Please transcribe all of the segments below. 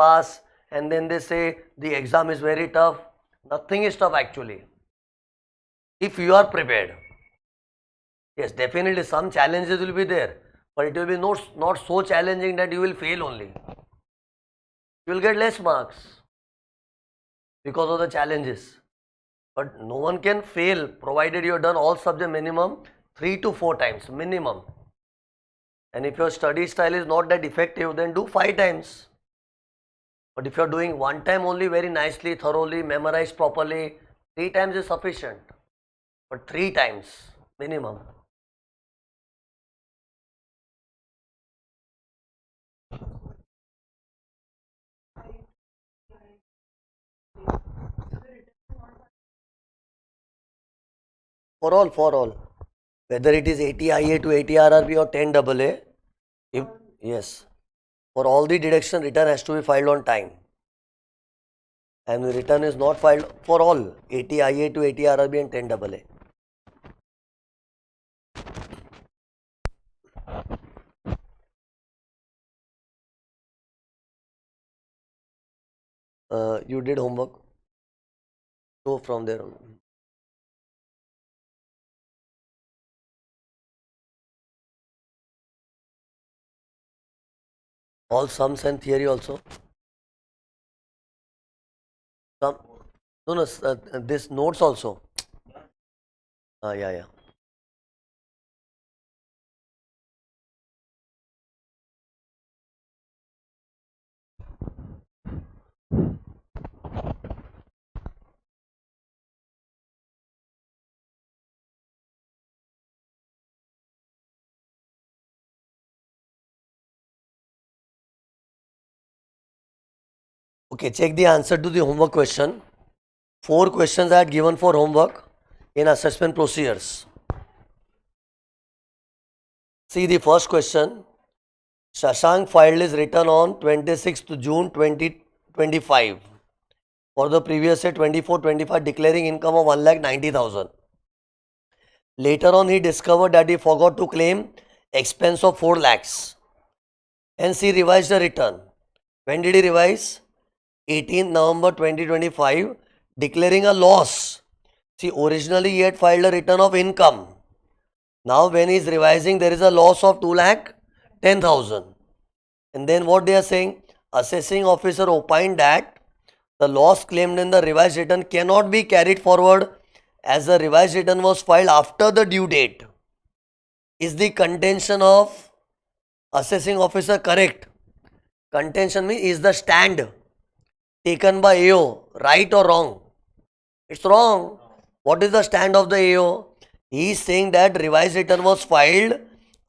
pass, and then they say the exam is very tough. Nothing is tough actually, if you are prepared. Yes, definitely some challenges will be there, but it will be not so challenging that you will fail only. You will get less marks because of the challenges. But no one can fail provided you have done all subject minimum 3 to 4 times minimum. And if your study style is not that effective, then do 5 times. But if you are doing 1 time only very nicely, thoroughly, memorized properly, 3 times is sufficient. But 3 times minimum. For all. Whether it is 80 IA to 80 RRB or 10 AA, if yes, for all the deduction, return has to be filed on time. And the return is not filed for all 80 IA to 80 RRB and 10 AA. You did homework? So from there on. All sums and theory also. Some, no, this notes also. Yeah. Okay, check the answer to the homework question. 4 questions I had given for homework in assessment procedures. See the first question. Shashank filed his return on 26th June 2025 for the previous year 24-25, declaring income of 1,90,000. Later on, he discovered that he forgot to claim expense of 4 lakhs. Hence, he revised the return. When did he revise? 18th November 2025, declaring a loss. See, originally he had filed a return of income. Now, when he is revising, there is a loss of 2,10,000. And then what they are saying? Assessing officer opined that the loss claimed in the revised return cannot be carried forward as the revised return was filed after the due date. Is the contention of assessing officer correct? Contention means is the stand taken by AO right or wrong? It's wrong. What is the stand of the AO? He is saying that revised return was filed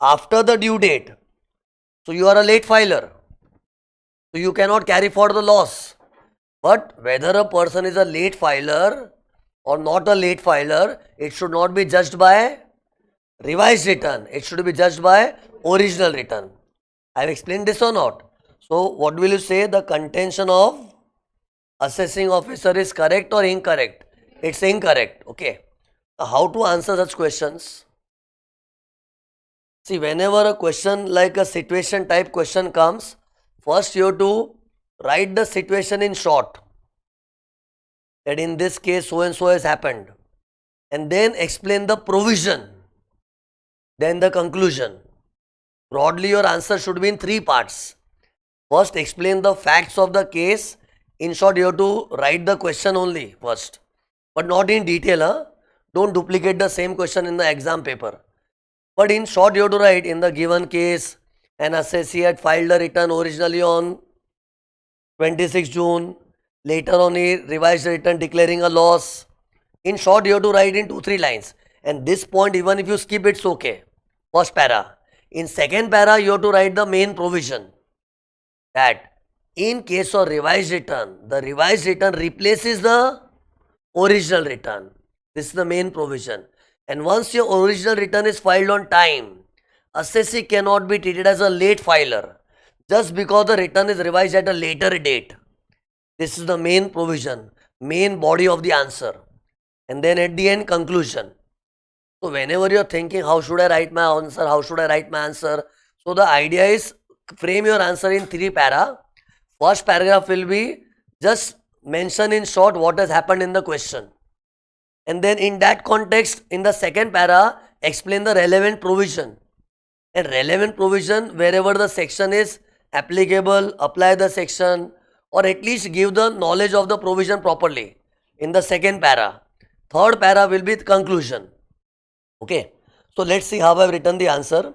after the due date. So you are a late filer. So you cannot carry forward the loss. But whether a person is a late filer or not a late filer, it should not be judged by revised return. It should be judged by original return. I have explained this or not? So what will you say? The contention of assessing officer is correct or incorrect? It's incorrect. Okay. How to answer such questions? See, whenever a question like a situation type question comes, first you have to write the situation in short. That in this case so and so has happened. And then explain the provision. Then the conclusion. Broadly your answer should be in 3 parts. First explain the facts of the case. In short, you have to write the question only first. But not in detail. Huh? Don't duplicate the same question in the exam paper. But in short, you have to write in the given case, an assessee had filed a return originally on 26 June. Later on, he revised the return declaring a loss. In short, you have to write in 2-3 lines. And this point, even if you skip, it's okay. First para. In second para, you have to write the main provision. That in case of revised return, the revised return replaces the original return. This is the main provision. And once your original return is filed on time, assessee cannot be treated as a late filer just because the return is revised at a later date. This is the main provision, main body of the answer. And then at the end, conclusion. So whenever you are thinking, how should I write my answer? How should I write my answer? So the idea is frame your answer in 3 para. First paragraph will be just mention in short what has happened in the question. And then in that context, in the second para, explain the relevant provision. And relevant provision, wherever the section is applicable, apply the section, or at least give the knowledge of the provision properly in the second para. Third para will be the conclusion. Okay. So let's see how I've written the answer.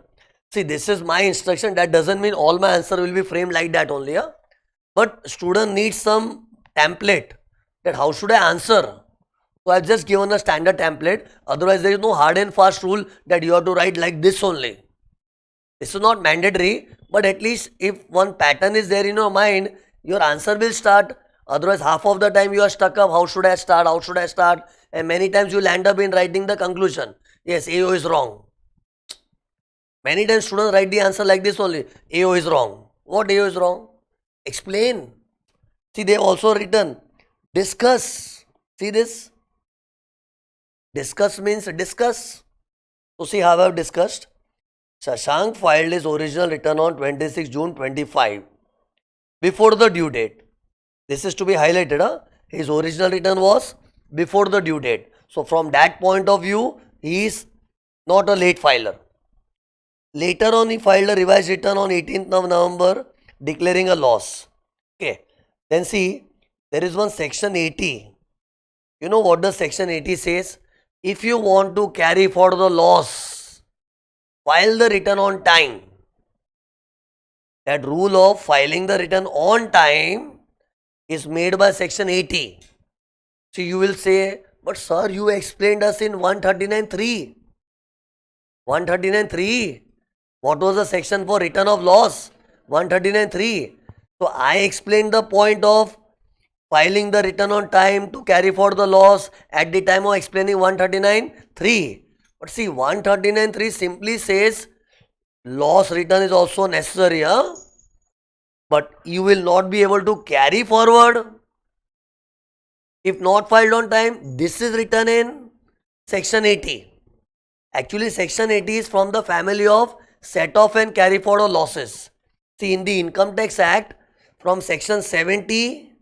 See, this is my instruction. That doesn't mean all my answer will be framed like that only. Yeah? But student needs some template that how should I answer. So I've just given a standard template. Otherwise, there is no hard and fast rule that you have to write like this only. This is not mandatory, but at least if one pattern is there in your mind, your answer will start. Otherwise, half of the time you are stuck up. How should I start? How should I start? And many times you will end up in writing the conclusion. Yes, AO is wrong. Many times students write the answer like this only. AO is wrong. What AO is wrong? Explain. See, they have also written discuss. See this? Discuss means discuss. So see how I have discussed. Shashank filed his original return on 26 June 25 before the due date. This is to be highlighted. Huh? His original return was before the due date. So from that point of view, he is not a late filer. Later on, he filed a revised return on 18th of November declaring a loss. Okay. Then see, there is one section 80. You know what the section 80 says? If you want to carry forward the loss, file the return on time. That rule of filing the return on time is made by section 80. So you will say, but sir, you explained us in 139.3. 139.3. What was the section for return of loss? 139.3. So I explained the point of filing the return on time to carry forward the loss at the time of explaining 139.3. But see, 139.3 simply says loss return is also necessary. Huh? But you will not be able to carry forward if not filed on time. This is written in section 80. Actually, section 80 is from the family of set off and carry forward losses. See, in the Income Tax Act, from section 70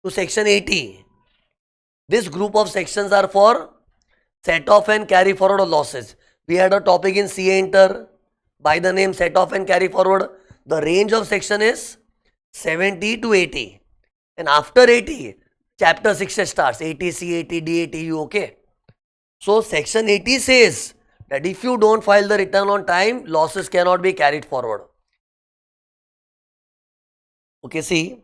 to section 80, this group of sections are for set off and carry forward losses. We had a topic in CA Inter by the name set off and carry forward. The range of section is 70 to 80. And after 80, chapter 6 starts. 80C, 80D, 80U, okay. So section 80 says that if you don't file the return on time, losses cannot be carried forward. Okay, see.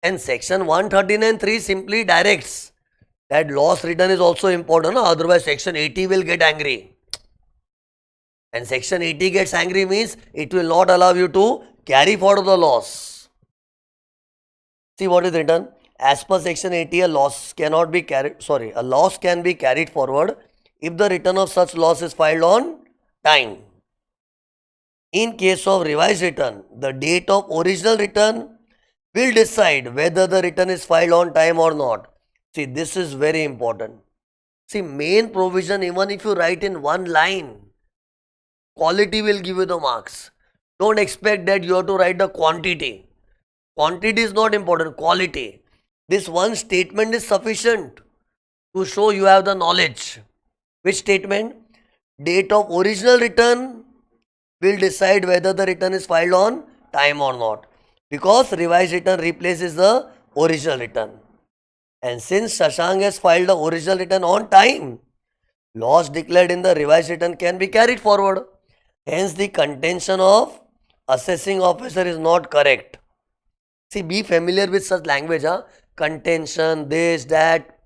And section 139.3 simply directs that loss return is also important. Otherwise, section 80 will get angry. And section 80 gets angry means it will not allow you to carry forward the loss. See what is written. As per section 80, a loss can be carried forward if the return of such loss is filed on time. In case of revised return, the date of original return will decide whether the return is filed on time or not. See, this is very important. See, main provision, even if you write in one line, quality will give you the marks. Don't expect that you have to write the quantity. Quantity is not important, quality. This one statement is sufficient to show you have the knowledge. Which statement? Date of original return will decide whether the return is filed on time or not. Because revised return replaces the original return. And since Shashank has filed the original return on time, loss declared in the revised return can be carried forward. Hence, the contention of assessing officer is not correct. See, be familiar with such language. Contention, this, that.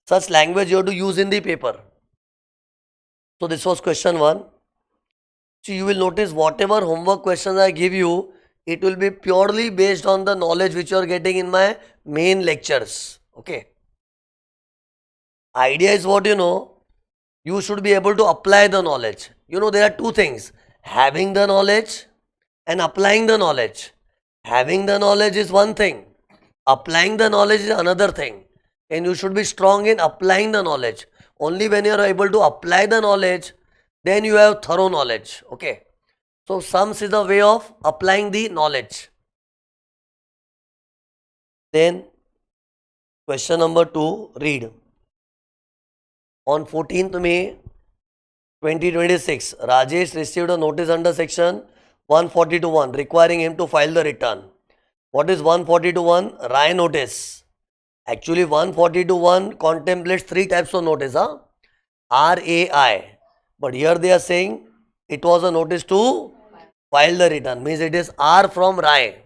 Such language you have to use in the paper. So, this was question 1. So, you will notice whatever homework questions I give you, it will be purely based on the knowledge which you are getting in my main lectures. Okay. Idea is what you know. You should be able to apply the knowledge. You know, there are two things. Having the knowledge and applying the knowledge. Having the knowledge is one thing. Applying the knowledge is another thing. And you should be strong in applying the knowledge. Only when you are able to apply the knowledge, then you have thorough knowledge. Okay. So, sums is a way of applying the knowledge. Then question number 2, read. On 14th May 2026, Rajesh received a notice under section 142(1) requiring him to file the return. What is 142(1)? RAI notice. Actually 142(1) contemplates 3 types of notice, RAI. But here they are saying it was a notice to file the return, means it is R from RAI.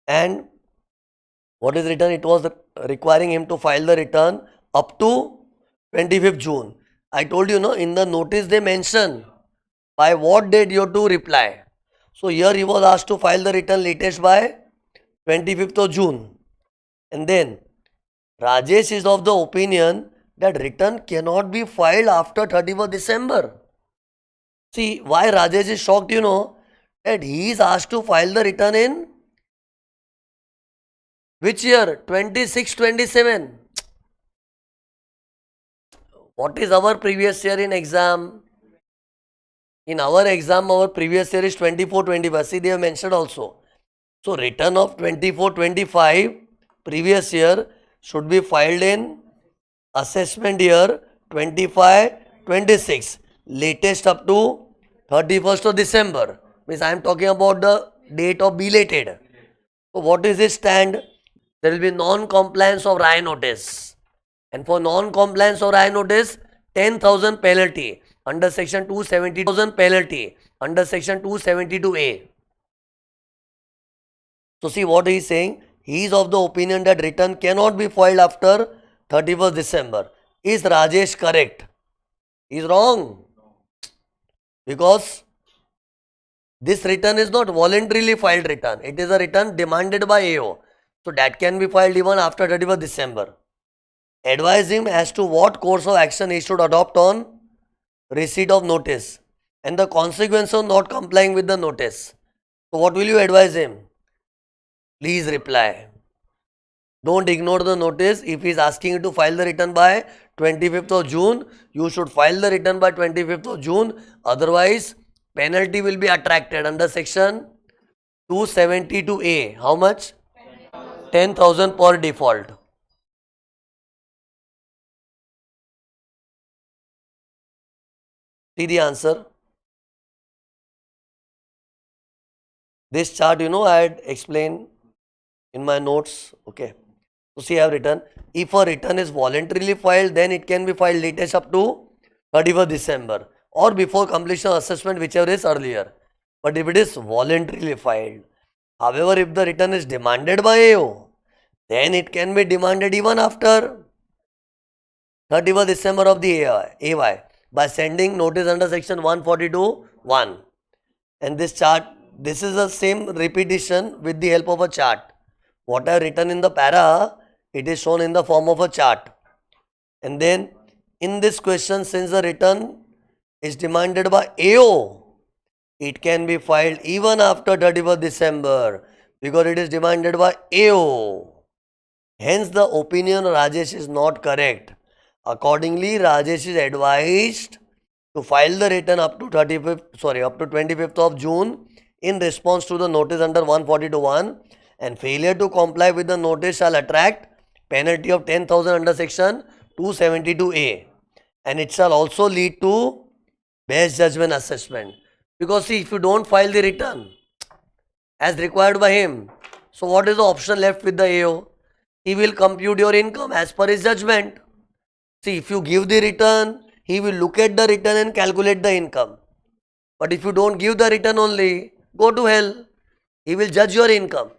And what is written? It was requiring him to file the return up to 25th June. I told you, no, in the notice they mention by what date you have to reply. So here he was asked to file the return latest by 25th of June. And then Rajesh is of the opinion that return cannot be filed after 31st December. See, why Rajesh is shocked, that he is asked to file the return in which year? 26-27. What is our previous year in exam? In our exam, our previous year is 24-25. See, they have mentioned also. So, return of 24-25 previous year should be filed in assessment year 25-26. Latest up to 31st of December. Means I am talking about the date of belated. So, what is this stand? There will be non-compliance of RAI notice. And for non-compliance of RAI notice, 10,000 penalty under section 270,000 penalty under section 272A. So see what he is saying. He is of the opinion that return cannot be filed after 31st December. Is Rajesh correct? He is wrong. Because this return is not voluntarily filed return. It is a return demanded by AO. So that can be filed even after 31st December. Advise him as to what course of action he should adopt on receipt of notice and the consequence of not complying with the notice. So what will you advise him? Please reply. Don't ignore the notice. If he is asking you to file the return by 25th of June, you should file the return by 25th of June. Otherwise, penalty will be attracted under section 272A. How much? 10,000 per default. See the answer. This chart, I had explained in my notes. Okay. So see, I have written, if a return is voluntarily filed, then it can be filed latest up to 31st December or before completion of assessment, whichever is earlier. But if it is voluntarily filed, however, if the return is demanded by AO, then it can be demanded even after 31st December of the AY by sending notice under section 142(1). And this chart, this is the same repetition with the help of a chart. What I have written in the para, it is shown in the form of a chart. And then in this question, since the return is demanded by AO, it can be filed even after 31st December because it is demanded by AO. Hence, the opinion of Rajesh is not correct. Accordingly, Rajesh is advised to file the return up to 25th of June in response to the notice under 142(1), and failure to comply with the notice shall attract penalty of 10,000 under section 272A, and it shall also lead to best judgment assessment. Because see, if you don't file the return as required by him, so what is the option left with the AO? He will compute your income as per his judgment. See, if you give the return, he will look at the return and calculate the income. But if you don't give the return only, go to hell. He will judge your income.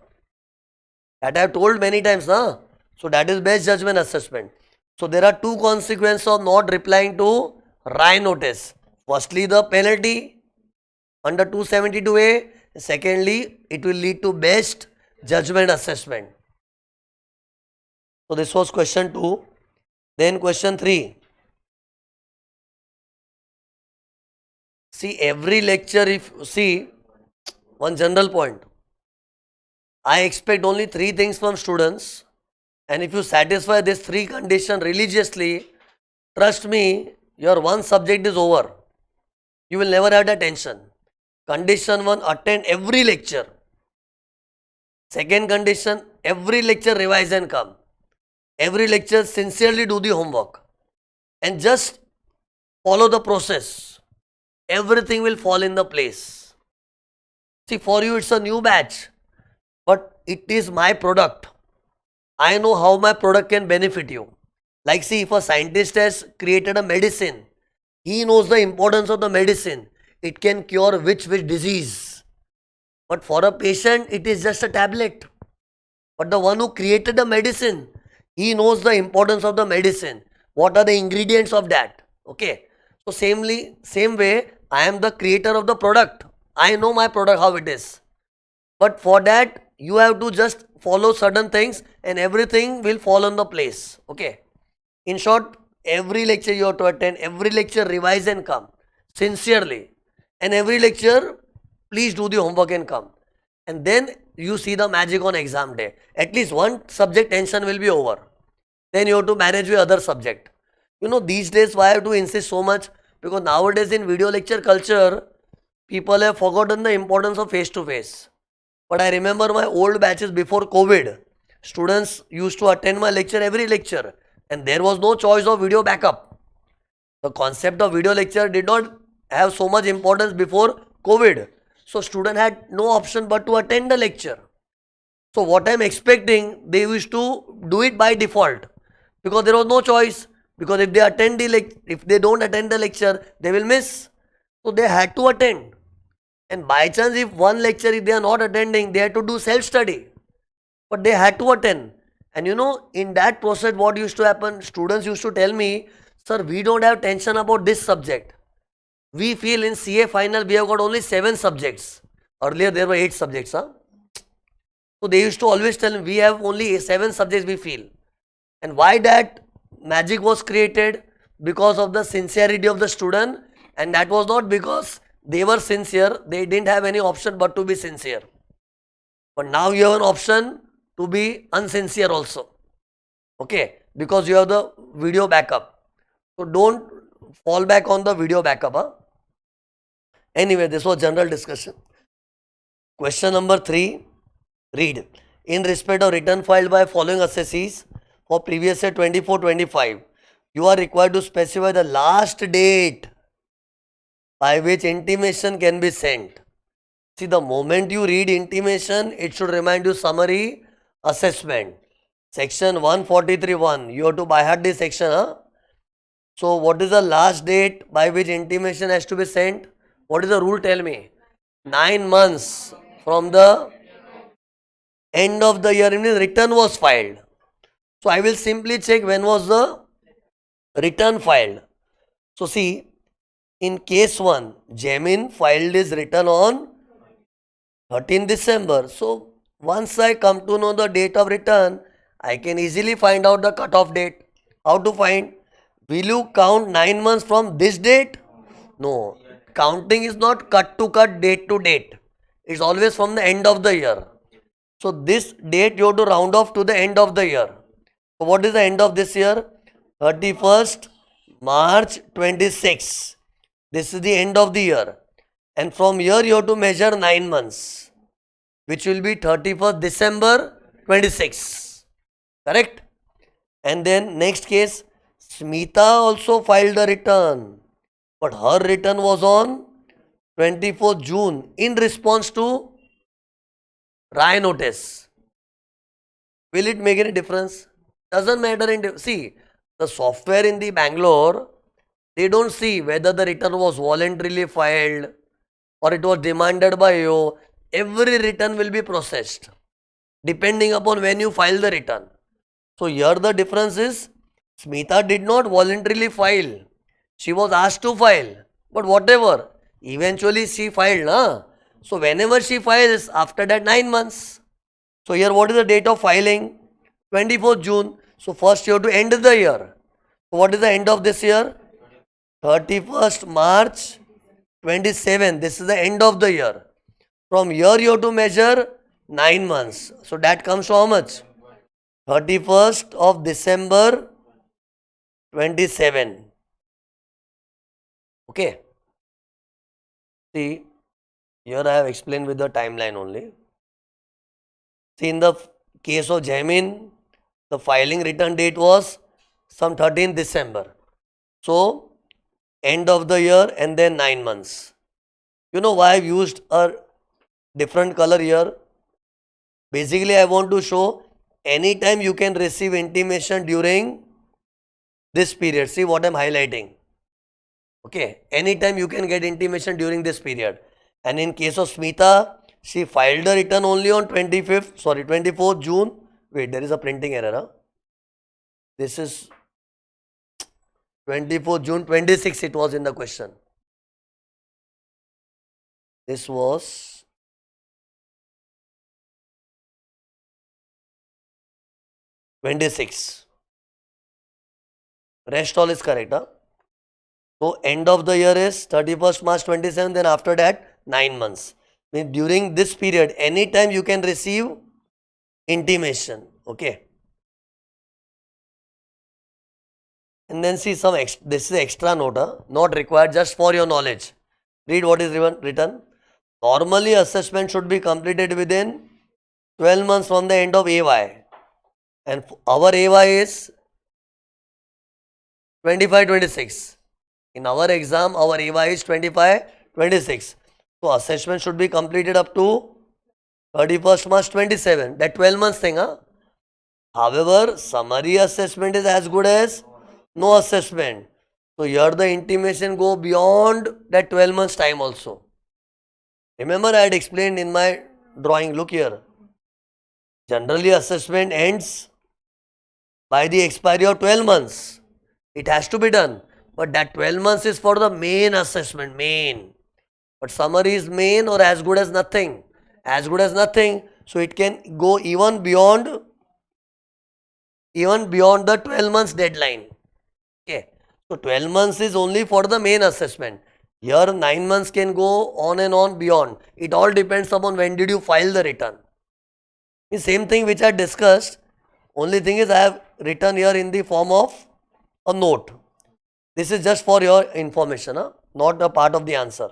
That I have told many times, huh? So that is best judgment assessment. So there are two consequences of not replying to RAI notice. Firstly, the penalty under 272A. Secondly, it will lead to best judgment assessment. So this was question 2. Then question 3. See, every lecture, if see, one general point. I expect only 3 things from students, and if you satisfy these 3 conditions religiously, trust me, your one subject is over. You will never have that tension. Condition 1, attend every lecture. Second condition, every lecture revise and come. Every lecture sincerely do the homework and just follow the process. Everything will fall in the place. See, for you it's a new batch, but it is my product. I know how my product can benefit you. Like, see, if a scientist has created a medicine, he knows the importance of the medicine. It can cure which disease. But for a patient, it is just a tablet. But the one who created the medicine, he knows the importance of the medicine. What are the ingredients of that? Okay. So same way, I am the creator of the product. I know my product, how it is. But for that, you have to just follow certain things and everything will fall on the place. Okay. In short, every lecture you have to attend, every lecture revise and come sincerely. And every lecture, please do the homework and come. And then you see the magic on exam day. At least one subject tension will be over. Then you have to manage with other subject. You know, these days why I have to insist so much? Because nowadays in video lecture culture, people have forgotten the importance of face to face. But I remember my old batches before COVID. Students used to attend my lecture, every lecture. And there was no choice of video backup. The concept of video lecture did not have so much importance before COVID. So student had no option but to attend the lecture. So what I am expecting, they used to do it by default. Because there was no choice. Because if they don't attend the lecture, they will miss. So they had to attend. And by chance, if one lecture, if they are not attending, they had to do self-study. But they had to attend. And you know, in that process, what used to happen? Students used to tell me, sir, we don't have tension about this subject. We feel in CA final, we have got only 7 subjects. Earlier, there were 8 subjects. Huh? So they used to always tell me, we have only 7 subjects we feel. And why that magic was created? Because of the sincerity of the student. And that was not because they were sincere. They didn't have any option but to be sincere. But now you have an option to be unsincere also. Okay, because you have the video backup. So don't fall back on the video backup. Huh? Anyway, this was general discussion. Question number 3. Read. In respect of return filed by following assessees for previous year 24-25, you are required to specify the last date by which intimation can be sent. See, the moment you read intimation, it should remind you summary assessment. Section 143.1. You have to by heart this section. Huh? So, what is the last date by which intimation has to be sent? What is the rule? Tell me. 9 months from the end of the year in which return was filed. So, I will simply check when was the return filed. So, see, in case 1, Jamin filed his return on 13 December. So, once I come to know the date of return, I can easily find out the cutoff date. How to find? Will you count 9 months from this date? No. Counting is not cut to cut, date to date. It's always from the end of the year. So, this date you have to round off to the end of the year. So, what is the end of this year? 31st March 26. This is the end of the year. And from here you have to measure 9 months, which will be 31st December 26. Correct? And then next case, Smita also filed a return. But her return was on 24th June in response to RAI notice. Will it make any difference? Doesn't matter. See, the software in the Bangalore, they don't see whether the return was voluntarily filed or it was demanded by you. Every return will be processed depending upon when you file the return. So here the difference is Smita did not voluntarily file. She was asked to file. But whatever, eventually she filed. Huh? So whenever she files, after that 9 months. So here what is the date of filing? 24th June. So first you have to end the year. So what is the end of this year? 31st March 27. This is the end of the year. From here you have to measure 9 months. So that comes to how much? 31st of December 27. Okay. See, here I have explained with the timeline only. See, in the case of Jamin, the filing return date was some 13th December. So, end of the year and then 9 months. You know why I've used a different color here? Basically, I want to show anytime you can receive intimation during this period. See what I'm highlighting. Okay, anytime you can get intimation during this period. And in case of Smita, she filed the return only on 24th June. Wait, there is a printing error. Huh? This is 24th June 26, it was in the question. This was 26. Rest all is correct. Huh? So end of the year is 31st March 27, then after that 9 months. Means during this period, anytime you can receive intimation. Okay. And then see this is extra note, not required, just for your knowledge. Read what is written. Normally assessment should be completed within 12 months from the end of AY. And our AY is 25-26. In our exam, our AY is 25-26. So assessment should be completed up to 31st March 27. That 12 months thing. However, summary assessment is as good as no assessment. So here the intimation go beyond that 12 months time also. Remember I had explained in my drawing, look here. Generally assessment ends by the expiry of 12 months. It has to be done. But that 12 months is for the main assessment, main. But summary is main or as good as nothing. As good as nothing. So it can go even beyond the 12 months deadline. Okay. So 12 months is only for the main assessment. Here 9 months can go on and on beyond. It all depends upon when did you file the return. The same thing which I discussed. Only thing is I have written here in the form of a note. This is just for your information, not a part of the answer.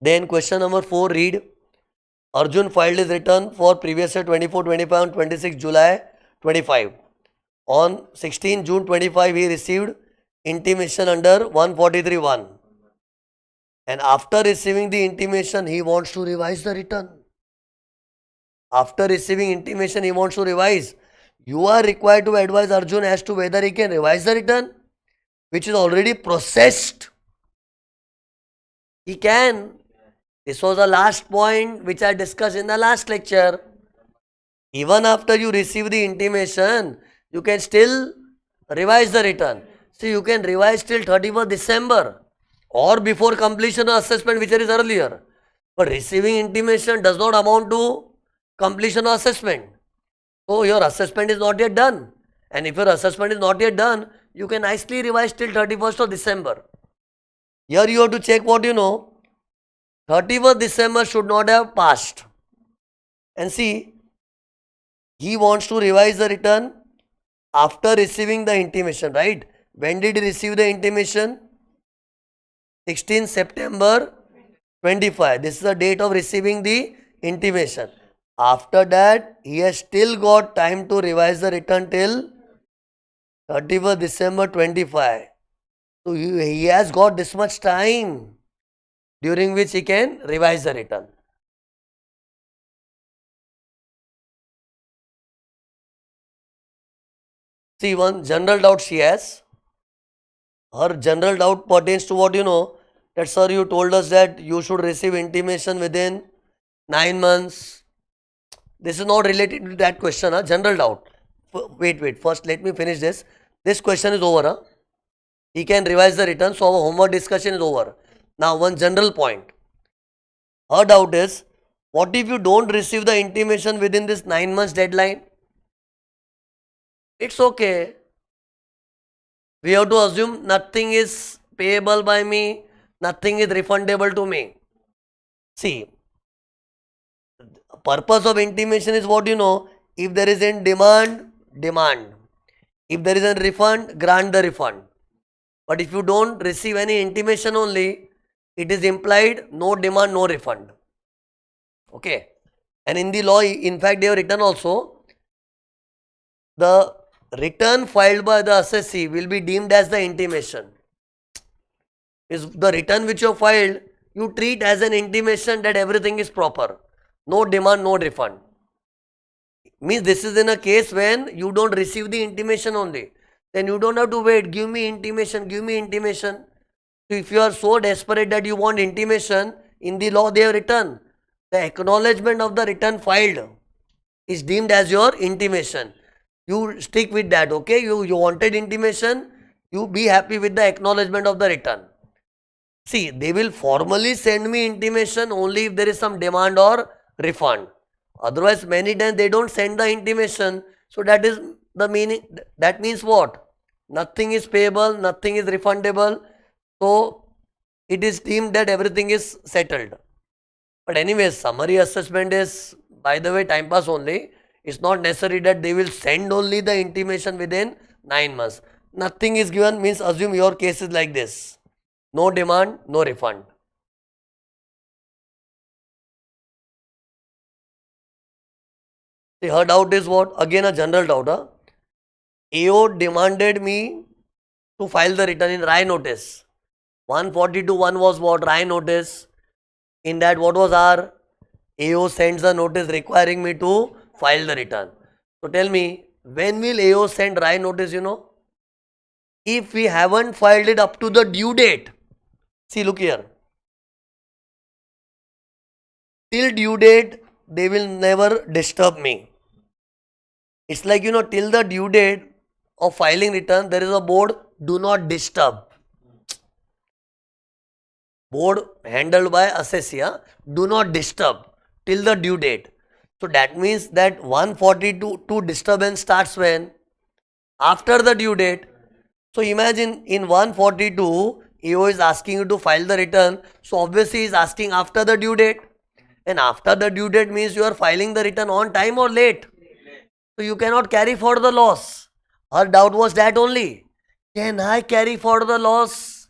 Then question number 4, read. Arjun filed his return for previous year 24-25 on 26 July 25. On 16 June 25, he received intimation under 143.1. And after receiving the intimation, he wants to revise the return. After receiving intimation, he wants to revise. You are required to advise Arjun as to whether he can revise the return, which is already processed. He can. This was the last point which I discussed in the last lecture. Even after you receive the intimation, you can still revise the return. So you can revise till 31st December or before completion of assessment, which is earlier. But receiving intimation does not amount to completion of assessment. So your assessment is not yet done. And if your assessment is not yet done, you can nicely revise till 31st of December. Here you have to check what you know. 31st December should not have passed. And see, he wants to revise the return after receiving the intimation, right? When did he receive the intimation? 16 September 25. This is the date of receiving the intimation. After that, he has still got time to revise the return till 31st December 25. So he has got this much time during which he can revise the return. See, one general doubt she has. Her general doubt pertains to what you know, that sir, you told us that you should receive intimation within 9 months. This is not related to that question, general doubt. Wait, first let me finish this. This question is over. He can revise the return, so our homework discussion is over. Now one general point. Her doubt is, what if you don't receive the intimation within this 9 months deadline? It's okay. We have to assume nothing is payable by me, nothing is refundable to me. See, purpose of intimation is what you know. If there is a demand. If there is a refund, grant the refund. But if you don't receive any intimation only, it is implied no demand, no refund. Okay. And in the law, in fact, they have written also, the return filed by the assessee will be deemed as the intimation. Is the return which you have filed, you treat as an intimation that everything is proper. No demand, no refund. Means this is in a case when you don't receive the intimation only. Then you don't have to wait, give me intimation, give me intimation. So if you are so desperate that you want intimation, in the law they have written, the acknowledgement of the return filed is deemed as your intimation. You stick with that, okay? You wanted intimation, you be happy with the acknowledgement of the return. See, they will formally send me intimation only if there is some demand or refund. Otherwise, many times they don't send the intimation. So that is the meaning. That means what? Nothing is payable, nothing is refundable. So it is deemed that everything is settled. But anyway, summary assessment is, by the way, time pass only. It's not necessary that they will send only the intimation within 9 months. Nothing is given means assume your case is like this. No demand, no refund. See, her doubt is what? Again a general doubt. AO demanded me to file the return in RAI notice. 142.1 was what? RAI notice. In that, what was our? AO sends a notice requiring me to file the return. So tell me, when will AO send RAI notice, you know? If we haven't filed it up to the due date. See, look here. Till due date, they will never disturb me. It's like, you know, till the due date of filing return, there is a board, do not disturb. Board handled by assessee, do not disturb till the due date. So that means that 142 disturbance starts when? After the due date. So imagine in 142, AO is asking you to file the return. So obviously he is asking after the due date. And after the due date means you are filing the return on time or late. So you cannot carry for the loss. Her doubt was that only. Can I carry for the loss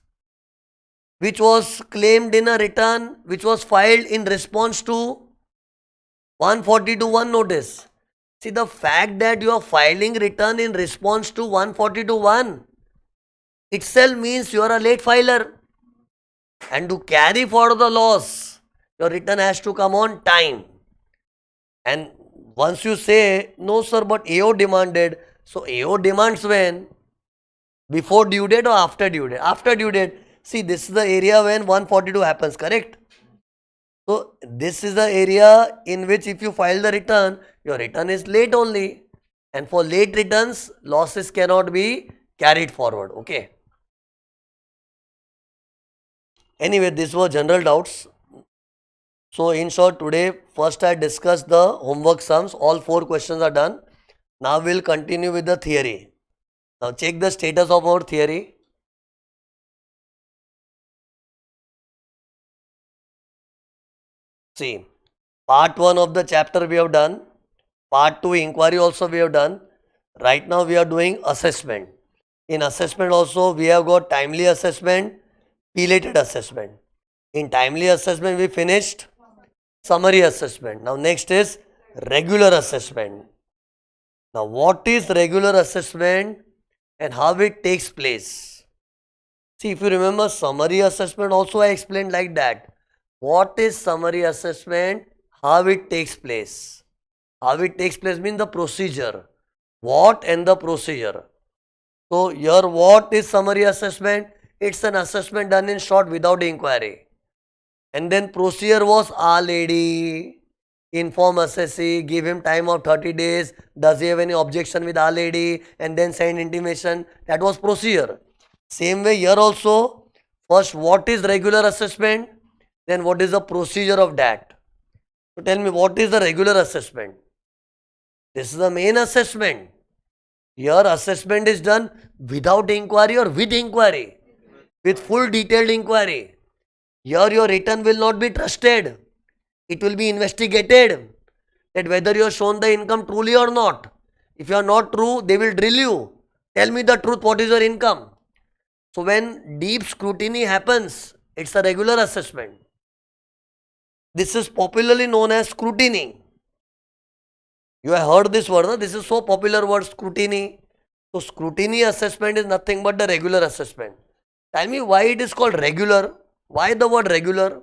which was claimed in a return which was filed in response to 142.1 notice? See, the fact that you are filing return in response to 142.1 itself means you are a late filer. And to carry for the loss, your return has to come on time. And once you say, no sir, but AO demanded. So AO demands when? Before due date or after due date? After due date. See, this is the area when 142 happens, correct? So this is the area in which if you file the return, your return is late only. And for late returns, losses cannot be carried forward, okay? Anyway, these were general doubts. So in short, today first I discussed the homework sums. All 4 questions are done. Now we'll continue with the theory. Now check the status of our theory. See, part 1 of the chapter we have done. Part 2 inquiry also we have done. Right now we are doing assessment. In assessment also we have got timely assessment, belated assessment. In timely assessment we finished summary assessment. Now next is regular assessment. Now what is regular assessment and how it takes place? See, if you remember summary assessment also I explained like that. What is summary assessment? How it takes place? How it takes place means the procedure. What and the procedure. So here what is summary assessment? It's an assessment done in short without inquiry. And then procedure was lady, inform assessee, give him time of 30 days. Does he have any objection with lady? And then send intimation. That was procedure. Same way here also. First, what is regular assessment? Then what is the procedure of that? So tell me, what is the regular assessment? This is the main assessment. Here assessment is done without inquiry or with inquiry. With full detailed inquiry. Here your return will not be trusted. It will be investigated. That whether you have shown the income truly or not. If you are not true, they will drill you. Tell me the truth, what is your income? So when deep scrutiny happens, it's a regular assessment. This is popularly known as scrutiny. You have heard this word, no? This is so popular word, scrutiny. So scrutiny assessment is nothing but the regular assessment. Tell me why it is called regular. Why the word regular?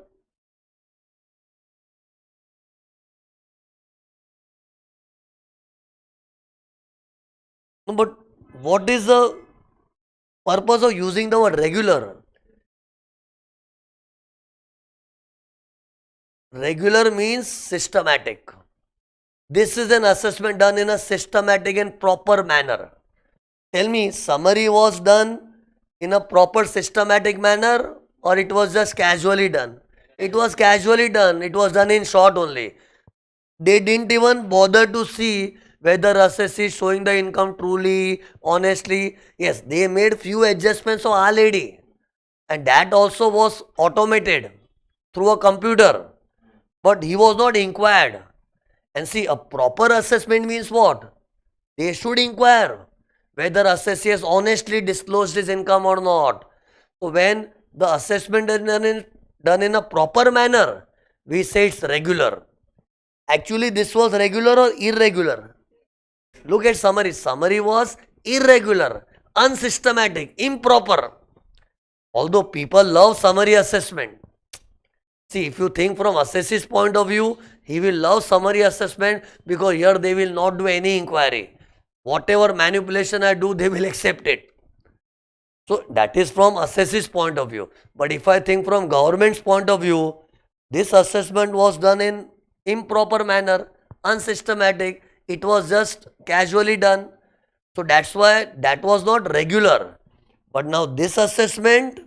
No, but what is the purpose of using the word regular? Regular means systematic. This is an assessment done in a systematic and proper manner. Tell me, summary was done in a proper systematic manner or it was just casually done? It was casually done. It was done in short only. They didn't even bother to see whether assessee is showing the income truly, honestly. Yes, they made few adjustments already. And that also was automated through a computer. But he was not inquired. And see, a proper assessment means what? They should inquire whether assessee has honestly disclosed his income or not. So when the assessment is done in a proper manner, we say it's regular. Actually, this was regular or irregular? Look at summary. Summary was irregular, unsystematic, improper. Although people love summary assessment. See, if you think from assessee's point of view, he will love summary assessment because here they will not do any inquiry. Whatever manipulation I do, they will accept it. So that is from assessee's point of view. But if I think from government's point of view, this assessment was done in improper manner, unsystematic. It was just casually done. So that's why that was not regular. But now this assessment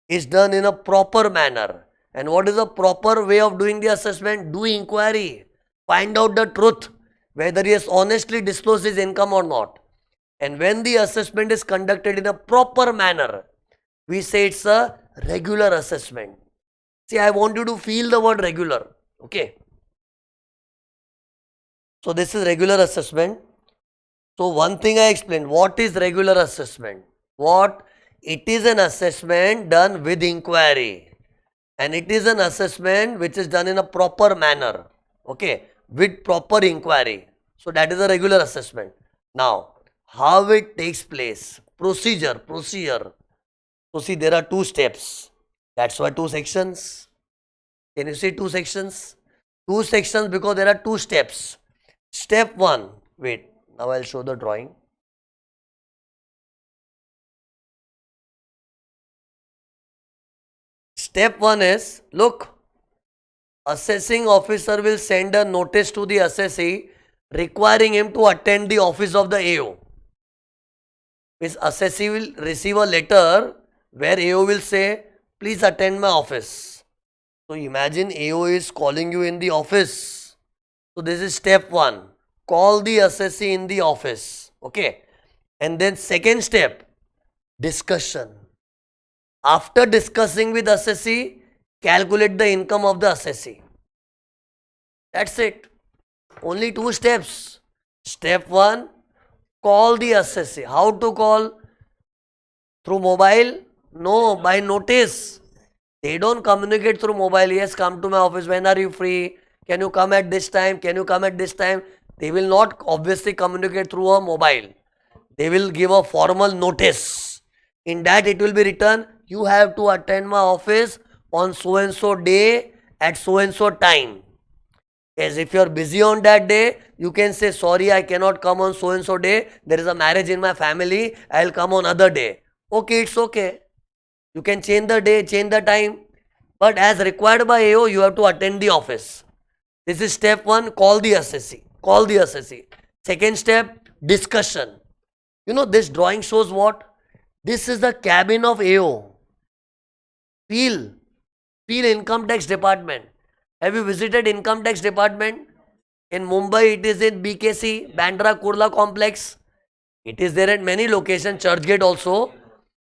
is done in a proper manner. And what is the proper way of doing the assessment? Do inquiry. Find out the truth, whether he has honestly disclosed his income or not. And when the assessment is conducted in a proper manner, we say it's a regular assessment. See, I want you to feel the word regular. Okay. So this is regular assessment. So one thing I explained, what is regular assessment? What? It is an assessment done with inquiry. And it is an assessment which is done in a proper manner. Okay. With proper inquiry. So that is a regular assessment. Now, how it takes place? Procedure. So see, there are two steps. That's why two sections. Can you see two sections? Two sections because there are two steps. Step 1. Wait, now I'll show the drawing. Step 1 is, look, assessing officer will send a notice to the assessee requiring him to attend the office of the AO. His assessee will receive a letter where AO will say, please attend my office. So imagine AO is calling you in the office. So this is step 1. Call the assessee in the office. Okay. And then second step, discussion. After discussing with assessee, calculate the income of the assessee. That's it. Only two steps. Step 1, call the assessee. How to call? Through mobile? No, by notice. They don't communicate through mobile. Yes, come to my office. When are you free? Can you come at this time? Can you come at this time? They will not obviously communicate through a mobile. They will give a formal notice. In that it will be written, you have to attend my office on so and so day at so and so time. Yes, if you are busy on that day, you can say, sorry, I cannot come on so and so day. There is a marriage in my family. I will come on other day. Okay, it's okay. You can change the day, change the time. But as required by AO, you have to attend the office. This is step 1, call the assessee. Call the assessee. Second step, discussion. You know, this drawing shows what? This is the cabin of AO. Feel income tax department. Have you visited income tax department? In Mumbai, it is in BKC, Bandra Kurla complex. It is there at many locations, Churchgate also.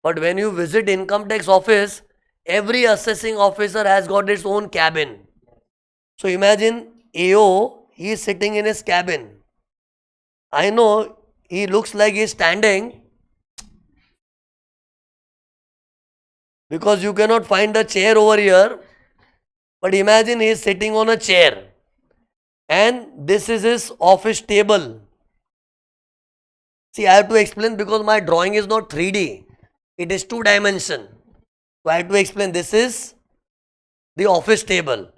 But when you visit income tax office, every assessing officer has got its own cabin. So imagine AO, he is sitting in his cabin. I know he looks like he is standing because you cannot find a chair over here. But imagine he is sitting on a chair. and this is his office table. See, I have to explain because my drawing is not 3D, it is 2-dimension. So I have to explain this is the office table,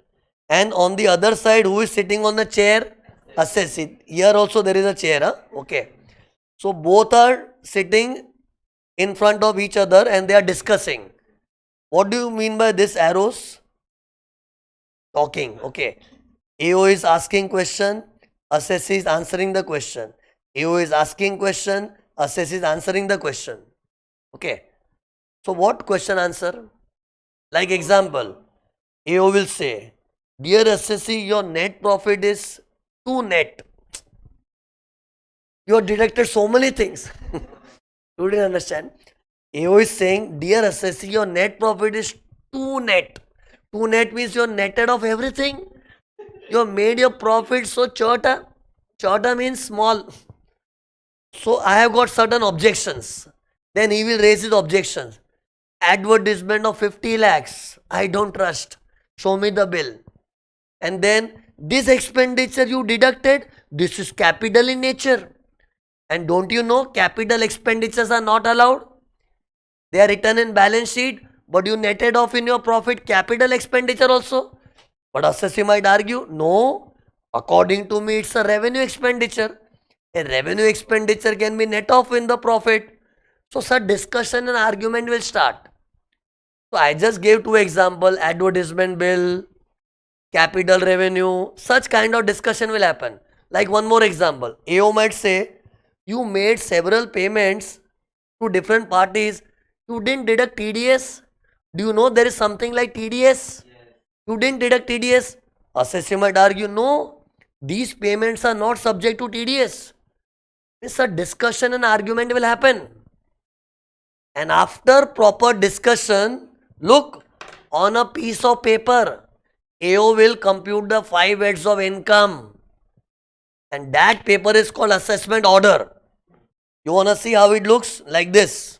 and on the other side who is sitting on the chair? Assessee. Here also there is a chair, huh? Okay. So both are sitting in front of each other and they are discussing. What do you mean by this arrows? Talking. Okay. AO is asking question, assessee is answering the question. AO is asking question, assessee is answering the question. Okay. So what question answer? Like example, AO will say, dear assessee, your net profit is 2 net. You have deducted so many things. You didn't understand. AO is saying, dear assessee, your net profit is 2 net. 2 net means you are netted of everything. You have made your profit so chota. Chota means small. So I have got certain objections. Then he will raise his objections. Advertisement of 50 lakhs. I don't trust. Show me the bill. And then this expenditure you deducted, this is capital in nature. And don't you know capital expenditures are not allowed? They are written in balance sheet, but you netted off in your profit capital expenditure also. But assessee might argue, no, according to me it's a revenue expenditure. A revenue expenditure can be net off in the profit. So such discussion and argument will start. So I just gave 2 examples, advertisement bill, capital revenue, such kind of discussion will happen. Like one more example, AO might say, you made several payments to different parties, you didn't deduct TDS. Do you know there is something like TDS? You didn't deduct TDS. Assessee might argue, no, these payments are not subject to TDS. It's a discussion and argument will happen. And after proper discussion, look, on a piece of paper, AO will compute the 5 heads of income. And that paper is called assessment order. You want to see how it looks? Like this.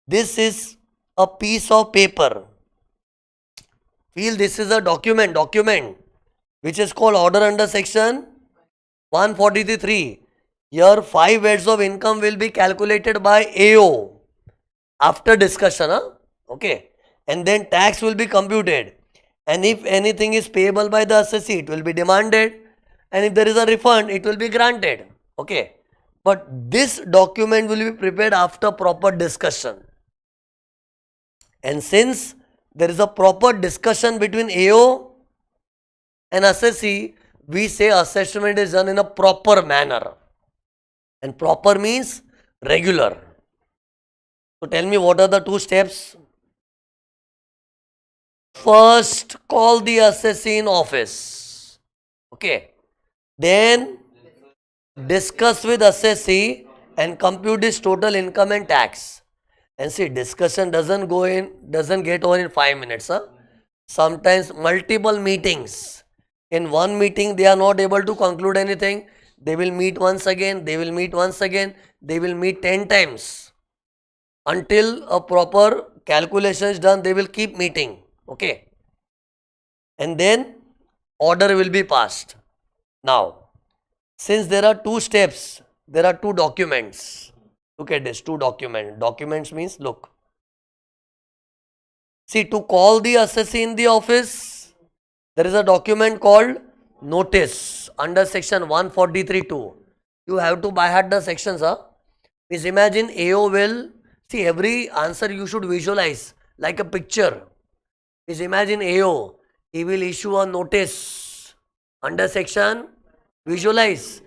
This is a piece of paper. Feel this is a document which is called order under section 143. Here 5 heads of income will be calculated by AO after discussion. Okay. And then tax will be computed. And if anything is payable by the assessee, it will be demanded. And if there is a refund, it will be granted. Okay. But this document will be prepared after proper discussion. And since there is a proper discussion between AO and assessee, we say assessment is done in a proper manner. And proper means regular. So tell me, what are the 2 steps? First, call the assessee in office. Okay. Then discuss with assessee and compute his total income and tax. And see, discussion doesn't get over in 5 minutes. Sometimes multiple meetings. In one meeting, they are not able to conclude anything. They will meet once again, they will meet once again, they will meet 10 times. Until a proper calculation is done, they will keep meeting. Okay. And then order will be passed. Now, since there are 2 steps, there are 2 documents. Look at this, 2 documents. Documents means, look. See, to call the assessee in the office, there is a document called notice under section 143(2). You have to by heart the sections. Means imagine AO will, see, every answer you should visualize like a picture. Means imagine AO, he will issue a notice under section, visualize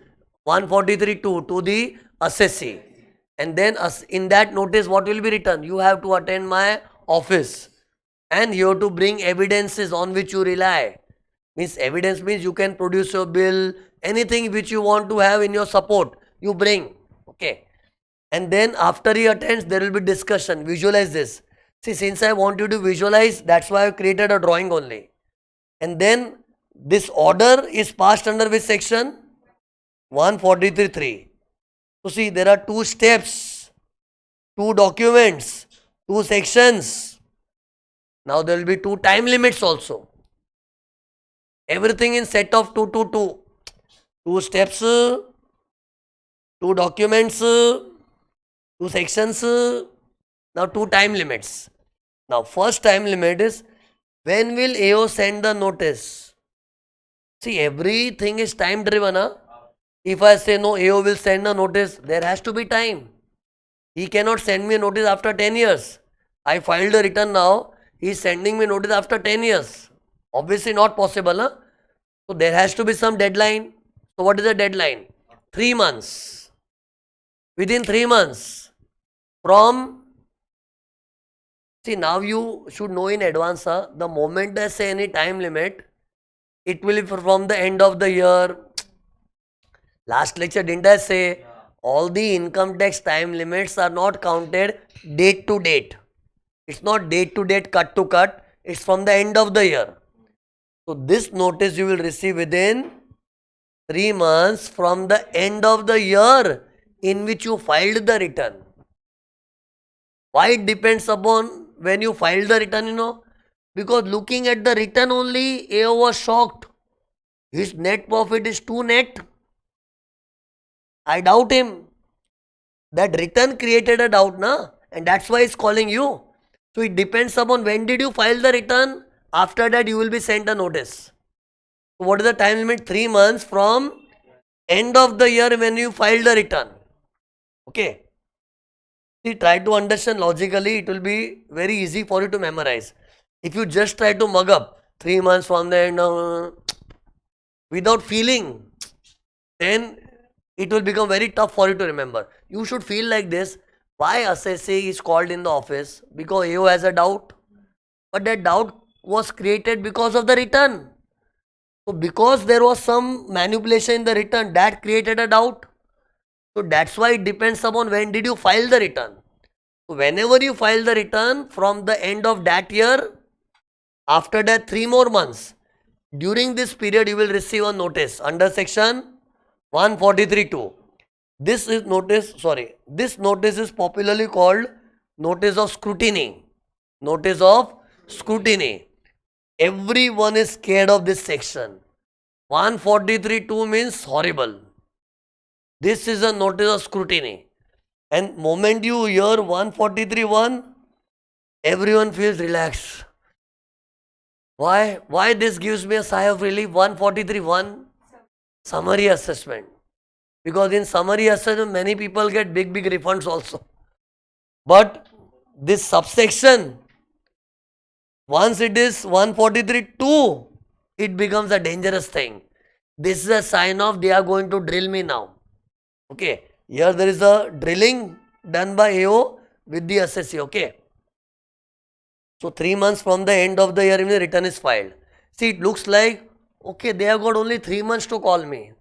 143(2) to the assessee. And then in that notice, what will be written? You have to attend my office and you have to bring evidences on which you rely. Means evidence means you can produce your bill, anything which you want to have in your support, you bring. Okay. And then after he attends, there will be discussion. Visualize this. See, since I want you to visualize, that's why I created a drawing only. And then this order is passed under which section? 143(3). So see, there are 2 steps, 2 documents, 2 sections. Now there will be 2 time limits also. Everything in set of 2, 2, 2. 2 steps, 2 documents, 2 sections, now 2 time limits. Now first time limit is, when will AO send the notice? See, everything is time driven. Huh? If I say no, AO will send a notice, there has to be time. He cannot send me a notice after 10 years. I filed a return now, he is sending me notice after 10 years. Obviously not possible. Huh? So there has to be some deadline. So what is the deadline? 3 months. Within 3 months from, see, now you should know in advance, the moment I say any time limit, it will be from the end of the year. Last lecture, didn't I say all the income tax time limits are not counted date to date. It's not date to date, cut to cut. It's from the end of the year. So this notice you will receive within 3 months from the end of the year in which you filed the return. Why it depends upon when you filed the return, because looking at the return only, AO was shocked. His net profit is too net. I doubt him. That return created a doubt, and that's why he's calling you. So it depends upon when did you file the return. After that you will be sent a notice. So what is the time limit? 3 months from end of the year when you filed the return. Okay. See, try to understand logically, it will be very easy for you to memorize. If you just try to mug up 3 months from the end without feeling, then it will become very tough for you to remember. You should feel like this. Why ASST is called in the office? Because AO has a doubt. But that doubt was created because of the return. So because there was some manipulation in the return, that created a doubt. So that's why it depends upon when did you file the return. So whenever you file the return from the end of that year, after that 3 more months, during this period you will receive a notice under section 143(2). This notice is popularly called notice of scrutiny. Notice of scrutiny. Everyone is scared of this section. 143(2) means horrible. This is a notice of scrutiny. And moment you hear 143(1), everyone feels relaxed. Why this gives me a sigh of relief? 143(1), summary assessment. Because in summary assessment, many people get big refunds also. But this subsection, once it is 143(2), it becomes a dangerous thing. This is a sign of they are going to drill me now. Okay, here there is a drilling done by AO with the ASST. Okay. So 3 months from the end of the year when the return is filed. See, it looks like, okay, they have got only 3 months to call me.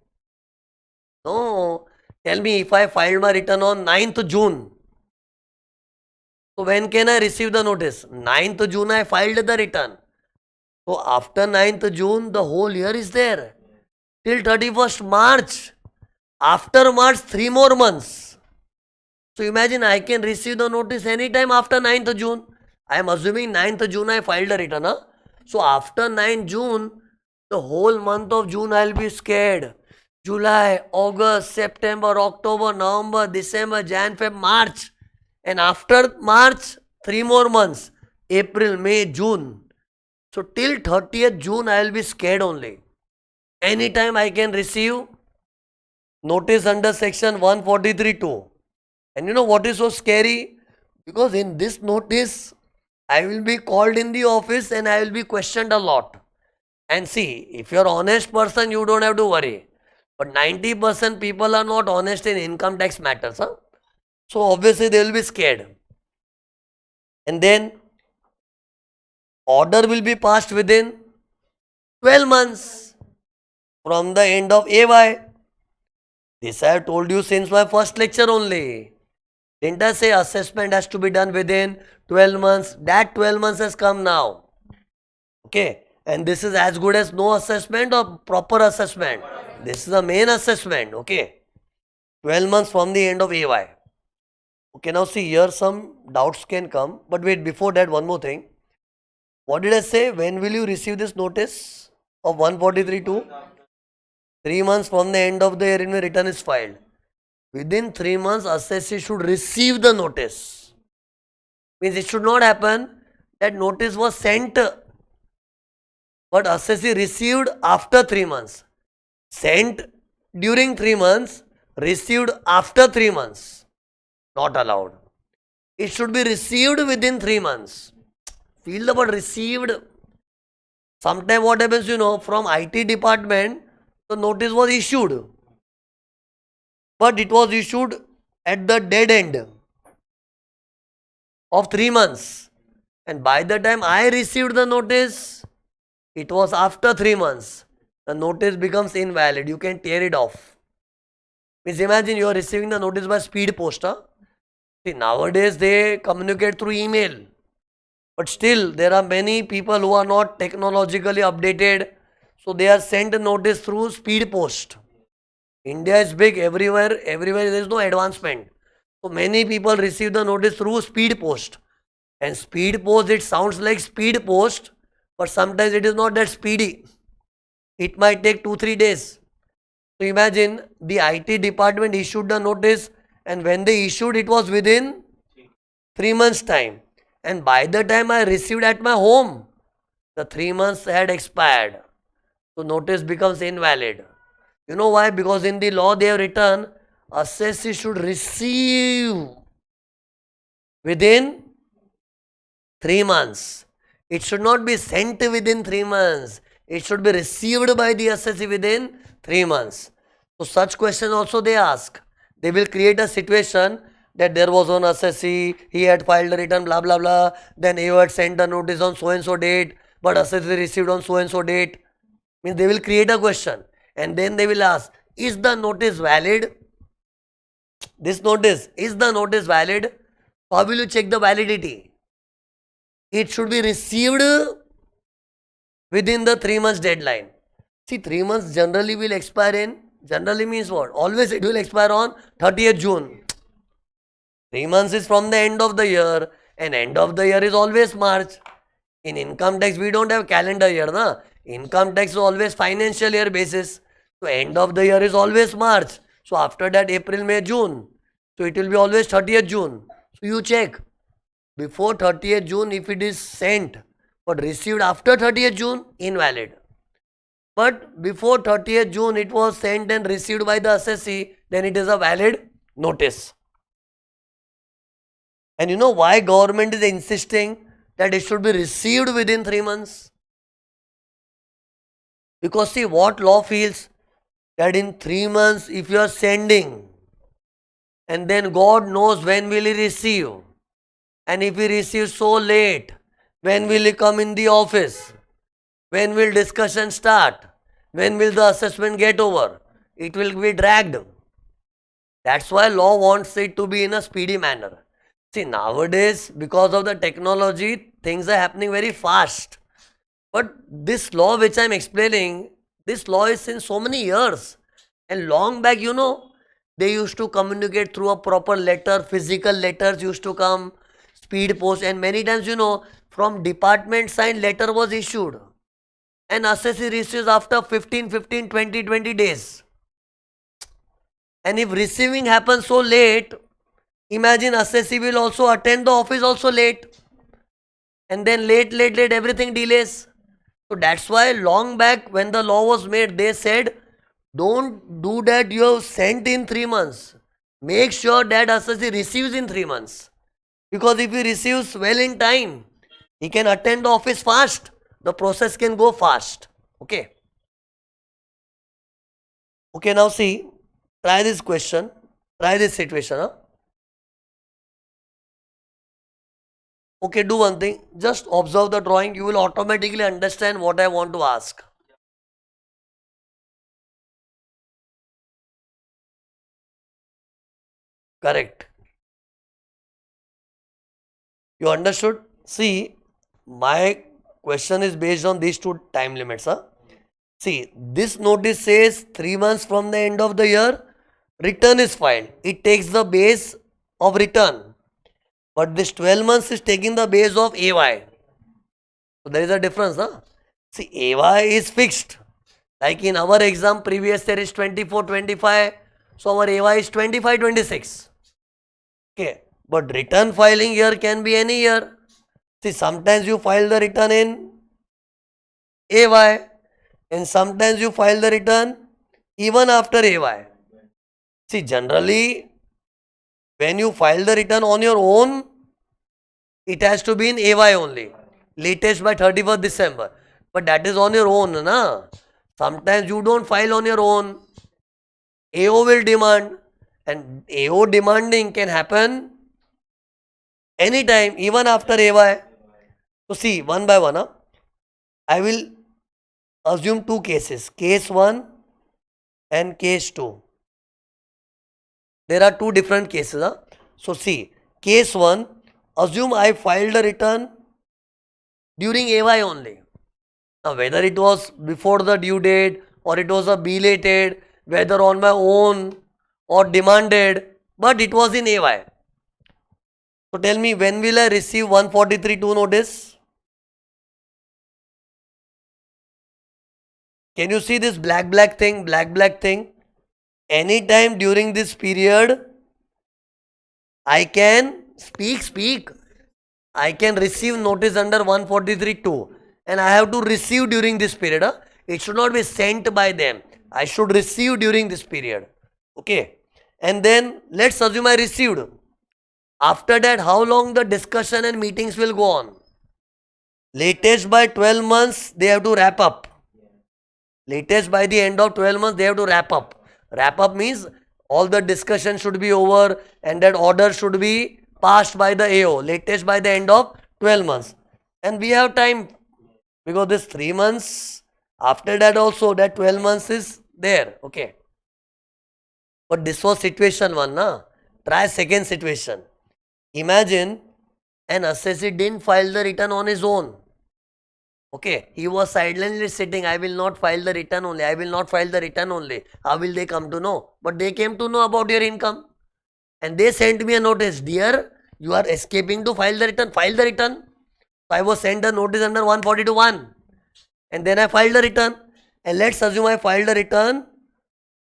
No, tell me, if I filed my return on 9th June, so when can I receive the notice? 9th June I filed the return. So after 9th June, the whole year is there. Till 31st March. After March, 3 more months. So imagine I can receive the notice anytime after 9th June. I am assuming 9th June I filed a return. So after 9th June, the whole month of June I will be scared. July, August, September, October, November, December, Jan, Feb, March. And after March, 3 more months. April, May, June. So till 30th June I will be scared only. Anytime I can receive notice under section 143(2). And you know what is so scary? Because in this notice, I will be called in the office and I will be questioned a lot. And see, if you are an honest person, you don't have to worry. But 90% people are not honest in income tax matters. So obviously they will be scared. And then order will be passed within 12 months from the end of AY. This I have told you since my first lecture only. Didn't I say assessment has to be done within 12 months? That 12 months has come now. Okay. And this is as good as no assessment or proper assessment. This is the main assessment. Okay. 12 months from the end of AY. Okay. Now see, here some doubts can come. But wait, before that, one more thing. What did I say? When will you receive this notice? of 143 to 3 months from the end of the year in which return is filed. Within 3 months, assessee should receive the notice. Means it should not happen that notice was sent, but assessee received after 3 months. Sent during 3 months, received after 3 months. Not allowed. It should be received within 3 months. Feel the word received. Sometimes what happens, from IT department, the notice was issued. But it was issued at the dead end of 3 months. And by the time I received the notice, it was after 3 months. The notice becomes invalid. You can tear it off. Means imagine you are receiving the notice by speed post. See, nowadays they communicate through email. But still, there are many people who are not technologically updated. So they are sent a notice through speed post. India is big, everywhere there is no advancement. So many people receive the notice through speed post. And speed post, it sounds like speed post, but sometimes it is not that speedy. It might take 2-3 days. So imagine the IT department issued the notice, and when they issued, it was within 3 months time. And by the time I received at my home, the 3 months had expired. So notice becomes invalid. You know why? Because in the law they have written, assessee should receive within 3 months. It should not be sent within 3 months. It should be received by the assessee within 3 months. So such questions also they ask. They will create a situation that there was one assessee, he had filed a return, blah blah blah. Then he had sent a notice on so and so date, but assessee received on so and so date. Means they will create a question. And then they will ask, is the notice valid? This notice, is the notice valid? How will you check the validity? It should be received within the 3 months deadline. See, 3 months generally will expire in, generally means what? Always it will expire on 30th June. 3 months is from the end of the year, and end of the year is always March. In income tax, we don't have calendar year, na? Income tax is always financial year basis. So end of the year is always March. So after that April, May, June. So it will be always 30th June. So you check. Before 30th June, if it is sent but received after 30th June, invalid. But before 30th June, it was sent and received by the assessee, then it is a valid notice. And you know why government is insisting that it should be received within 3 months? Because see, what law feels that in 3 months, if you are sending, and then God knows when will he receive, and if he receives so late, when will he come in the office? When will discussion start? When will the assessment get over? It will be dragged. That's why law wants it to be in a speedy manner. See, nowadays, because of the technology, things are happening very fast. But this law which I am explaining, this law is since so many years. And long back, they used to communicate through a proper letter, physical letters used to come, speed post, and many times, from department signed letter was issued. And assessee receives after 15, 20 days. And if receiving happens so late, imagine assessee will also attend the office also late. And then late, everything delays. So that's why long back when the law was made, they said, don't do that you have sent in 3 months. Make sure that assessee receives in 3 months. Because if he receives well in time, he can attend the office fast. The process can go fast. Okay. Okay, now see, try this question, try this situation. Okay, do one thing, just observe the drawing, you will automatically understand what I want to ask. Correct. You understood? See, my question is based on these two time limits. See, this notice says 3 months from the end of the year, return is filed. It takes the base of return. But this 12 months is taking the base of AY. So there is a difference. See, AY is fixed. Like in our exam, previous year is 24-25. So our AY is 25-26. Okay. But return filing year can be any year. See, sometimes you file the return in AY and sometimes you file the return even after AY. See, generally, when you file the return on your own, it has to be in AY only. Latest by 31st December. But that is on your own, na? Sometimes you don't file on your own. AO will demand. And AO demanding can happen anytime, even after AY. So see, one by one, I will assume two cases. Case 1 and case 2. There are two different cases. So see, case 1, assume I filed a return during AY only. Now whether it was before the due date or it was a belated, whether on my own or demanded, but it was in AY. So tell me, when will I receive 143(2) notice? Can you see this black thing? Anytime during this period, I can speak. I can receive notice under 143(2) and I have to receive during this period. It should not be sent by them. I should receive during this period. Okay. And then let's assume I received. After that, how long the discussion and meetings will go on? Latest by 12 months, they have to wrap up. Latest by the end of 12 months, they have to wrap up. Wrap up means all the discussion should be over and that order should be passed by the AO. Latest by the end of 12 months. And we have time because this 3 months, after that also that 12 months is there. Okay. But this was situation 1, na? Try second situation. Imagine an assessee didn't file the return on his own. Okay, he was silently sitting. I will not file the return only. How will they come to know? But they came to know about your income. And they sent me a notice. Dear, you are escaping to file the return. File the return. So I was sent a notice under 142(1). And then I filed the return. And let's assume I filed the return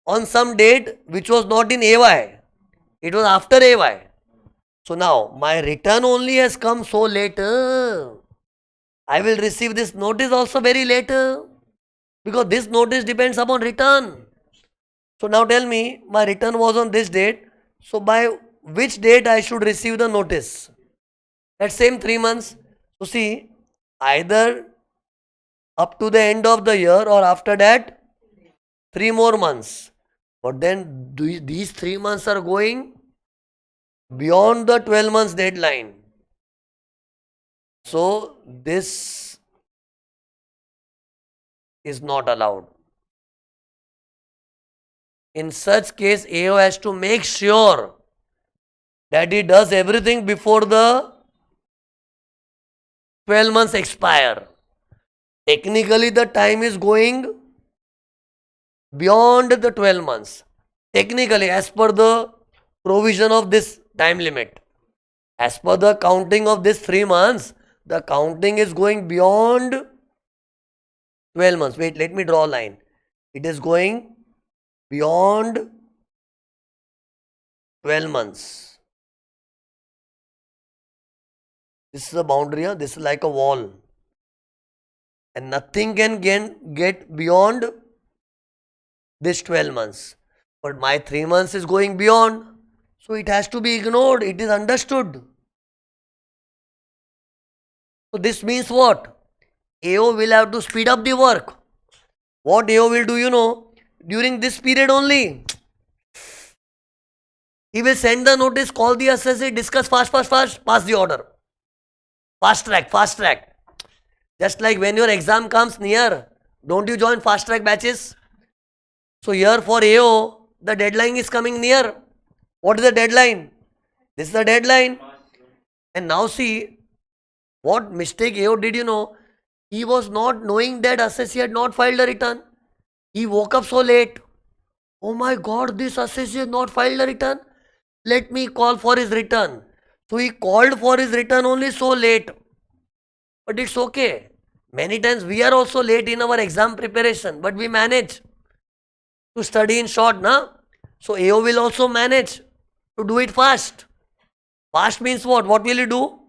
on some date which was not in AY. It was after AY. So now my return only has come so late. I will receive this notice also very late because this notice depends upon return. So now tell me, my return was on this date. So by which date I should receive the notice? That same 3 months. So see, either up to the end of the year or after that 3 more months. But then these 3 months are going beyond the 12 months deadline. So this is not allowed. In such case, AO has to make sure that he does everything before the 12 months expire. Technically, the time is going beyond the 12 months. Technically, as per the provision of this time limit. As per the counting of this 3 months, the counting is going beyond 12 months. Wait, let me draw a line. It is going beyond 12 months. This is a boundary, this is like a wall. And nothing can get beyond this 12 months. But my 3 months is going beyond. So it has to be ignored. It is understood. So this means what? AO will have to speed up the work. What AO will do, during this period only. He will send the notice, call the assessee, discuss fast, pass the order. Fast track. Just like when your exam comes near, don't you join fast track batches? So here for AO, the deadline is coming near. What is the deadline? This is the deadline. And now see, what mistake AO did, he was not knowing that assessee had not filed a return. He woke up so late. Oh my God, this assessee has not filed a return. Let me call for his return. So he called for his return only so late. But it's okay. Many times we are also late in our exam preparation, but we manage to study in short, na? So AO will also manage to do it fast. Fast means what? What will you do?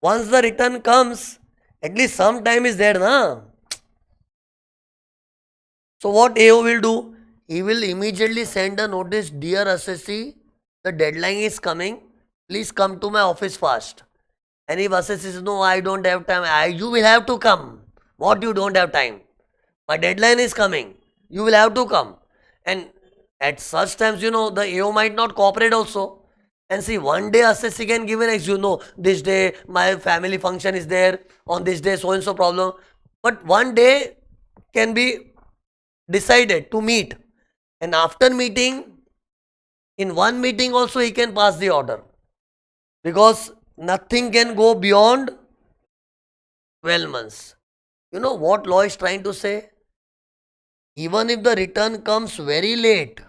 Once the return comes, at least some time is there, na? So what AO will do? He will immediately send a notice, dear SSC, the deadline is coming. Please come to my office fast. And if SSC says, no, I don't have time, you will have to come. What, you don't have time? My deadline is coming. You will have to come. And at such times, the AO might not cooperate also. And see, one day SSC can give an excuse, no, this day my family function is there, on this day so and so problem. But one day can be decided to meet. And after meeting, in one meeting also he can pass the order. Because nothing can go beyond 12 months. You know what law is trying to say? Even if the return comes very late,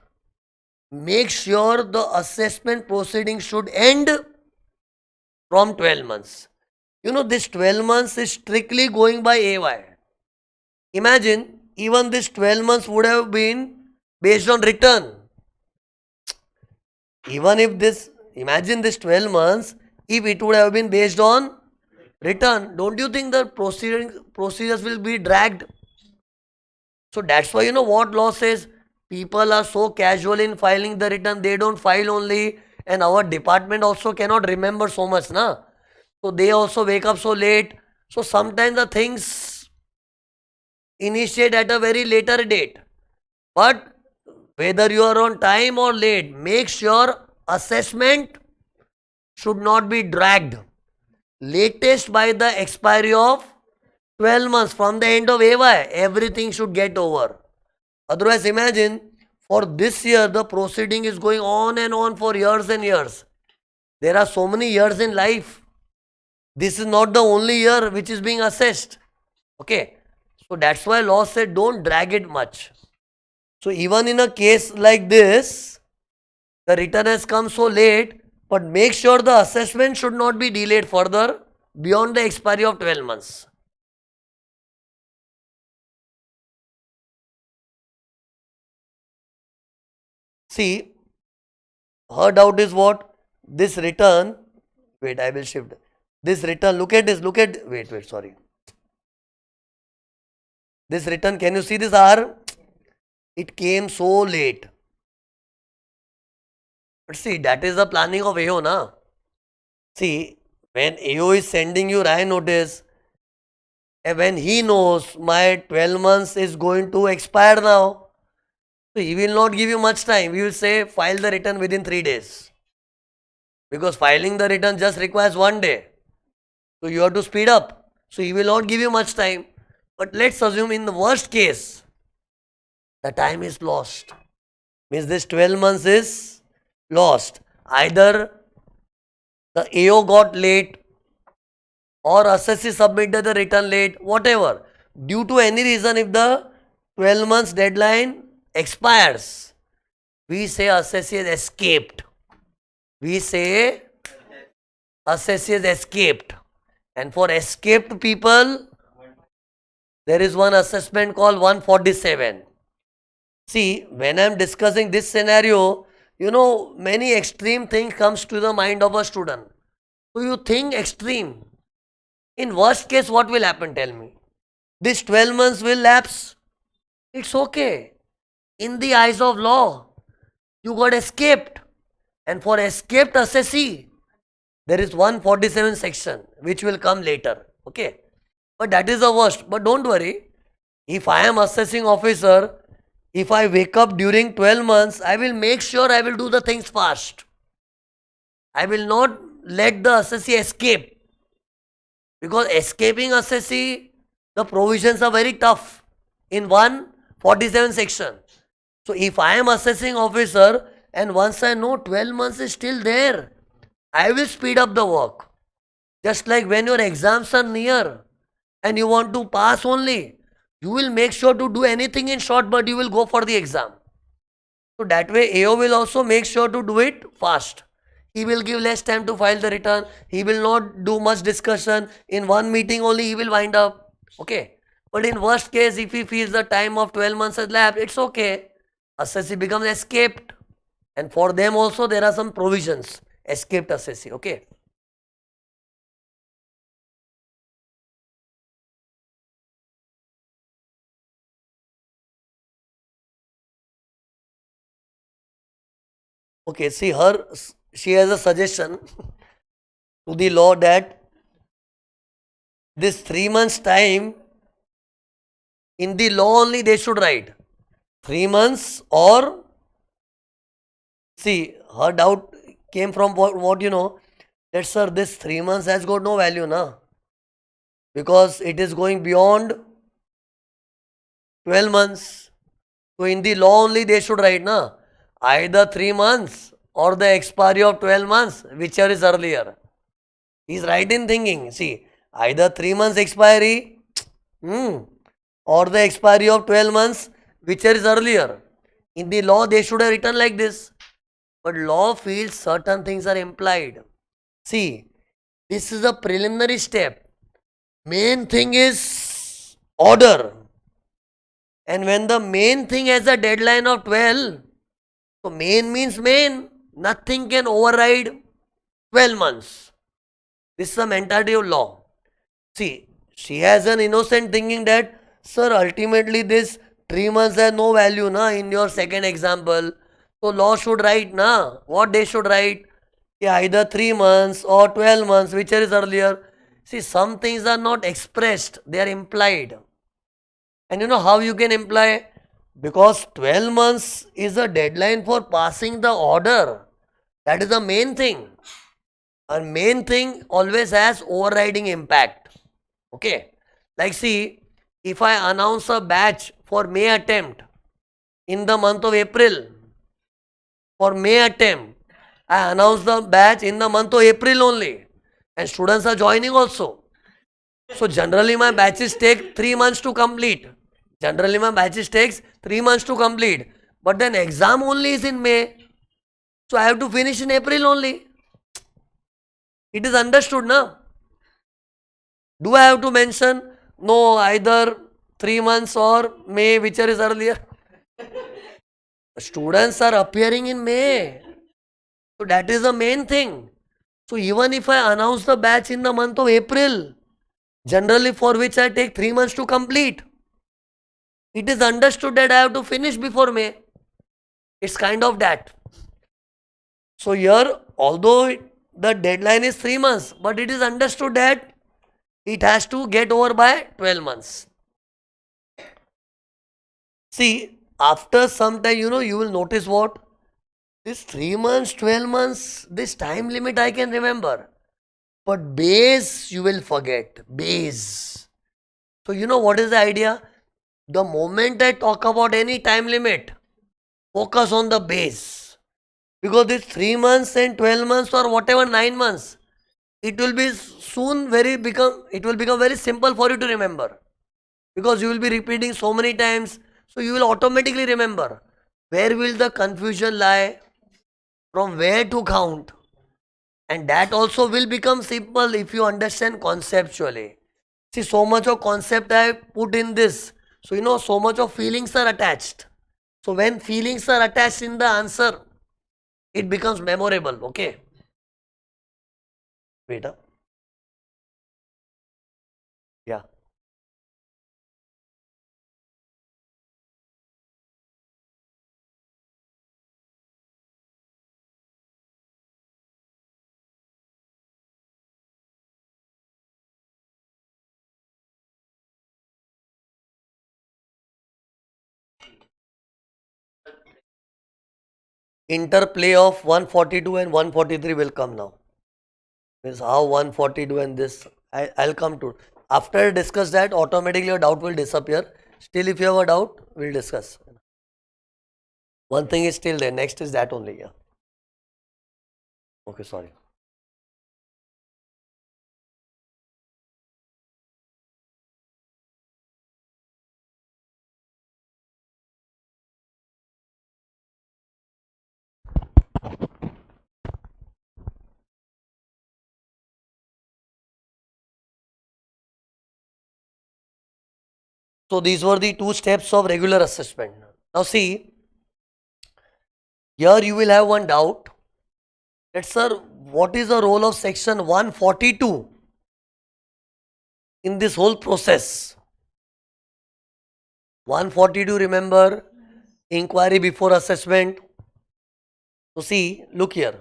make sure the assessment proceeding should end from 12 months. This 12 months is strictly going by AY. Imagine, even this 12 months would have been based on return. Even if this, imagine this 12 months, if it would have been based on return, don't you think the procedures will be dragged? So that's why, what law says, people are so casual in filing the return, they don't file only, and our department also cannot remember so much, na? So they also wake up so late. So sometimes the things initiate at a very later date. But whether you are on time or late, make sure assessment should not be dragged. Latest by the expiry of 12 months from the end of AY, everything should get over. Otherwise, imagine, for this year, the proceeding is going on and on for years and years. There are so many years in life. This is not the only year which is being assessed. Okay. So that's why law said don't drag it much. So even in a case like this, the return has come so late, but make sure the assessment should not be delayed further beyond the expiry of 12 months. See, her doubt is what? This return, wait, I will shift. This return, look at this, wait, sorry. This return, can you see this R? It came so late. But see, that is the planning of AO, na? See, when AO is sending you RAI notice, and when he knows my 12 months is going to expire now, so he will not give you much time. He will say, file the return within 3 days. Because filing the return just requires 1 day. So you have to speed up. So he will not give you much time. But let's assume in the worst case, the time is lost. Means this 12 months is lost. Either the AO got late or assessee submitted the return late, whatever. Due to any reason, if the 12 months deadline expires, we say assessee has escaped. We say assessee has escaped. And for escaped people, there is one assessment called 147. See, when I am discussing this scenario, many extreme things comes to the mind of a student. So you think extreme. In worst case, what will happen? Tell me. This 12 months will lapse. It's okay. In the eyes of law, you got escaped. And for escaped assessee, there is 147 section which will come later. Okay. But that is the worst. But don't worry. If I am assessing officer, if I wake up during 12 months, I will make sure I will do the things fast. I will not let the assessee escape. Because escaping assessee, the provisions are very tough in 147 section. So if I am assessing officer and once I know 12 months is still there, I will speed up the work. Just like when your exams are near and you want to pass only, you will make sure to do anything in short, but you will go for the exam. So that way AO will also make sure to do it fast. He will give less time to file the return. He will not do much discussion. In one meeting only he will wind up. Okay. But in worst case, if he feels the time of 12 months has lapsed, it's okay. Assessee becomes escaped. And for them also there are some provisions. Escaped assessee. Okay. Okay. See she has a suggestion to the law that this 3 months time in the law only they should write. 3 months or see her doubt came from what you know that sir this 3 months has got no value na because it is going beyond 12 months. So in the law only they should write na either 3 months or the expiry of 12 months, whichever is earlier. He's right in thinking. See, either 3 months expiry or the expiry of 12 months, whichever is earlier. In the law they should have written like this. But law feels certain things are implied. See, this is a preliminary step. Main thing is order. And when the main thing has a deadline of 12, so main means main. Nothing can override 12 months. This is the mentality of law. See, she has an innocent thinking that, sir, ultimately this 3 months has no value na in your second example. So law should write na. What they should write? Yeah, either 3 months or 12 months, whichever is earlier. See, some things are not expressed, they are implied. And you know how you can imply? Because 12 months is a deadline for passing the order. That is the main thing. And main thing always has overriding impact. Okay. Like see, if I announce a batch for May attempt in the month of April, for May attempt, I announce the batch in the month of April only. And students are joining also. So generally my batches take 3 months to complete. Generally my batches takes 3 months to complete. But then exam only is in May. So I have to finish in April only. It is understood now. Do I have to mention? No, either 3 months or May, whichever is earlier. Students are appearing in May. So that is the main thing. So even if I announce the batch in the month of April, generally for which I take 3 months to complete, it is understood that I have to finish before May. It's kind of that. So here, although the deadline is 3 months, but it is understood that it has to get over by 12 months. See, after some time, you know, you will notice what? This 3 months, 12 months, this time limit I can remember. But base, you will forget. Base. So, you know what is the idea? The moment I talk about any time limit, focus on the base. Because this 3 months and 12 months or whatever 9 months, it will be soon it will become very simple for you to remember. Because you will be repeating so many times, so you will automatically remember. Where will the confusion lie? From where to count? And that also will become simple if you understand conceptually. See, so much of concept I put in this. So, you know, so much of feelings are attached. So, when feelings are attached in the answer, it becomes memorable. Okay. Wait up. Yeah. Interplay of 142 and 143 will come now. Means how 142 and this. I'll come to. After I discuss that, automatically your doubt will disappear. Still, if you have a doubt, we'll discuss. One thing is still there. Next is that only. Yeah. Okay, sorry. So these were the 2 steps of regular assessment. Now see, here you will have one doubt that sir, what is the role of section 142 in this whole process? 142, remember, inquiry before assessment. So see, look here.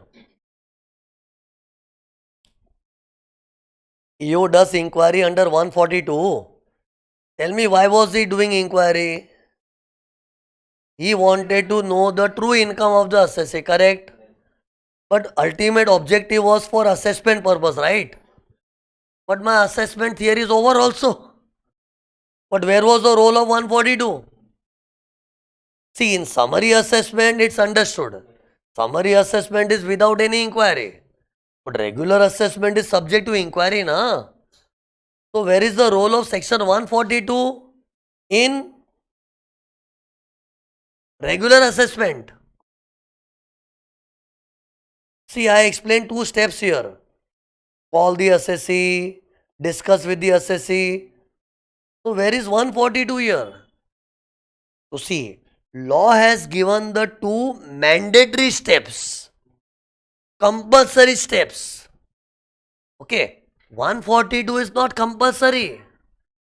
EO does inquiry under 142. Tell me, why was he doing inquiry? He wanted to know the true income of the assessee, correct? But ultimate objective was for assessment purpose, right? But my assessment theory is over also. But where was the role of 142? See, in summary assessment, it's understood. Summary assessment is without any inquiry. But regular assessment is subject to inquiry, na? So where is the role of section 142 in regular assessment? See, I explained 2 steps here. Call the assessee, discuss with the assessee. So where is 142 here? So see, law has given the 2 mandatory steps, compulsory steps. Okay, 142 is not compulsory.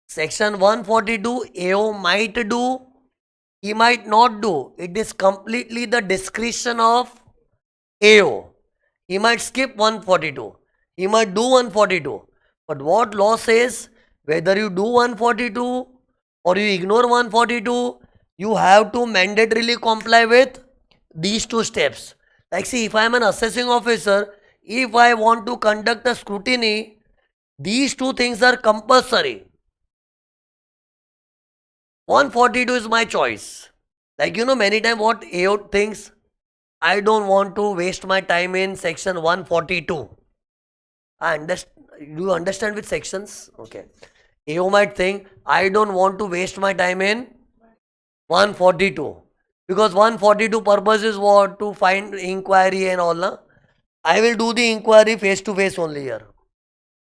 Section 142, AO might do, he might not do. It is completely the discretion of AO. He might skip 142. He might do 142. But what law says, whether you do 142 or you ignore 142, you have to mandatorily comply with these 2 steps. Like see, if I am an assessing officer, if I want to conduct a scrutiny, these 2 things are compulsory. 142 is my choice. Like many times what AO thinks, I don't want to waste my time in section 142. Do you understand with sections? Okay. AO might think, I don't want to waste my time in 142. Because 142 purpose is what? To find inquiry and all. Na? I will do the inquiry face to face only here.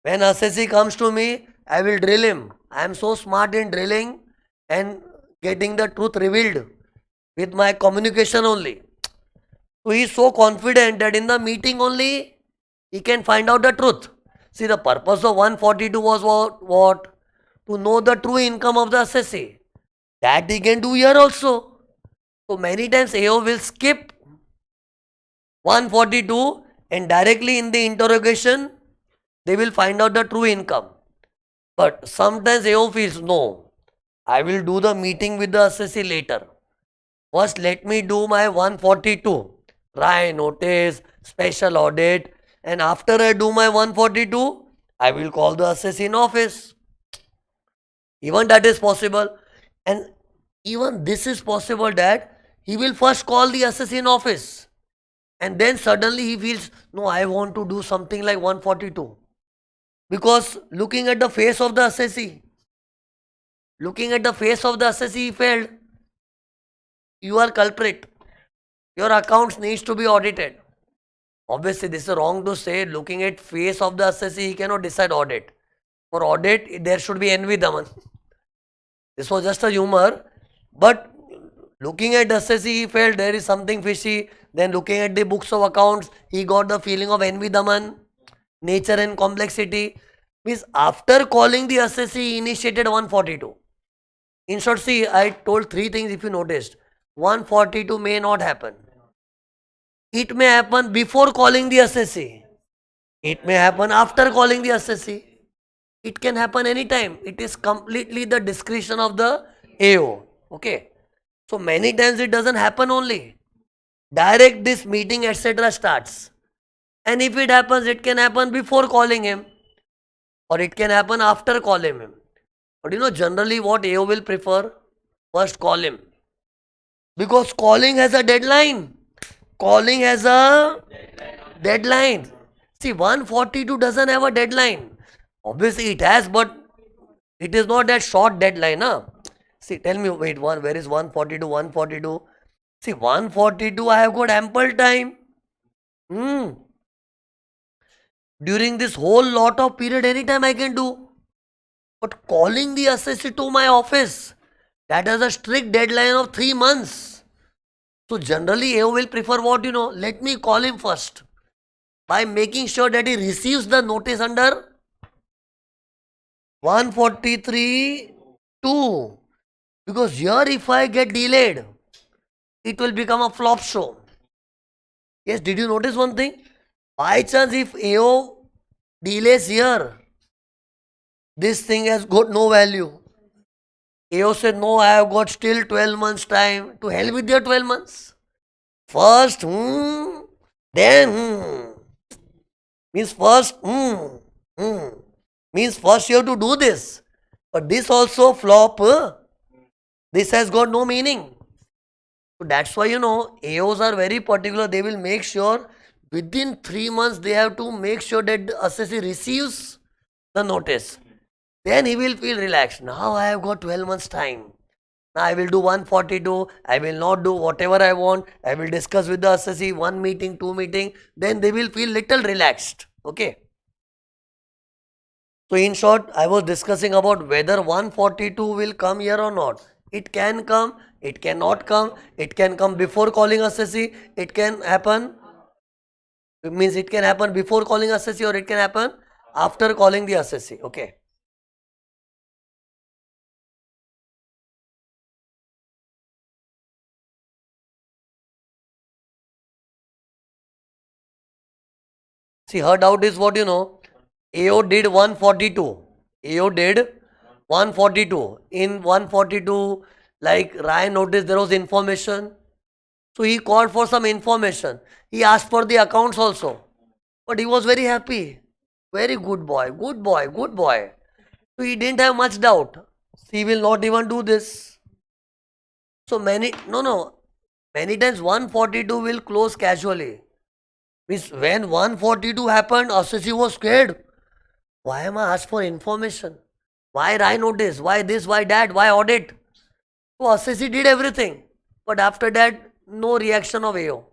When assessee comes to me, I will drill him. I am so smart in drilling and getting the truth revealed with my communication only. So he is so confident that in the meeting only he can find out the truth. See, the purpose of 142 was what? To know the true income of the assessee. That he can do here also. So many times AO will skip 142 and directly in the interrogation they will find out the true income. But sometimes AO feels, no, I will do the meeting with the assessee later. First let me do my 142. Try notice, special audit, and after I do my 142, I will call the assessee in office. Even that is possible. And even this is possible that he will first call the assessee in office. And then suddenly he feels, no, I want to do something like 142. Because looking at the face of the assessee, he felt, you are culprit. Your accounts needs to be audited. Obviously, this is wrong to say. Looking at face of the assessee, he cannot decide audit. For audit, there should be envy daman. This was just a humor. But looking at the assessee, he felt there is something fishy. Then looking at the books of accounts, he got the feeling of envy daman, nature and complexity. Means after calling the assessee, he initiated 142. In short, see, I told 3 things if you noticed. 142 may not happen. It may happen before calling the assessee. It may happen after calling the assessee. It can happen anytime. It is completely the discretion of the AO. Okay. So many times it doesn't happen only. Direct this meeting etc. starts. And if it happens, it can happen before calling him. Or it can happen after calling him. But generally what AO will prefer? First call him. Because calling has a deadline. Calling has a deadline. See, 142 doesn't have a deadline. Obviously it has, but it is not that short deadline. Huh? See, tell me, wait, where is 142? 142. See, 142, I have got ample time. During this whole lot of period, anytime I can do. But calling the assessee to my office, That has a strict deadline of 3 months. So generally AO will prefer what, let me call him first by making sure that he receives the notice under 143 2. Because here if I get delayed, it will become a flop show. Yes, did you notice one thing? By chance if AO delays here, this thing has got no value. AO said, no, I have got still 12 months time. To hell with your 12 months. First, then, means first, means first you have to do this. But this also flop, this has got no meaning. So that's why, AOs are very particular. They will make sure within 3 months they have to make sure that the assessee receives the notice. Then he will feel relaxed. Now I have got 12 months time. Now I will do 142. I will not do whatever I want. I will discuss with the assessee, 1 meeting, 2 meeting. Then they will feel little relaxed. Okay. So in short, I was discussing about whether 142 will come here or not. It can come, it cannot come, it can come before calling assessee, it can happen, it means it can happen before calling assessee or it can happen after calling the assessee. Okay. See, her doubt is what, AO did 142. AO did 142. In 142, like Ryan noticed there was information. So he called for some information. He asked for the accounts also. But he was very happy. Very good boy, good boy, good boy. So he didn't have much doubt. He will not even do this. So many times 142 will close casually. Means when 142 happened, assessee was scared. Why am I asked for information? Why I notice? Why this? Why that? Why audit? So assessee did everything. But after that, no reaction of AO.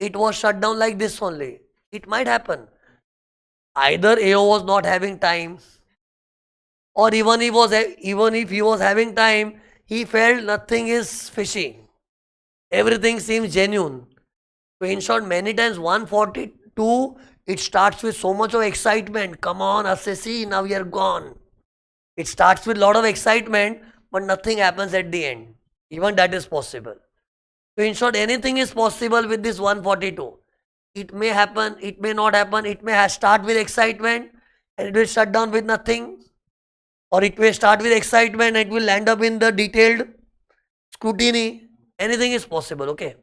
It was shut down like this only. It might happen. Either AO was not having time, or even if he was having time, he felt nothing is fishy. Everything seems genuine. So in short, many times 142, it starts with so much of excitement. Come on, assessee, now we are gone. It starts with a lot of excitement, but nothing happens at the end. Even that is possible. So in short, anything is possible with this 142. It may happen, it may not happen, it may start with excitement and it will shut down with nothing. Or it may start with excitement and it will end up in the detailed scrutiny. Anything is possible, okay?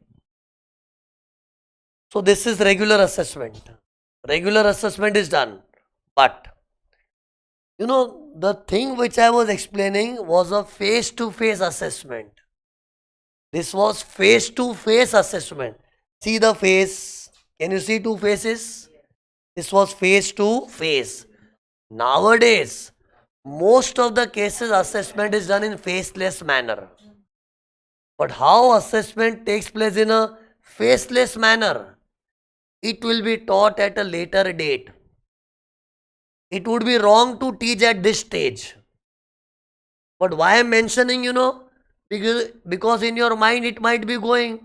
So this is regular assessment. Regular assessment is done. But, the thing which I was explaining was a face-to-face assessment. This was face-to-face assessment. See the face. Can you see two faces? This was face-to-face. Nowadays, most of the cases assessment is done in faceless manner. But how assessment takes place in a faceless manner? It will be taught at a later date. It would be wrong to teach at this stage. But why I am mentioning, because in your mind it might be going,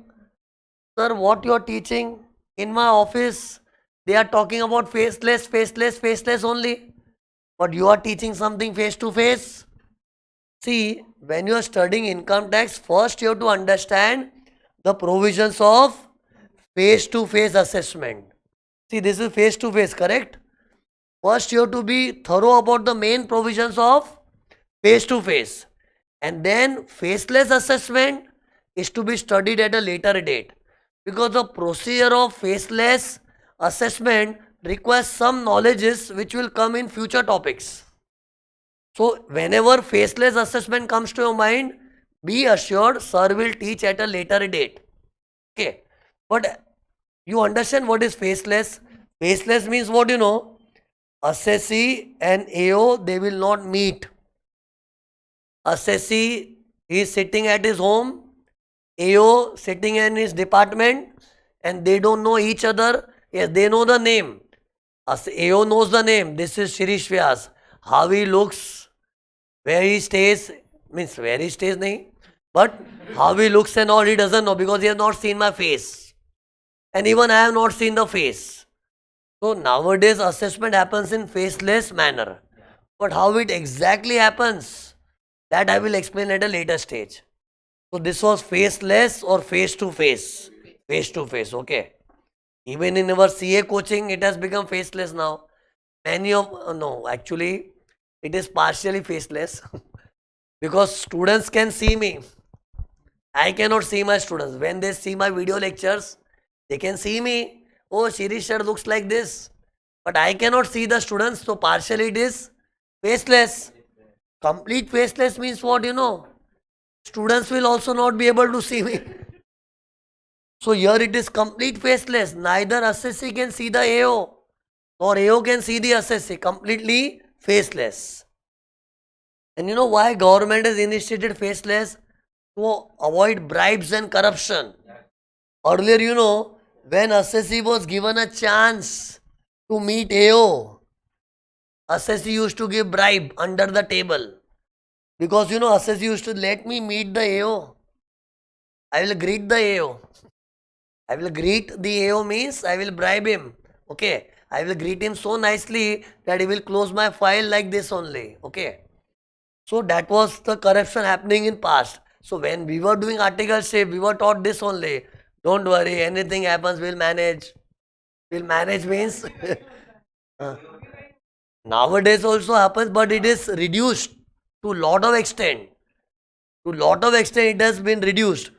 sir, what you are teaching in my office, they are talking about faceless only. But you are teaching something face to face. See, when you are studying income tax, first you have to understand the provisions of face-to-face assessment. See, this is face-to-face, correct? First, you have to be thorough about the main provisions of face-to-face. And then, faceless assessment is to be studied at a later date. Because the procedure of faceless assessment requires some knowledges which will come in future topics. So, whenever faceless assessment comes to your mind, be assured sir will teach at a later date. Okay. But you understand what is faceless? Faceless means what, assessee and AO, they will not meet. Assessee is sitting at his home, AO sitting in his department, and they don't know each other. Yes, they know the name. AO knows the name. This is Shirish Vyas. How he looks, Where he stays, means where he stays nahi, but how he looks and all he doesn't know because he has not seen my face, and even I have not seen the face. So nowadays assessment happens in faceless manner, but how it exactly happens, that I will explain at a later stage. So this was faceless or face to face? Face to face, okay. Even in our CA coaching it has become faceless now. Many of no, actually it is partially faceless because students can see me. I cannot see my students. When they see my video lectures, they can see me. Oh, Shirish sir looks like this. But I cannot see the students, so partially it is faceless. Complete faceless means what, you know? Students will also not be able to see me. So here it is complete faceless. Neither assessee can see the AO, nor AO can see the assessee. Completely faceless. And you know why government has initiated faceless? To avoid bribes and corruption. Earlier, you know, when assessee was given a chance to meet AO, assessee used to give bribe under the table. Because you know, assessee used to let me meet the AO. I will greet the AO. I will greet the AO means I will bribe him. Okay. I will greet him so nicely that he will close my file like this only. Okay. So that was the corruption happening in past. So when we were doing articleship, we were taught this only. Don't worry, anything happens, we'll manage. We'll manage means uh, nowadays also happens, but it is reduced to lot of extent. To lot of extent, it has been reduced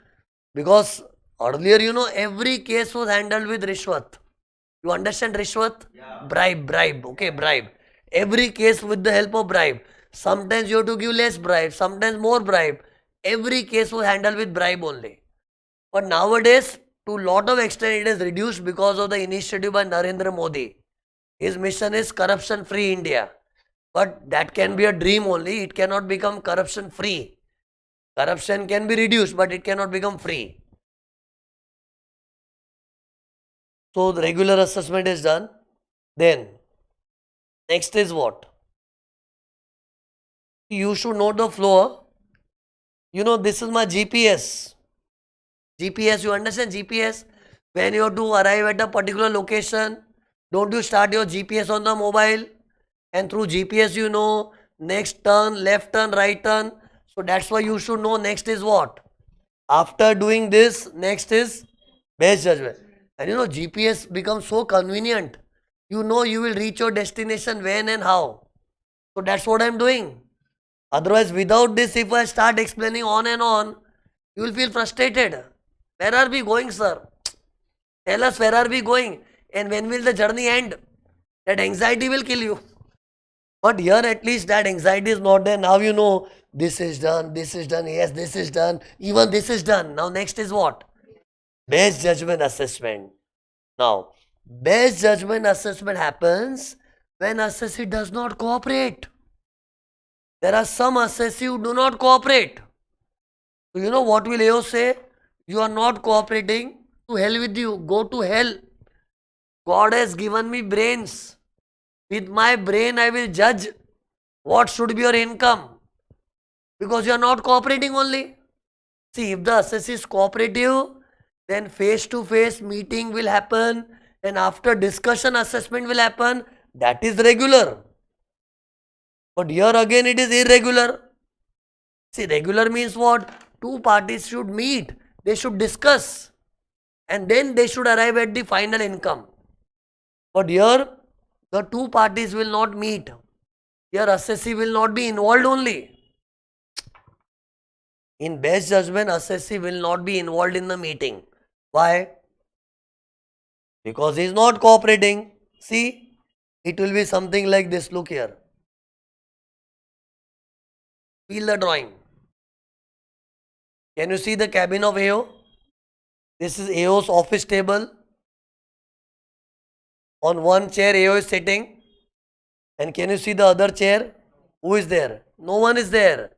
because earlier, you know, every case was handled with rishwat. You understand rishwat? Yeah. Bribe. Okay, bribe. Every case with the help of bribe. Sometimes you have to give less bribe, sometimes more bribe. Every case was handled with bribe only. But nowadays, to lot of extent, it is reduced because of the initiative by Narendra Modi. His mission is corruption-free India. But that can be a dream only. It cannot become corruption-free. Corruption can be reduced, but it cannot become free. So the regular assessment is done. Then, next is what? You should know the flow. You know, this is my GPS. GPS, you understand GPS? When you have to arrive at a particular location, don't you start your GPS on the mobile? And through GPS, you know, next turn, left turn, right turn. So that's why you should know next is what? After doing this, next is best judgment. And you know, GPS becomes so convenient. You know you will reach your destination when and how. So that's what I'm doing. Otherwise, without this, if I start explaining on and on, you will feel frustrated. Where are we going, sir? Tell us where are we going and when will the journey end? That anxiety will kill you. But here at least that anxiety is not there. Now you know this is done, yes, this is done, even this is done. Now next is what? Best judgment assessment. Now, best judgment assessment happens when assessee does not cooperate. There are some assessee who do not cooperate. So you know what will AO say? You are not cooperating, to hell with you, go to hell. God has given me brains. With my brain I will judge what should be your income. Because you are not cooperating only. See, if the assessee is cooperative, then face-to-face meeting will happen and after discussion assessment will happen. That is regular. But here again it is irregular. See, regular means what? Two parties should meet. They should discuss. And then they should arrive at the final income. But here, the two parties will not meet. Here, assessee will not be involved only. In best judgment, assessee will not be involved in the meeting. Why? Because he is not cooperating. See, it will be something like this. Look here. Feel the drawing. Can you see the cabin of AO? This is AO's office table. On one chair, AO is sitting. And can you see the other chair? Who is there? No one is there.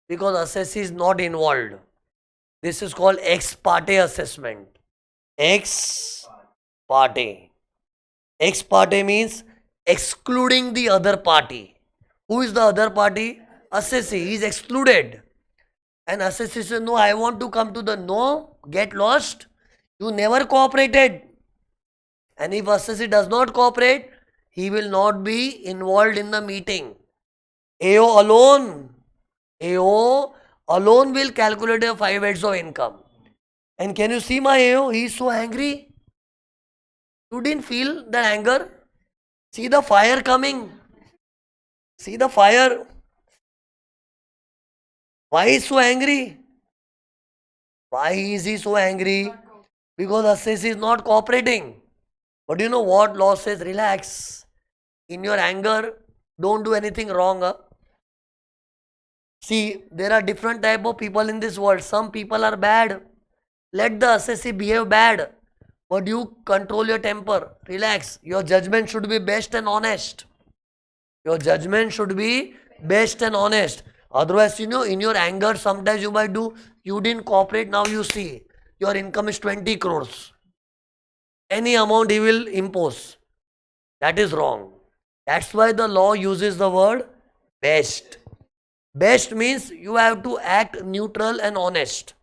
Because assessee is not involved. This is called ex parte assessment. Ex parte. Ex parte means excluding the other party. Who is the other party? assessee. He is excluded. And assessee says, no, I want to come to the no, get lost. You never cooperated. And if assessee does not cooperate, he will not be involved in the meeting. AO alone will calculate your 5 heads of income. And can you see my AO? He is so angry. You didn't feel the anger? See the fire coming. See the fire. Why is so angry? Why is he so angry? Because assessee is not cooperating. But you know what law says? Relax. In your anger, don't do anything wrong. See, there are different type of people in this world. Some people are bad. Let the assessee behave bad. But you control your temper. Relax. Your judgment should be best and honest. Your judgment should be best and honest. Otherwise, you know, in your anger, sometimes you might do, you didn't cooperate, now you see, your income is 20 crores. Any amount he will impose. That is wrong. That's why the law uses the word best. Best means you have to act neutral and honest.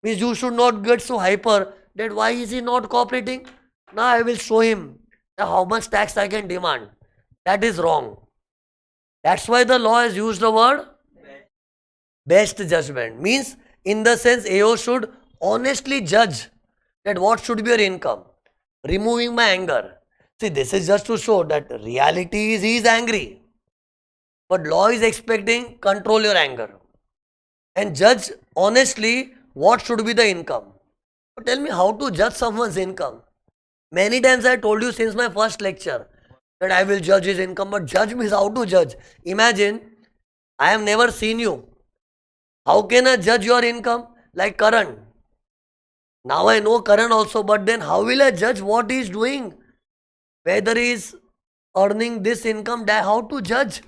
Means you should not get so hyper that why is he not cooperating? Now I will show him how much tax I can demand. That is wrong. That's why the law has used the word best judgment. Means in the sense AO should honestly judge that what should be your income. Removing my anger. See, this is just to show that reality is he is angry. But law is expecting control your anger. And judge honestly what should be the income. But tell me how to judge someone's income. Many times I told you since my first lecture that I will judge his income, but judge means how to judge. Imagine, I have never seen you. How can I judge your income? Like Karan. Now I know Karan also, but then how will I judge what he is doing? Whether he is earning this income, how to judge?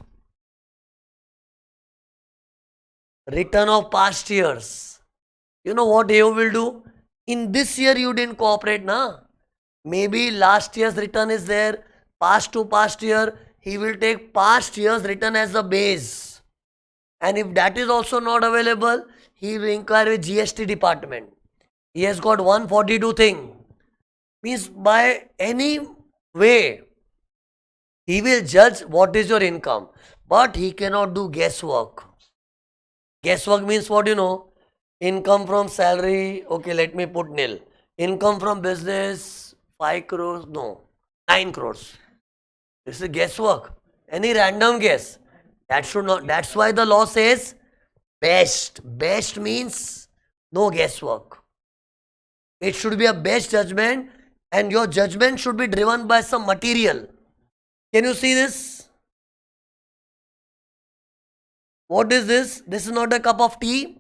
Return of past years. You know what AO will do? In this year you didn't cooperate, na? Maybe last year's return is there. Past to past year, he will take past year's return as the base. And if that is also not available, he will inquire with GST department. He has got 142 thing. Means by any way, he will judge what is your income. But he cannot do guesswork. Guesswork means what you know? Income from salary, okay, let me put nil. Income from business, 5 crores, no, 9 crores. This is guesswork. Any random guess. That should not, that's why the law says best. Best means no guesswork. It should be a best judgment and your judgment should be driven by some material. Can you see this? What is this? This is not a cup of tea.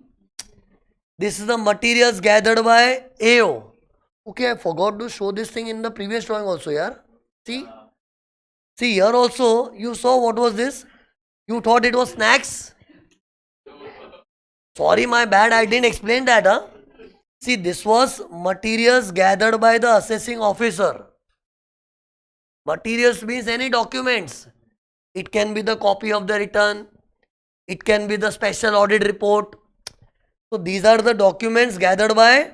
This is the materials gathered by AO. Okay, I forgot to show this thing in the previous drawing also, yeah? See? See, here also, you saw what was this? You thought it was snacks? Sorry, my bad, I didn't explain that, huh? See, this was materials gathered by the assessing officer. Materials means any documents. It can be the copy of the return. It can be the special audit report. So, these are the documents gathered by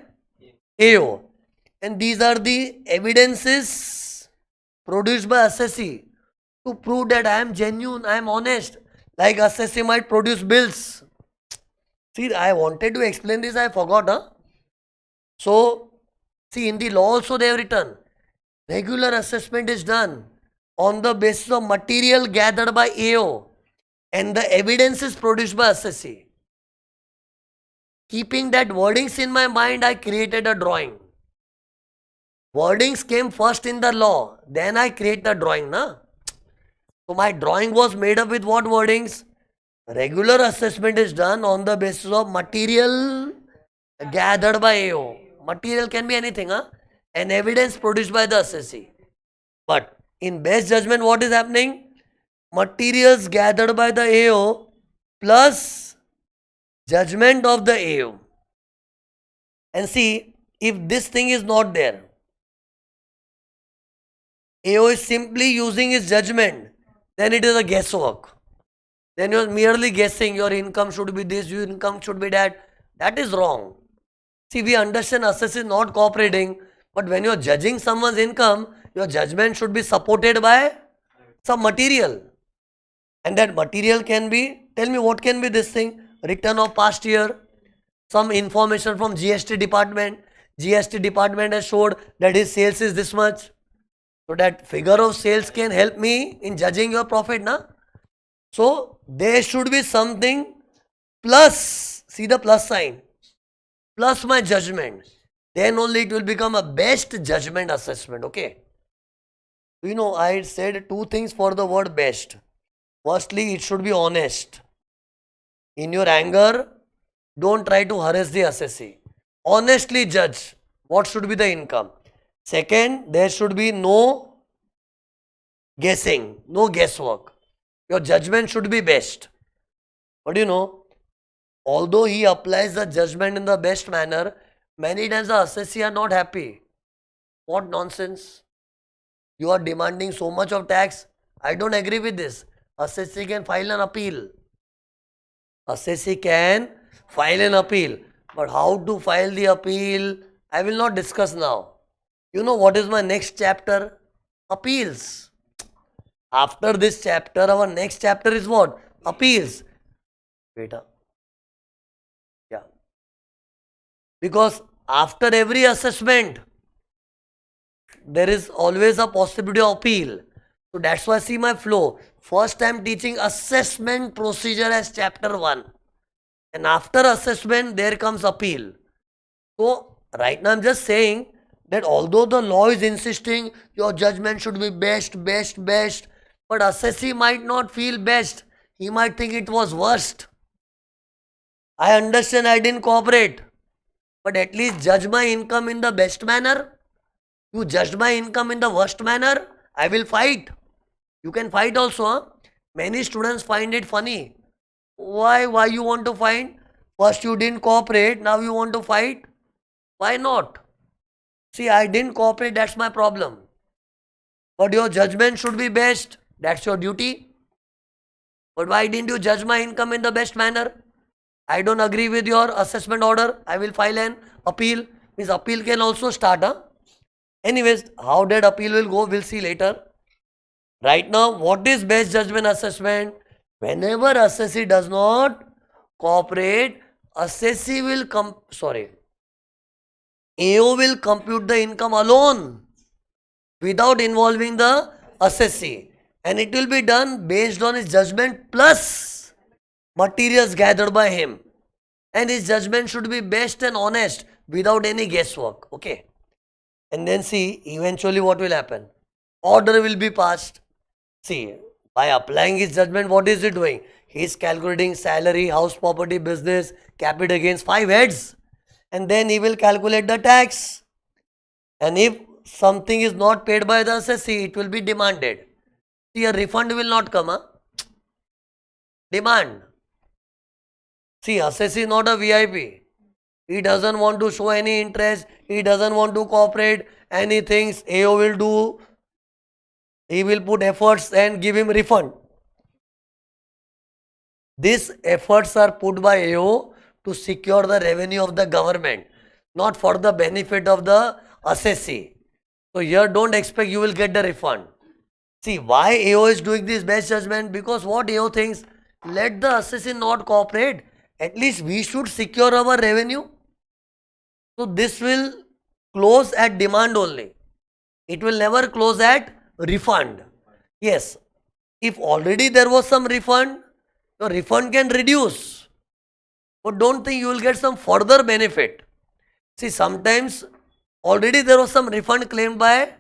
AO. And these are the evidences produced by assessee to prove that I am genuine, I am honest. Like assessee might produce bills. See, I wanted to explain this, I forgot. Huh? So, see, in the law also they have written, regular assessment is done on the basis of material gathered by AO and the evidence is produced by assessee. Keeping that wordings in my mind, I created a drawing. Wordings came first in the law, then I create the drawing, na? So my drawing was made up with what wordings? Regular assessment is done on the basis of material gathered by AO. Material can be anything, huh? And evidence produced by the assessee. But in best judgment, what is happening? Materials gathered by the AO plus judgment of the AO. And see, if this thing is not there, AO is simply using his judgment, then it is a guesswork. then you're merely guessing your income should be this, your income should be that. That is wrong. See, we understand assess is not cooperating, but when you're judging someone's income, your judgment should be supported by some material. And that material can be, tell me what can be this thing? Return of past year, some information from GST department. GST department has showed that his sales is this much. So that figure of sales can help me in judging your profit, na? So there should be something plus, see the plus sign, plus my judgment. Then only it will become a best judgment assessment, okay? You know, I said two things for the word best. Firstly, it should be honest. In your anger, don't try to harass the assessee. Honestly judge what should be the income. Second, there should be no guessing, no guesswork. Your judgment should be best. But you know, although he applies the judgment in the best manner, many times the assessee are not happy. What nonsense. You are demanding so much of tax. I don't agree with this. Assessee can file an appeal. Assessee can file an appeal. But how to file the appeal, I will not discuss now. You know what is my next chapter? Appeals. After this chapter, our next chapter is what? Appeals. Beta. Yeah. Because after every assessment, there is always a possibility of appeal. So that's why see my flow. First I am teaching assessment procedure as chapter 1. And after assessment, there comes appeal. So right now I am just saying that although the law is insisting your judgment should be best, best, best, but assessee might not feel best. He might think it was worst. I understand I didn't cooperate, but at least judge my income in the best manner. You judge my income in the worst manner, I will fight. You can fight also. Huh? Many students find it funny. Why you want to fight? First you didn't cooperate, now you want to fight? Why not? See, I didn't cooperate, that's my problem. But your judgment should be best. That's your duty. But why didn't you judge my income in the best manner? I don't agree with your assessment order. I will file an appeal. Means appeal can also start. Huh? Anyways, how that appeal will go, we'll see later. Right now, what is best judgment assessment? Whenever assessee does not cooperate, assessee will AO will compute the income alone without involving the assessee. And it will be done based on his judgment plus materials gathered by him. And his judgment should be best and honest without any guesswork. Okay. And then see, eventually what will happen? Order will be passed. See, by applying his judgment, what is he doing? He is calculating salary, house, property, business, capital against 5 heads. And then he will calculate the tax. And if something is not paid by the assessee, it will be demanded. See, a refund will not come. Huh? Demand. See, assessee is not a VIP. He doesn't want to show any interest. He doesn't want to cooperate. And he thinks AO will do. He will put efforts and give him refund. These efforts are put by AO to secure the revenue of the government, not for the benefit of the assessee. So here don't expect you will get the refund. See, why AO is doing this best judgment? Because what AO thinks, let the assessee not cooperate. At least we should secure our revenue. So this will close at demand only. It will never close at refund. Yes, if already there was some refund, your refund can reduce. But don't think you will get some further benefit. See, sometimes already there was some refund claimed by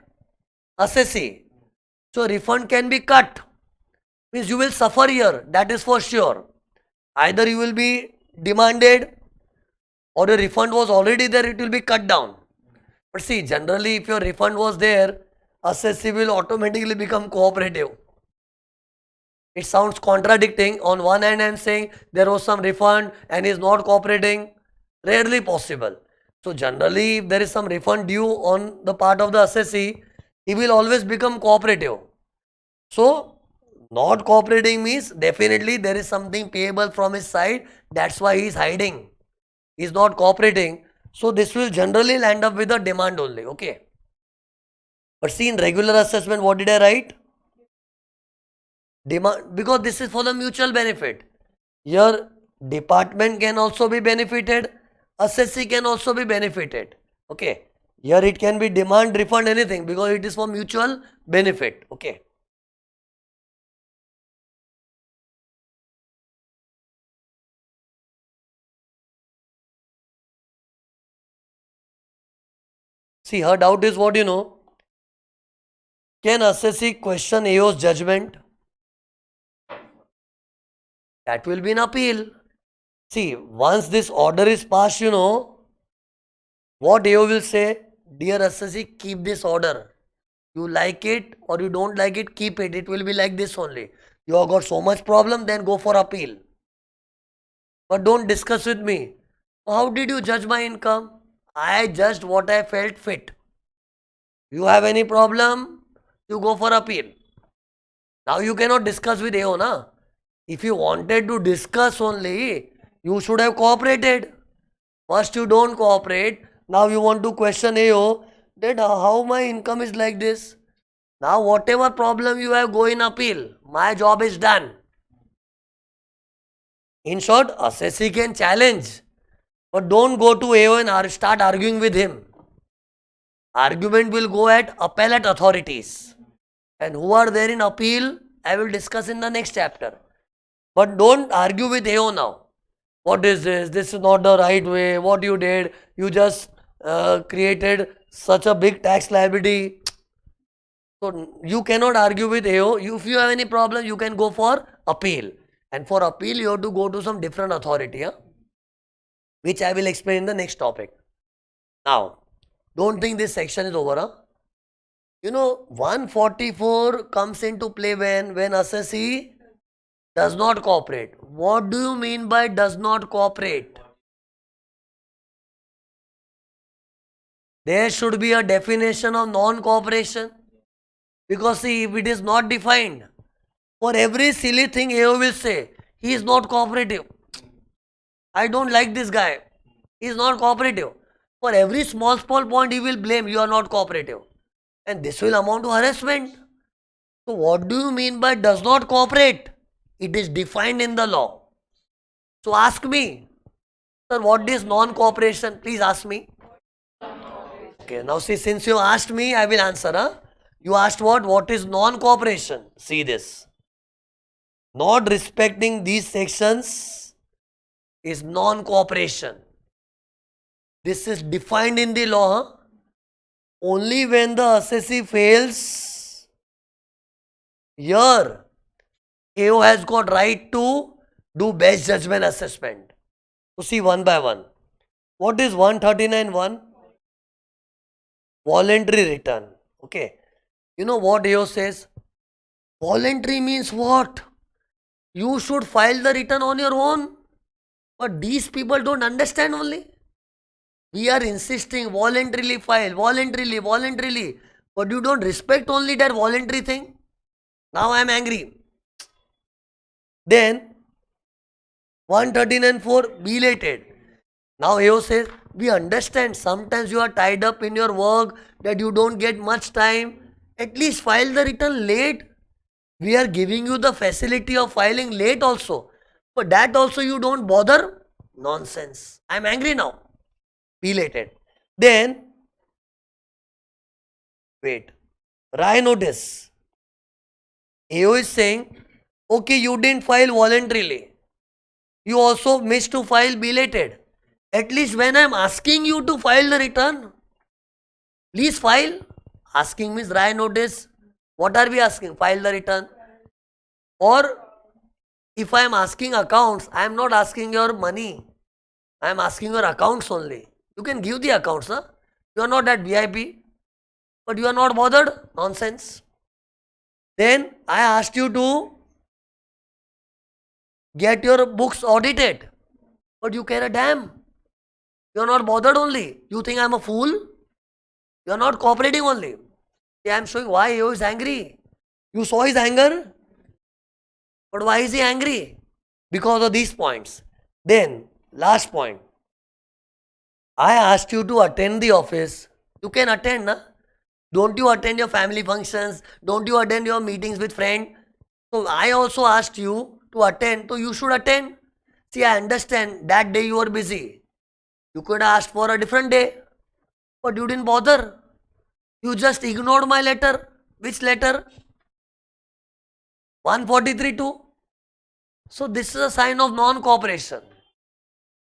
assessee. So refund can be cut. Means you will suffer here, that is for sure. Either you will be demanded or the refund was already there, it will be cut down. But see, generally if your refund was there, assessee will automatically become cooperative. It sounds contradicting. On one hand I am saying there was some refund and he is not cooperating. Rarely possible. So generally if there is some refund due on the part of the assessee, he will always become cooperative. So Not cooperating means definitely there is something payable from his side. That's why he is hiding. He is not cooperating. So this will generally land up with a demand only. Okay. But see, in regular assessment, what did I write? Demand, because this is for the mutual benefit. Your department can also be benefited. Assessee can also be benefited. Okay. Here it can be demand, refund, anything because it is for mutual benefit. Okay. See, her doubt is what you know. Can assessee question AO's judgment? That will be an appeal. See, once this order is passed, you know, what AO will say, dear assessee, keep this order. You like it or you don't like it, keep it. It will be like this only. You have got so much problem, then go for appeal. But don't discuss with me. How did you judge my income? I judged what I felt fit. You have any problem? You go for appeal. Now you cannot discuss with AO, na? If you wanted to discuss only, you should have cooperated. First you don't cooperate. Now you want to question AO that how my income is like this. Now whatever problem you have, go in appeal. My job is done. In short, assessee can challenge. But don't go to AO and start arguing with him. Argument will go at appellate authorities. And who are there in appeal, I will discuss in the next chapter. But don't argue with AO now. What is this? This is not the right way. What you did? You just created such a big tax liability. So you cannot argue with AO. If you have any problem, you can go for appeal. And for appeal, you have to go to some different authority, which I will explain in the next topic. Now, don't think this section is over. You know, 144 comes into play when assessee does not cooperate. What do you mean by does not cooperate? There should be a definition of non-cooperation. Because see, if it is not defined, for every silly thing AO will say, he is not cooperative. I don't like this guy. He is not cooperative. For every small point he will blame, you are not cooperative. And this will amount to harassment. So what do you mean by does not cooperate? It is defined in the law. So ask me, sir, what is non-cooperation? Please ask me. Okay, now see, since you asked me, I will answer. You asked what? What is non-cooperation? See this. Not respecting these sections is non-cooperation. This is defined in the law. Only when the assessee fails, here AO has got right to do best judgment assessment. So see one by one. What is 139.1? Voluntary return. Okay. You know what AO says? Voluntary means what? You should file the return on your own. But these people don't understand only. We are insisting voluntarily file, voluntarily. But you don't respect only that voluntary thing. Now I am angry. Then 139.4 belated. Now AO says, we understand sometimes you are tied up in your work that you don't get much time. At least file the return late. We are giving you the facility of filing late also. But that also you don't bother. Nonsense. I am angry now. Belated. Then, wait. Wry notice. AO is saying, okay, you didn't file voluntarily. You also missed to file belated. At least when I am asking you to file the return, please file. Asking means wry notice. What are we asking? File the return. Or if I am asking accounts, I am not asking your money. I am asking your accounts only. You can give the accounts. You are not that VIP. But you are not bothered. Nonsense. Then I asked you to get your books audited. But you care a damn. You are not bothered only. You think I am a fool? You are not cooperating only. See, I am showing why AO is angry. You saw his anger? But why is he angry? Because of these points. Then, last point. I asked you to attend the office. You can attend, na? Don't you attend your family functions? Don't you attend your meetings with friends? So I also asked you to attend, so you should attend. See, I understand that day you were busy. You could ask for a different day, but you didn't bother. You just ignored my letter. Which letter? 143.2. So this is a sign of non-cooperation.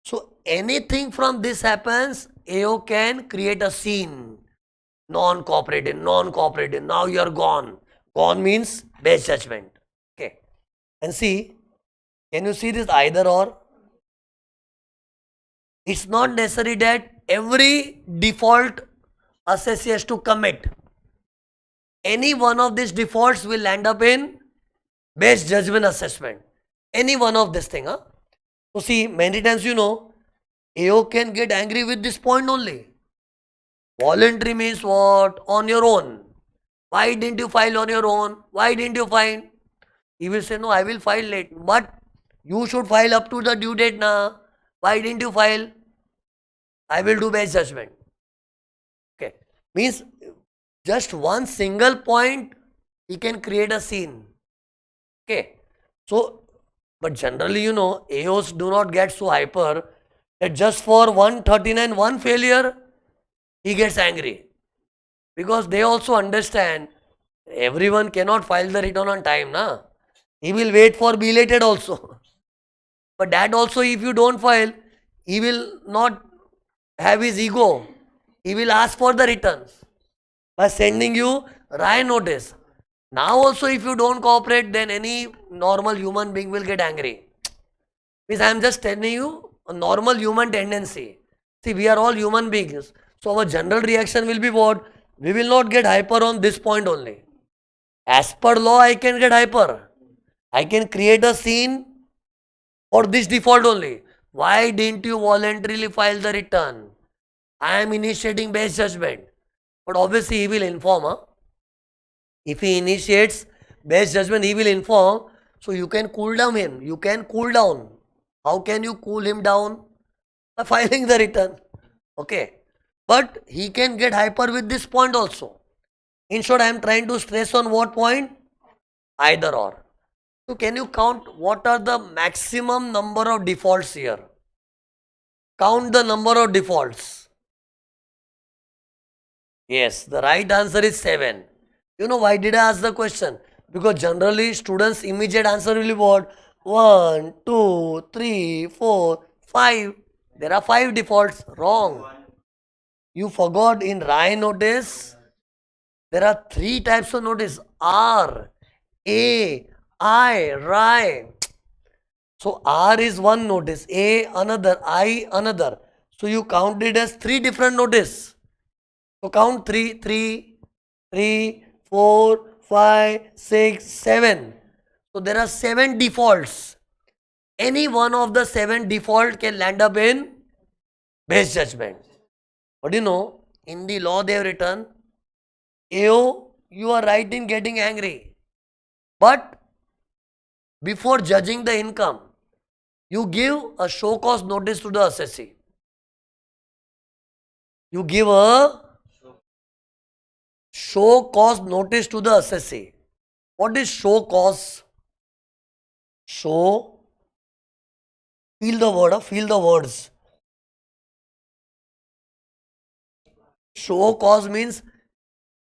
So anything from this happens, AO can create a scene. Non-cooperative, non-cooperative, now you're gone. Gone means base judgment. Okay. And see, can you see this either or? It's not necessary that every default assessee has to commit. Any one of these defaults will end up in base judgment assessment. Any one of this thing. So see, many times AO can get angry with this point only. Voluntary means what? On your own. Why didn't you file on your own? Why didn't you file? He will say, no, I will file late. But you should file up to the due date now. Why didn't you file? I will do base judgment. Okay. Means just one single point, he can create a scene. Okay. So, but generally, AOs do not get so hyper that just for 139, one failure, he gets angry. Because they also understand everyone cannot file the return on time. Na? He will wait for belated also. But that also, if you don't file, he will not have his ego. He will ask for the returns by sending you write notice. Now also, if you don't cooperate, then any normal human being will get angry. Means I am just telling you a normal human tendency. See, we are all human beings. So our general reaction will be what? We will not get hyper on this point only. As per law, I can get hyper. I can create a scene for this default only. Why didn't you voluntarily file the return? I am initiating base judgment. But obviously he will inform. If he initiates base judgment, he will inform. So you can cool down him. You can cool down. How can you cool him down? By filing the return. Okay. But he can get hyper with this point also. In short, I am trying to stress on what point? Either or. So can you count what are the maximum number of defaults here? Count the number of defaults. Yes, the right answer is 7. You know why did I ask the question? Because generally students' immediate answer will be what? 1, 2, 3, 4, 5. There are 5 defaults. Wrong. You forgot in RAI notice, there are 3 types of notice. R, A, I, RAI. So R is one notice, A another, I another. So you count it as 3 different notice. So count 3, 4, 5, 6, 7. So there are 7 defaults. Any one of the 7 default can land up in base judgment. But in the law they have written, AO, you are right in getting angry. But before judging the income, you give a show cause notice to the assessee. You give a show cause notice to the assessee. What is show cause? Show, feel the word, feel the words. Show cause means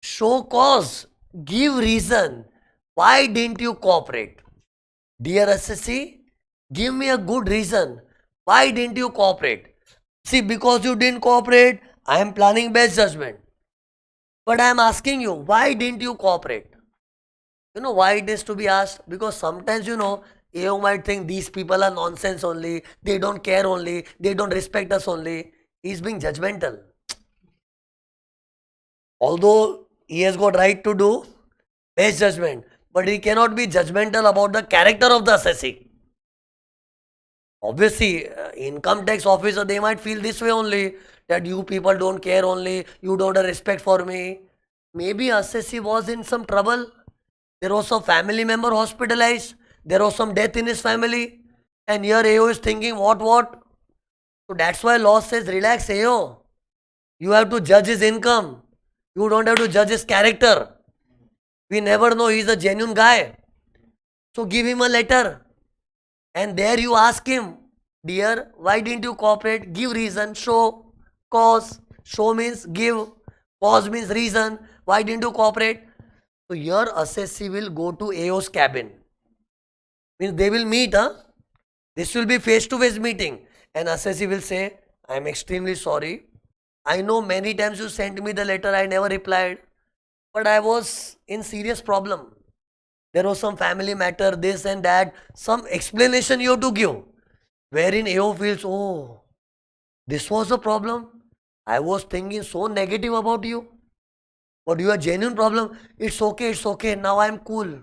show cause, give reason. Why didn't you cooperate? Dear assessee, give me a good reason. Why didn't you cooperate? See, because you didn't cooperate, I am planning base judgment. But I am asking you, why didn't you cooperate? You know why it is to be asked? Because sometimes AO might think these people are nonsense only, they don't care only, they don't respect us only. He is being judgmental. Although he has got right to do base judgment, but he cannot be judgmental about the character of the assessee. Obviously, income tax officer, they might feel this way only, that you people don't care only, you don't have respect for me. Maybe assessee was in some trouble. There was a family member hospitalized. there was some death in his family, and here AO is thinking what. So that's why law says relax AO. You have to judge his income. You don't have to judge his character. We never know he's a genuine guy. So give him a letter. And there you ask him, dear, why didn't you cooperate? Give reason, show, cause. Show means give, cause means reason. Why didn't you cooperate? So your assessee will go to AO's cabin. Means they will meet, huh? This will be face-to-face meeting. And assessee will say, I am extremely sorry. I know many times you sent me the letter, I never replied. But I was in serious problem. There was some family matter, this and that. Some explanation you have to give. Wherein AO feels, oh, this was the problem. I was thinking so negative about you. But you have genuine problem. It's okay. Now I am cool.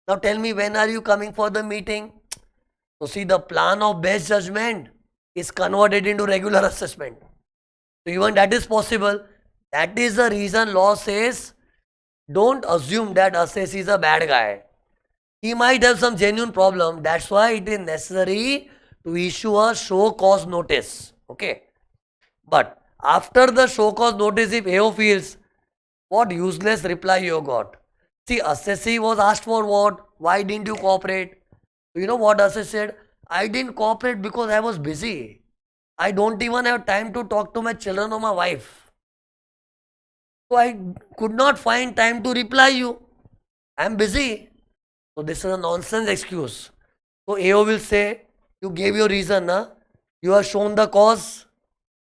Now tell me, when are you coming for the meeting? So see, the plan of best judgment is converted into regular assessment. So even that is possible. That is the reason law says, don't assume that assessee is a bad guy. He might have some genuine problem. That's why it is necessary to issue a show cause notice. Okay. But after the show cause notice, if AO feels, what useless reply you got? See, assessee was asked for what? Why didn't you cooperate? You know what assessee said? I didn't cooperate because I was busy. I don't even have time to talk to my children or my wife. So I could not find time to reply you. I am busy. So this is a nonsense excuse. So AO will say, you gave your reason, huh? You have shown the cause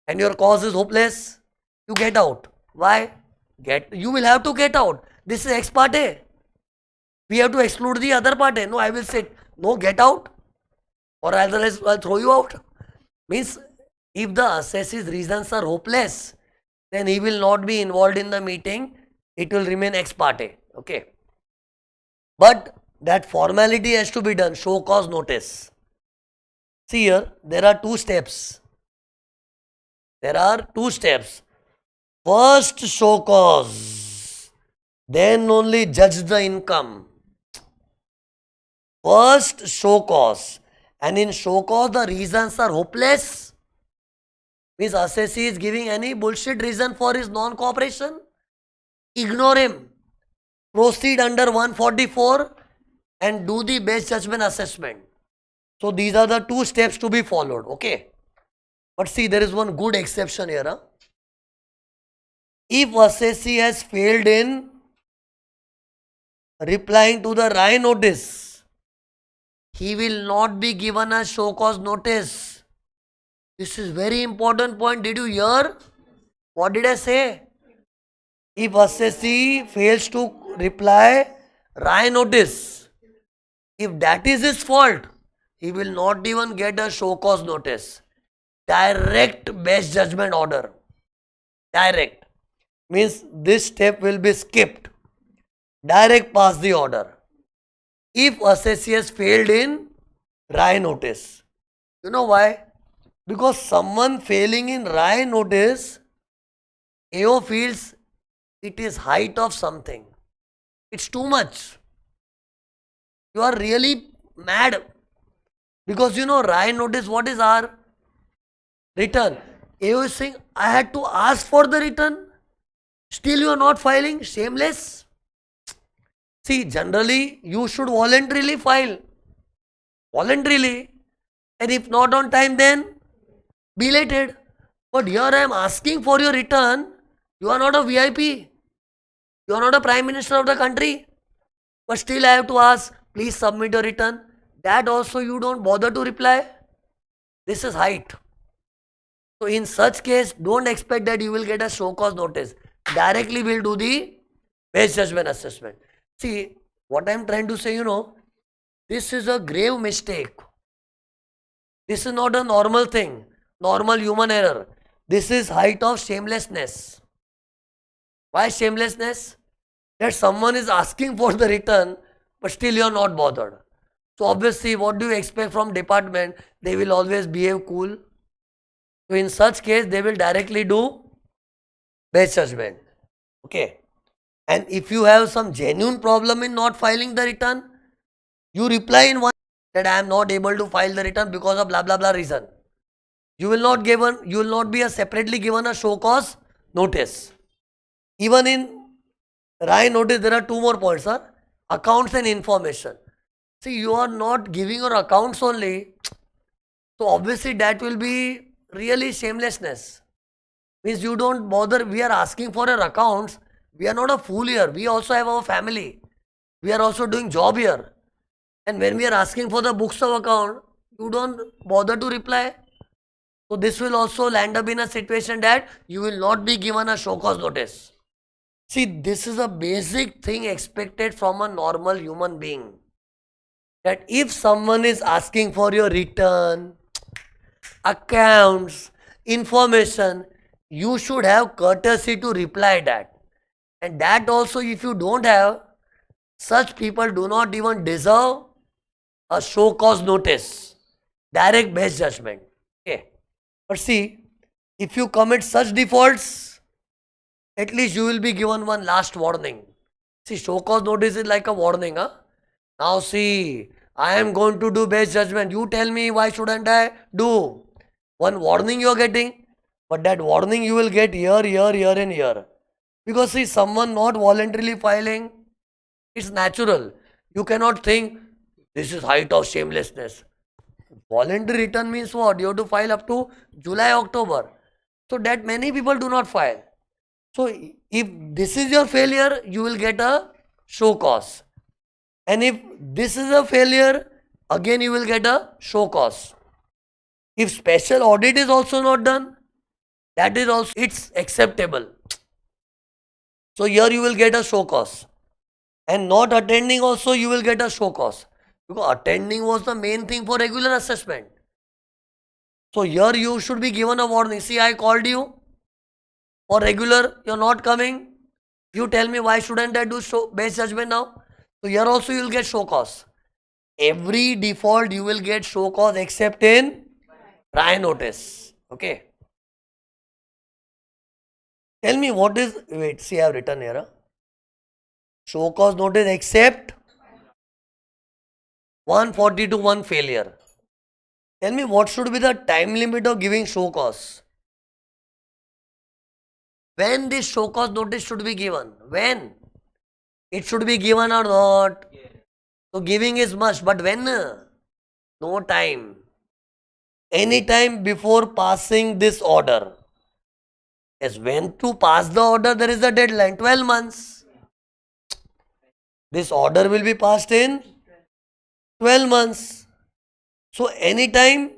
and your cause is hopeless. You get out. Why? You will have to get out. This is ex parte. We have to exclude the other party. No, I will say, no, get out. Or otherwise I'll throw you out. Means, if the assessee's reasons are hopeless, then he will not be involved in the meeting. It will remain ex parte. Okay. But that formality has to be done. Show cause notice. See here, there are two steps. First, show cause. Then only judge the income. First, show cause. And in show cause, the reasons are hopeless. Means assessee is giving any bullshit reason for his non-cooperation. Ignore him. Proceed under 144 and do the best judgment assessment. So these are the two steps to be followed. Okay. But see, there is one good exception here. Huh? If assessee has failed in replying to the RAI notice, he will not be given a show cause notice. This is very important point. Did you hear? What did I say? If assessee fails to reply RAI notice, if that is his fault, he will not even get a show cause notice. Direct best judgment order. Direct. Means this step will be skipped. Direct pass the order. If assessee has failed in RAI notice. You know why? Because someone failing in RAI notice, AO feels it is height of something. It's too much. You are really mad. Because you know RAI notice, what is our return? AO is saying, I had to ask for the return. Still you are not filing. Shameless. See, generally you should voluntarily file. Voluntarily. And if not on time, then belated. But here I am asking for your return. You are not a VIP. You are not a Prime Minister of the country. But still I have to ask, please submit your return. That also you don't bother to reply. This is height. So in such case, don't expect that you will get a show cause notice. Directly we'll do the best judgment assessment. See, what I am trying to say, this is a grave mistake. This is not a normal thing, normal human error. This is height of shamelessness. Why shamelessness? That someone is asking for the return, but still you are not bothered. So obviously, what do you expect from department? They will always behave cool. So in such case, they will directly do best judgment. Okay. And if you have some genuine problem in not filing the return, You reply in one that I am not able to file the return because of blah blah blah reason. You will not be separately given a show cause notice. Even in RAI notice there are two more points, sir. Accounts and information. See, you are not giving your accounts only, so obviously that will be really shamelessness. Means you don't bother. We are asking for your accounts. We are not a fool here. We also have our family. We are also doing job here. And when we are asking for the books of account, you don't bother to reply. So this will also land up in a situation that you will not be given a show cause notice. See, this is a basic thing expected from a normal human being. That if someone is asking for your return, accounts, information, you should have courtesy to reply that. And that also, if you don't have, such people do not even deserve a show cause notice, direct base judgment. Okay. But see, if you commit such defaults, at least you will be given one last warning. See, show cause notice is like a warning. Huh? Now see, I am going to do base judgment. You tell me why shouldn't I do? One warning you are getting, but that warning you will get year and year. Because see, someone not voluntarily filing, it's natural. You cannot think this is height of shamelessness. Voluntary return means what? You have to file up to July, October. So that many people do not file. So if this is your failure, you will get a show cause. And if this is a failure, again you will get a show cause. If special audit is also not done, that is also, it's acceptable. So here you will get a show cause. And not attending also you will get a show cause. Because attending was the main thing for regular assessment. So here you should be given a warning. See, I called you for regular, you're not coming. You tell me why shouldn't I do base judgment now? So here also you will get show cause. Every default you will get show cause except in prior notice. Okay. Tell me what is, wait, see I have written here. Show cause notice except 142(1) failure. Tell me what should be the time limit of giving show cause? When this show cause notice should be given? When? It should be given or not? So giving is must, but when? No time. Any time before passing this order. Yes, when to pass the order there is a deadline, 12 months. This order will be passed in 12 months. So any time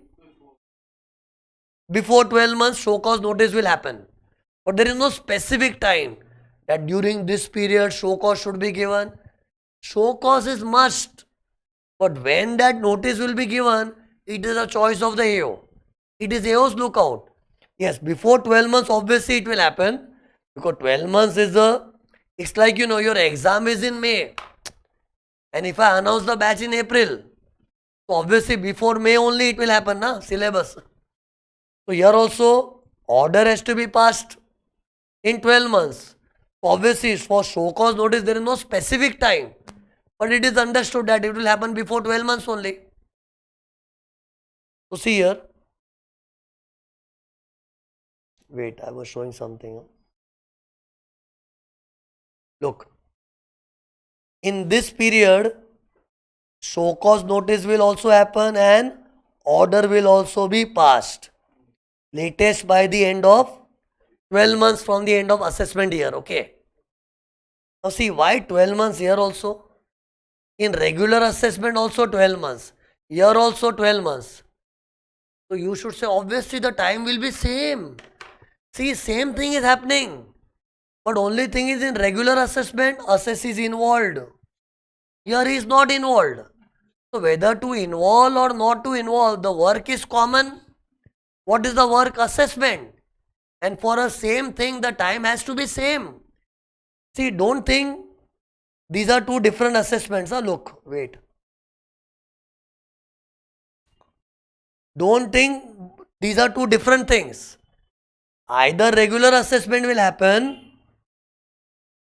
before 12 months show cause notice will happen. But there is no specific time that during this period show cause should be given. Show cause is must. But when that notice will be given, it is a choice of the AO. It is AO's lookout. Yes, before 12 months obviously it will happen. Because 12 months is it's like your exam is in May. And if I announce the batch in April, so obviously before May only it will happen, na? Syllabus. So here also order has to be passed in 12 months. So obviously for show cause notice there is no specific time. But it is understood that it will happen before 12 months only. So see here. Wait, I was showing something. Look. In this period, show cause notice will also happen and order will also be passed. Latest by the end of 12 months from the end of assessment year. Okay. Now see, why 12 months here also? In regular assessment also 12 months. Here also 12 months. So you should say obviously the time will be same. See, same thing is happening. But only thing is in regular assessment, assess is involved. Here he is not involved. So whether to involve or not to involve, the work is common. What is the work? Assessment. And for a same thing, the time has to be same. See, don't think these are two different assessments. Look, wait. Don't think these are two different things. Either regular assessment will happen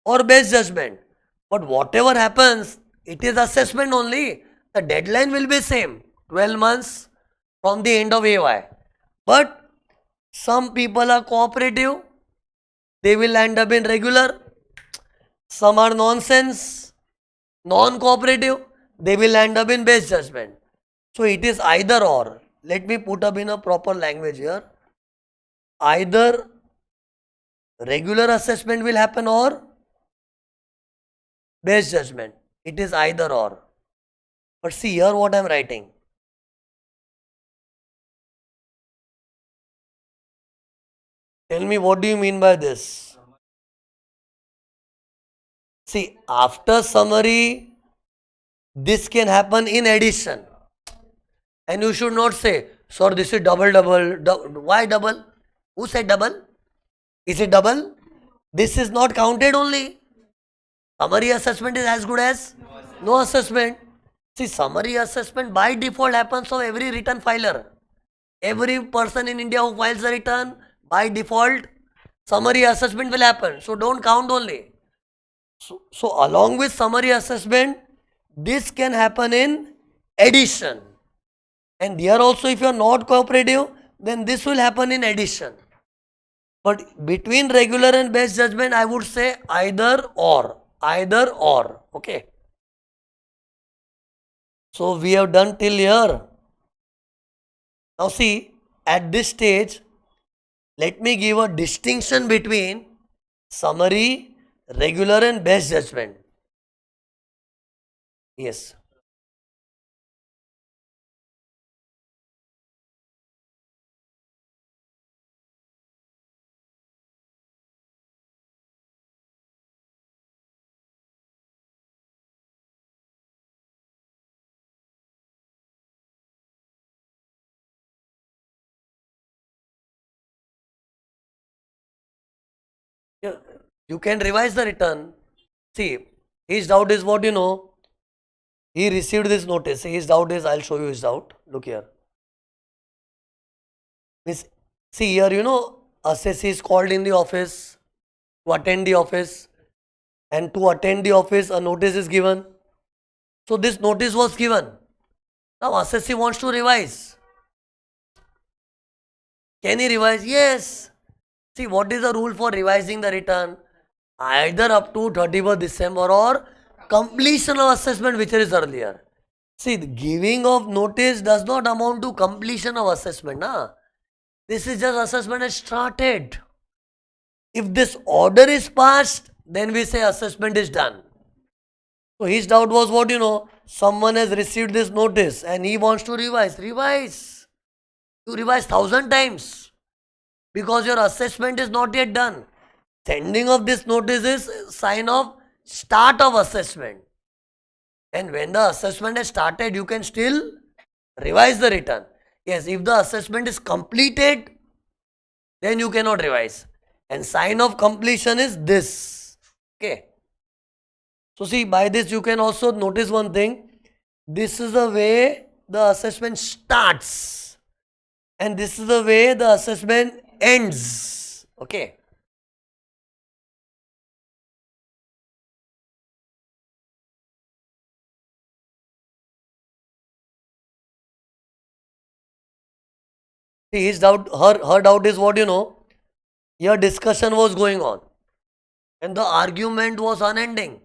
or base judgment. But whatever happens, it is assessment only. the deadline will be same, 12 months from the end of AY. But some people are cooperative, they will end up in regular. Some are nonsense, non-cooperative, they will end up in base judgment. So it is either or. Let me put up in a proper language here. Either regular assessment will happen or base judgment. It is either or. But see here what I am writing. Tell me, what do you mean by this? See, after summary, this can happen in addition. And you should not say, sir, this is double. Why double? Who said double? Is it double? This is not counted only. Summary assessment is as good as no assessment. See, summary assessment by default happens of every return filer. Every person in India who files a return, by default, summary assessment will happen. So don't count only. So along with summary assessment, this can happen in addition. And there also, if you are not cooperative, then this will happen in addition. But between regular and base judgment, I would say either or. Either or. Okay. So we have done till here. Now see, at this stage, let me give a distinction between summary, regular and base judgment. Yes. You can revise the return. See, his doubt is what you know. He received this notice. His doubt is, I'll show you his doubt. Look here. See here, you know, assessee is called in the office to attend the office. And to attend the office, a notice is given. So this notice was given. Now assessee wants to revise. Can he revise? Yes. See, what is the rule for revising the return? Either up to 31st December or completion of assessment, which is earlier. See, the giving of notice does not amount to completion of assessment. Nah? This is just assessment has started. If this order is passed, then we say assessment is done. So his doubt was what you know, someone has received this notice and he wants to revise. Revise. You revise 1,000 times because your assessment is not yet done. Sending of this notice is sign of start of assessment. And when the assessment has started, you can still revise the return. Yes, if the assessment is completed, then you cannot revise. And sign of completion is this. Okay. So see, by this you can also notice one thing. This is the way the assessment starts. And this is the way the assessment ends. Okay. See, his doubt, her doubt is what you know. Your discussion was going on. And the argument was unending.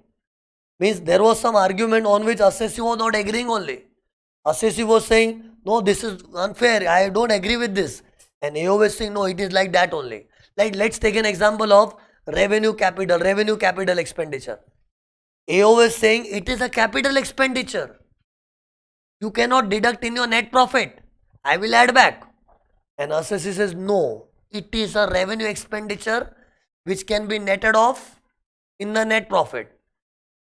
Means there was some argument on which assessee was not agreeing only. Assessee was saying, no, this is unfair. I don't agree with this. And AO was saying, no, it is like that only. Like, let's take an example of revenue capital expenditure. AO was saying, it is a capital expenditure. You cannot deduct in your net profit. I will add back. And assessee says, no, it is a revenue expenditure which can be netted off in the net profit.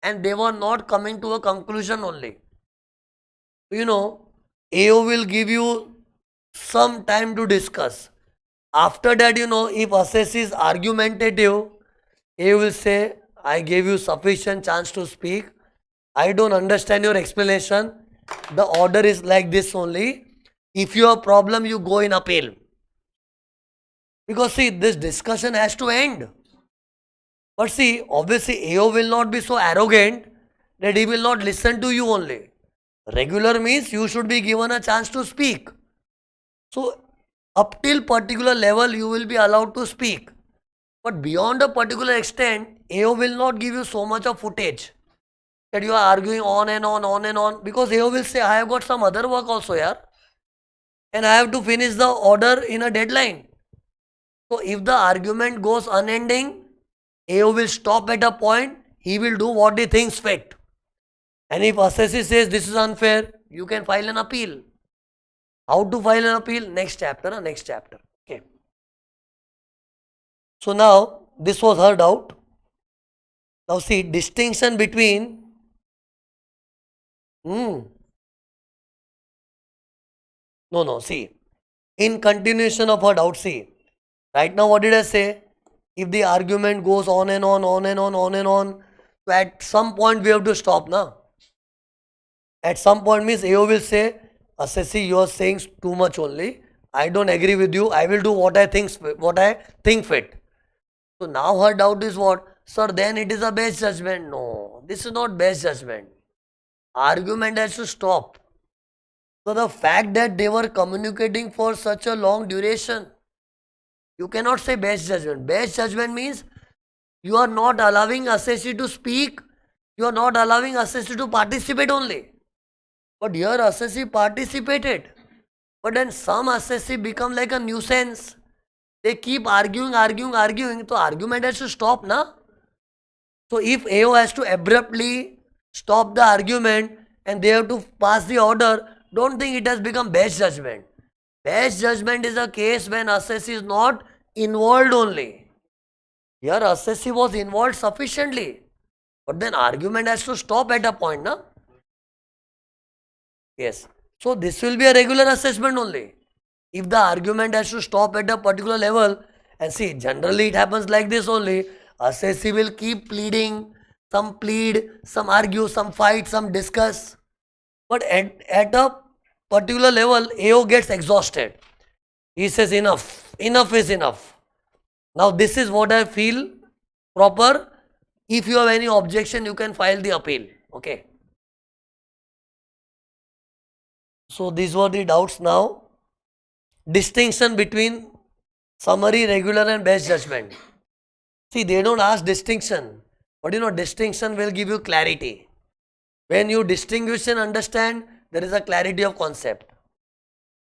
And they were not coming to a conclusion only. You know, AO will give you some time to discuss. After that, you know, if assessee is argumentative, AO will say, I gave you sufficient chance to speak. I don't understand your explanation. The order is like this only. If you have problem, you go in appeal. Because see, this discussion has to end. But see, obviously AO will not be so arrogant that he will not listen to you only. Regular means you should be given a chance to speak. So up till particular level you will be allowed to speak. But beyond a particular extent, AO will not give you so much of footage that you are arguing on and on, because AO will say, I have got some other work also, yaar, and I have to finish the order in a deadline. So if the argument goes unending, AO will stop at a point, he will do what he thinks fit. And if assessee says this is unfair, you can file an appeal. How to file an appeal? Next chapter, next chapter. Okay. So now this was her doubt. Now see, distinction between see, in continuation of her doubt, see, right now what did I say? If the argument goes on and on, so at some point we have to stop now. At some point means AO will say, assessee, you are saying too much only. I don't agree with you. I will do what I think fit. So now her doubt is what? Sir, then it is a best judgment. No, this is not best judgment. Argument has to stop. So the fact that they were communicating for such a long duration, you cannot say best judgment. Best judgment means you are not allowing assessee to speak. You are not allowing assessee to participate only. But here assessee participated. But then some assessee become like a nuisance. They keep arguing. So argument has to stop, na? So if AO has to abruptly stop the argument and they have to pass the order, don't think it has become best judgment. Best judgment is a case when assessee is not involved only. Here assessee was involved sufficiently. But then argument has to stop at a point, na? Yes. So this will be a regular assessment only. If the argument has to stop at a particular level, and see, generally it happens like this only. Assessee will keep pleading, some plead, some argue, some fight, some discuss. But at a particular level, AO gets exhausted. He says enough is enough. Now this is what I feel proper. If you have any objection, you can file the appeal. Okay. So these were the doubts now. Distinction between summary, regular and best judgment. See, they don't ask distinction, but distinction will give you clarity. When you distinguish and understand, there is a clarity of concept.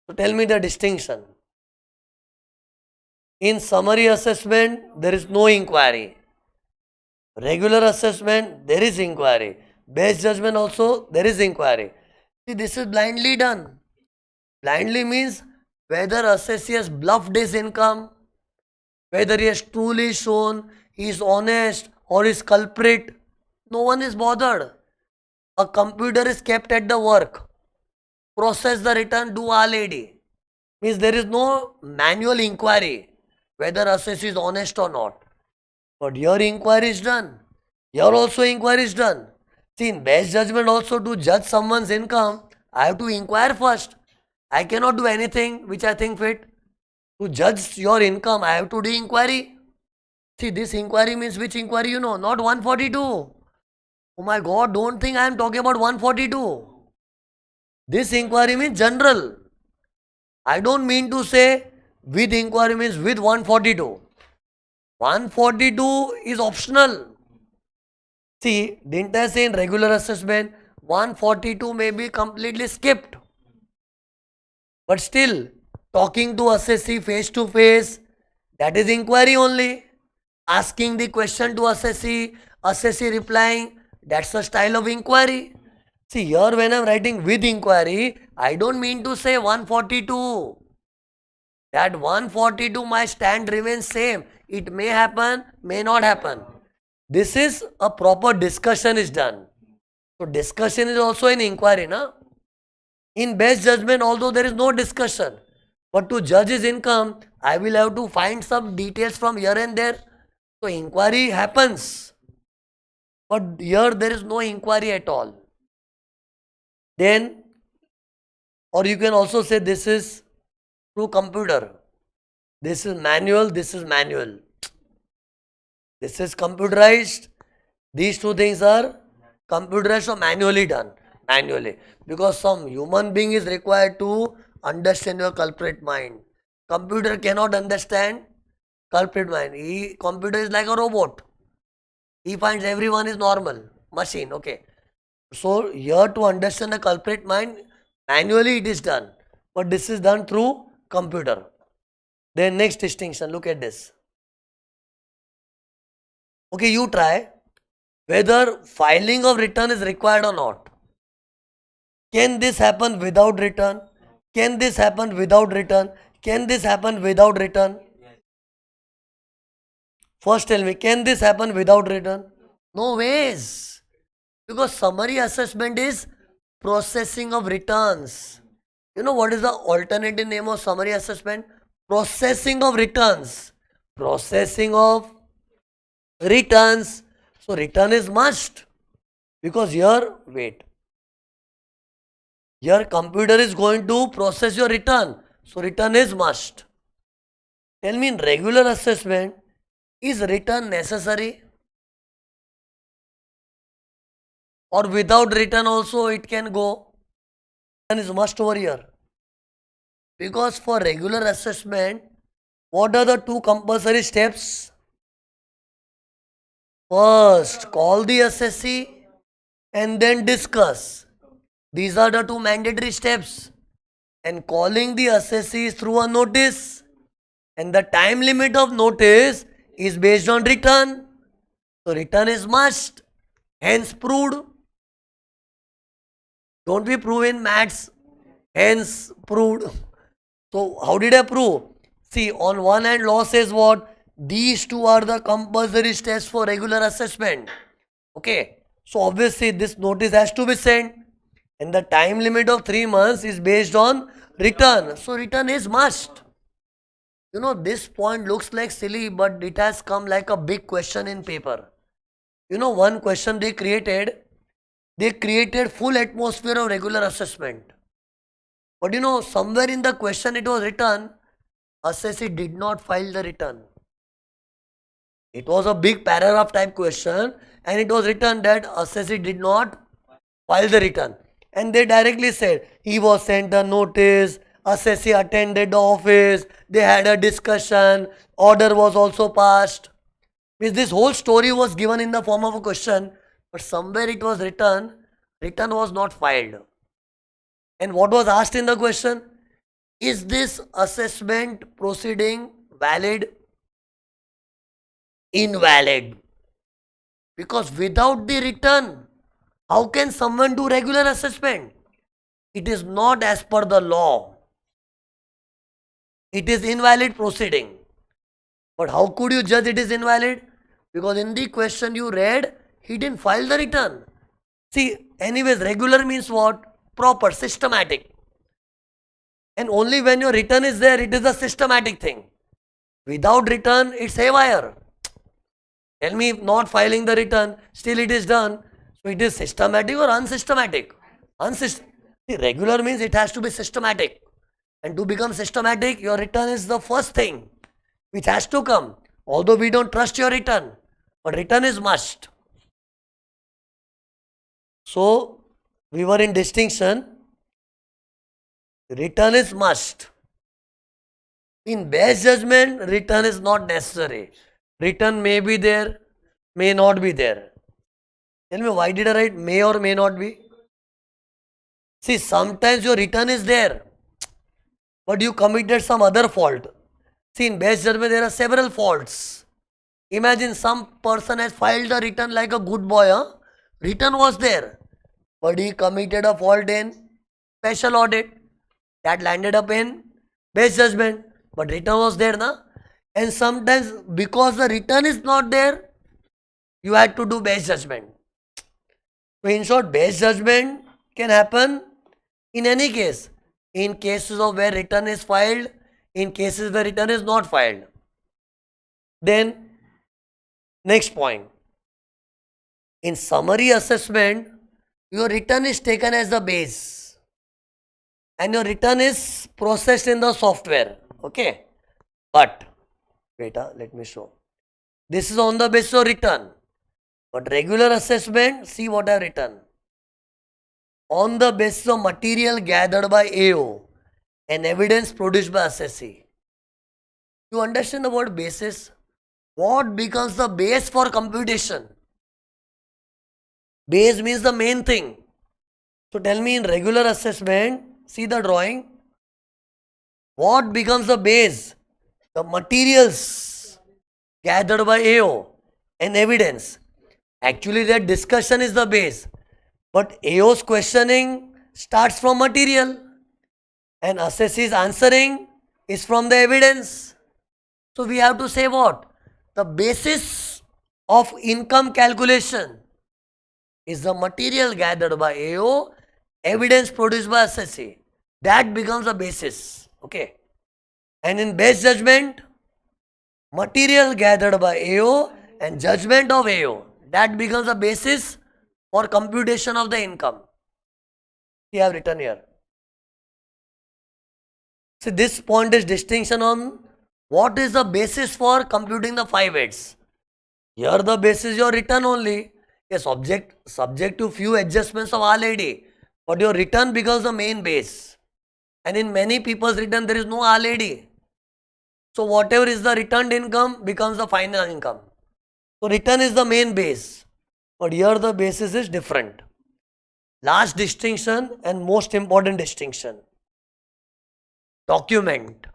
So tell me the distinction. In summary assessment, there is no inquiry. Regular assessment, there is inquiry. Best judgment also, there is inquiry. See, this is blindly done. Blindly means whether assessee has bluffed his income, whether he has truly shown he is honest or is culprit, no one is bothered. A computer is kept at the work. Process the return, do all AD. Means there is no manual inquiry whether assessee is honest or not. But your inquiry is done. Your also inquiry is done. See, in best judgment also, to judge someone's income, I have to inquire first. I cannot do anything which I think fit. To judge your income, I have to do inquiry. See, this inquiry means which inquiry not 142. Oh my God, don't think I am talking about 142. This inquiry means general. I don't mean to say with inquiry means with 142. 142 is optional. See, didn't I say in regular assessment, 142 may be completely skipped. But still, talking to assessee face to face, that is inquiry only. Asking the question to assessee replying, that's a style of inquiry. See, here when I am writing with inquiry, I don't mean to say 142. That 142, my stand remains same. It may happen, may not happen. This is a proper discussion is done. So discussion is also an inquiry, na? In best judgment, although there is no discussion, but to judge his income, I will have to find some details from here and there. So inquiry happens. But here there is no inquiry at all. Then, or you can also say this is through computer. This is manual, this is manual. This is computerized. These two things are computerized or manually done. manually, because some human being is required to understand your culprit mind. Computer cannot understand culprit mind. Computer is like a robot. He finds everyone is normal machine. Okay, so here to understand the culprit mind, manually it is done, but this is done through computer. Then next distinction, look at this. Okay, you try whether filing of return is required or not. Can this happen without return? Can this happen without return? Can this happen without return? First tell me, can this happen without return? No ways. Because summary assessment is processing of returns. You know what is the alternative name of summary assessment? Processing of returns. Processing of returns. So return is must. Because here, wait. Your computer is going to process your return. So return is must. Tell me, in regular assessment, is return necessary? Or without return also it can go? Return is must over here. Because for regular assessment, what are the two compulsory steps? First, call the assessee and then discuss. These are the two mandatory steps. And calling the assessee is through a notice. And the time limit of notice is based on return. So return is must. Hence proved. Don't we prove in maths? Hence proved. So how did I prove? See, on one hand law says what? These two are the compulsory steps for regular assessment. Okay. So obviously this notice has to be sent. And the time limit of 3 months is based on return. So return is must. You know, this point looks like silly, but it has come like a big question in paper. You know, one question they created full atmosphere of regular assessment. But you know, somewhere in the question it was written, assessee did not file the return. It was a big paragraph type question and it was written that assessee did not file the return. And they directly said, he was sent a notice, assessee attended the office, they had a discussion, order was also passed. Means this whole story was given in the form of a question, but somewhere it was written, return was not filed. And what was asked in the question? Is this assessment proceeding valid? Invalid. Because without the return, how can someone do regular assessment? It is not as per the law. It is invalid proceeding. But how could you judge it is invalid? Because in the question you read, he didn't file the return. See, anyways, regular means what? Proper, systematic. And only when your return is there, it is a systematic thing. Without return, it's haywire. Tell me, not filing the return, still it is done. So it is systematic or unsystematic? Regular means it has to be systematic. And to become systematic, your return is the first thing which has to come. Although we don't trust your return, but return is must. So we were in distinction. Return is must. In best judgment, return is not necessary. Return may be there, may not be there. Tell me, why did I write may or may not be? See, sometimes your return is there, but you committed some other fault. See, in best judgment, there are several faults. Imagine some person has filed a return like a good boy. Return was there, but he committed a fault in special audit. That landed up in best judgment, but return was there, na? And sometimes because the return is not there, you had to do best judgment. So in short, best judgment can happen in any case. In cases of where return is filed, in cases where return is not filed. Then next point. In summary assessment, your return is taken as the base. And your return is processed in the software. Okay. But, wait, let me show. This is on the basis of return. But regular assessment, see what I have written. on the basis of material gathered by AO and evidence produced by SSC. You understand the word basis? What becomes the base for computation? Base means the main thing. So tell me, in regular assessment, see the drawing. What becomes the base? The materials gathered by AO and evidence. Actually, that discussion is the base. But AO's questioning starts from material and assessee's answering is from the evidence. So we have to say what? The basis of income calculation is the material gathered by AO, evidence produced by assessee. That becomes the basis. Okay. And in base judgment, material gathered by AO and judgment of AO. That becomes the basis for computation of the income. We have written here. See, this point is distinction on what is the basis for computing the 5 heads. Here the basis your return only. Yes, subject to few adjustments of RLAD, but your return becomes the main base. And in many people's return there is no RLAD. So whatever is the returned income becomes the final income. So return is the main base, but here the basis is different. Last distinction and most important distinction. Document.